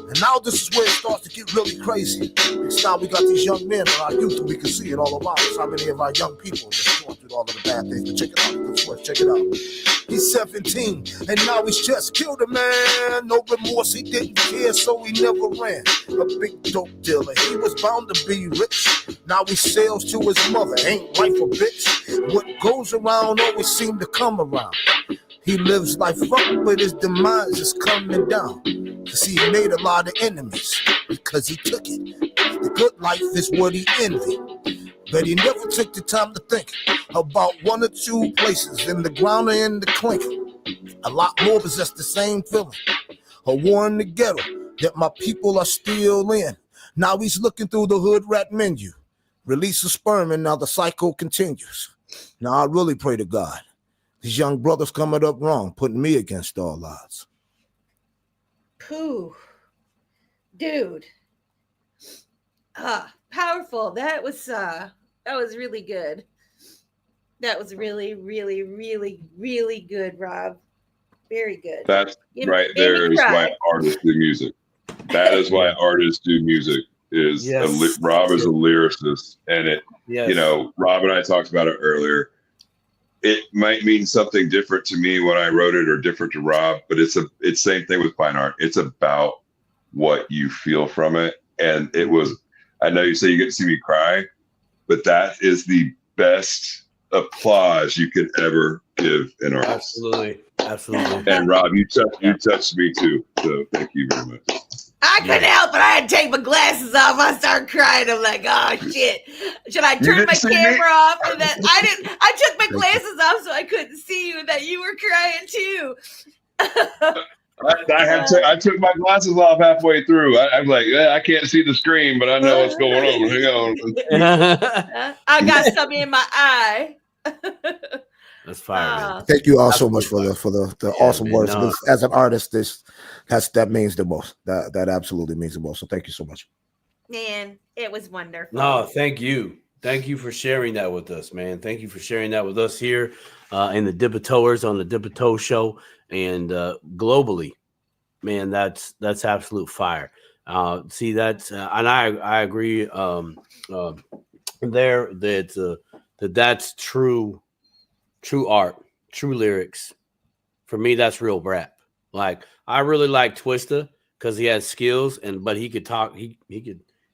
And now this is where it starts to get really crazy. Because now we got these young men in our youth and we can see it all around us. How many of our young people are just going through all of the bad things? But check it out, good sweat, check it out. He's 17 and now he's just killed a man. No remorse, he didn't care, so he never ran. A big dope dealer, he was bound to be rich. Now he sells to his mother, ain't wife a bitch. What goes around always seems to come around. He lives life up, but his demise is coming down. Cause he made a lot of enemies, because he took it. The good life is what he envied. But he never took the time to think about 1 or 2 places, in the ground or in the clink. A lot more possess the same feeling. A war in the ghetto that my people are still in. Now he's looking through the hood rat menu. Release a sperm and now the cycle continues. Now I really pray to God. These young brothers coming up wrong, putting me against all odds. Pooh, dude. Powerful. That was really good. That was really, really, really, really good, Rob. Very good. That's right there is why artists do music. That is why artists do music. Rob is a lyricist, and you know, Rob and I talked about it earlier. It might mean something different to me when I wrote it or different to Rob, but it's same thing with fine art. It's about what you feel from it. And it was, I know you say you get to see me cry, but that is the best applause you could ever give an artist. Absolutely. Absolutely. And Rob, you touched me too. So thank you very much. I couldn't help it. I had to take my glasses off. I started crying. I'm like, oh shit. Should I turn my camera off? And then I took my glasses off so I couldn't see you, and that you were crying too. I took my glasses off halfway through. I'm like, I can't see the screen, but I know what's going on. Hang on. I got something in my eye. That's fire. Thank you all so much for the awesome words. No. As an artist, that means the most. That absolutely means the most. So thank you so much. Man, it was wonderful. No, thank you. Thank you for sharing that with us, man. Thank you for sharing that with us here in the Dippatoers on the Dippatoe Show and globally. Man, that's absolute fire. See, that's and I agree there that's true art, true lyrics. For me, that's real rap. Like, I really like Twista because he has skills, but he could talk. He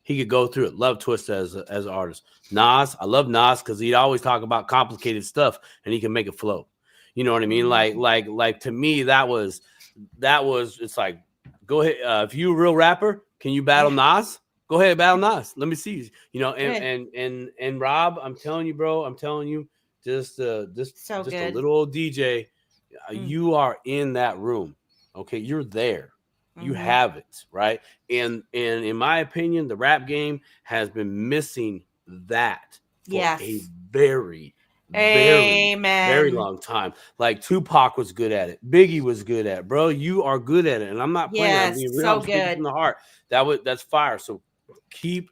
could go through it. Love Twista as an artist. Nas, I love Nas because he'd always talk about complicated stuff and he can make it flow. You know what I mean? Like to me, that was. It's like, go ahead. If you're a real rapper, can you battle Nas? Go ahead, battle Nas. Let me see. You know, and Rob, I'm telling you, bro. I'm telling you. Just a little old DJ, you are in that room. Okay, you're there. You have it, right? And in my opinion, the rap game has been missing that for Yes. a very, Amen. very long time. Like Tupac was good at it. Biggie was good at it. Bro, you are good at it. And I'm not playing. I'm Yes, being real. so I'm speaking good. from the heart. That's fire. So keep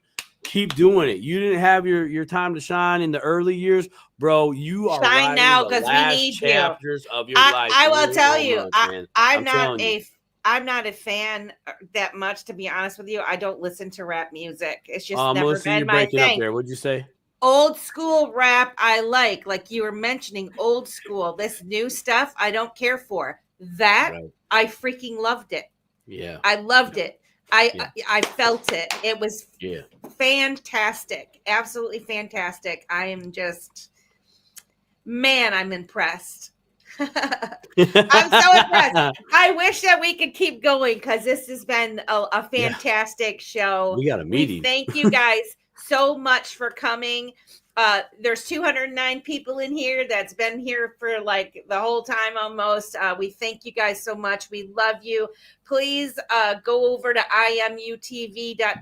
doing it. You didn't have your time to shine in the early years, bro. You are Shine writing now, the 'cause we last need you. chapters of your life. I and will it ain't tell no you, month, man. I'm not telling you. I'm not a fan that much, to be honest with you. I don't listen to rap music. It's just never Melissa, been you're my breaking up thing. there. What'd you say? Old school rap, I like you were mentioning old school. This new stuff, I don't care for. That Right. I freaking loved it. Yeah. I loved it. I felt it. It was fantastic. Absolutely fantastic. I am just, man, I'm impressed. I'm so impressed. I wish that we could keep going because this has been a fantastic show. We got a meeting. Thank you guys so much for coming. There's 209 people in here that's been here for like the whole time almost. We thank you guys so much. We love you. Please go over to imutv.tv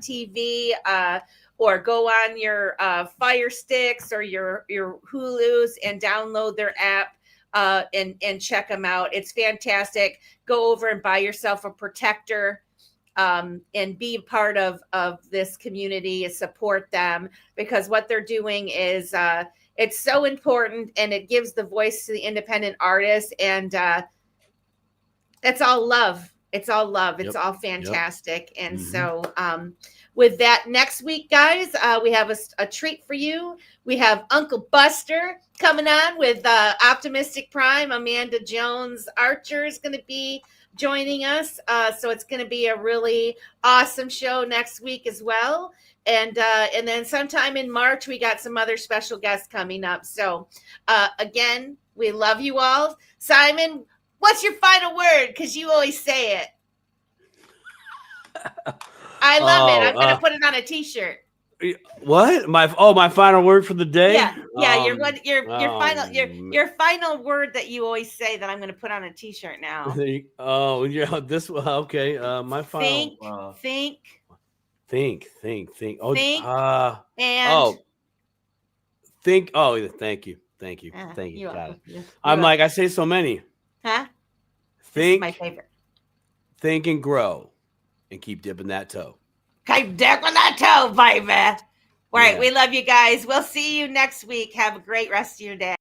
or go on your Fire Sticks or your Hulus and download their app. And check them out. It's fantastic. Go over and buy yourself a protector and be a part of this community and support them, because what they're doing is it's so important, and it gives the voice to the independent artists, and it's all love. It's all love. It's all fantastic. And so with that, next week, guys, we have a treat for you. We have Uncle Buster coming on with Optimistic Prime. Amanda Jones Archer is going to be joining us. So it's going to be a really awesome show next week as well. And then sometime in March, we got some other special guests coming up. So again, we love you all. Simon, what's your final word? Because you always say it. I love it. I'm going to put it on a T-shirt. What? My final word for the day? Yeah. Your final word that you always say that I'm going to put on a T-shirt now. This okay. My final think. Oh, think. Think. Oh, thank you. Thank you. Got it. I'm like, I say so many. Huh? Think. This is my favorite. Think and grow, and keep dipping that toe. Keep dipping that toe, baby. All right, we love you guys. We'll see you next week. Have a great rest of your day.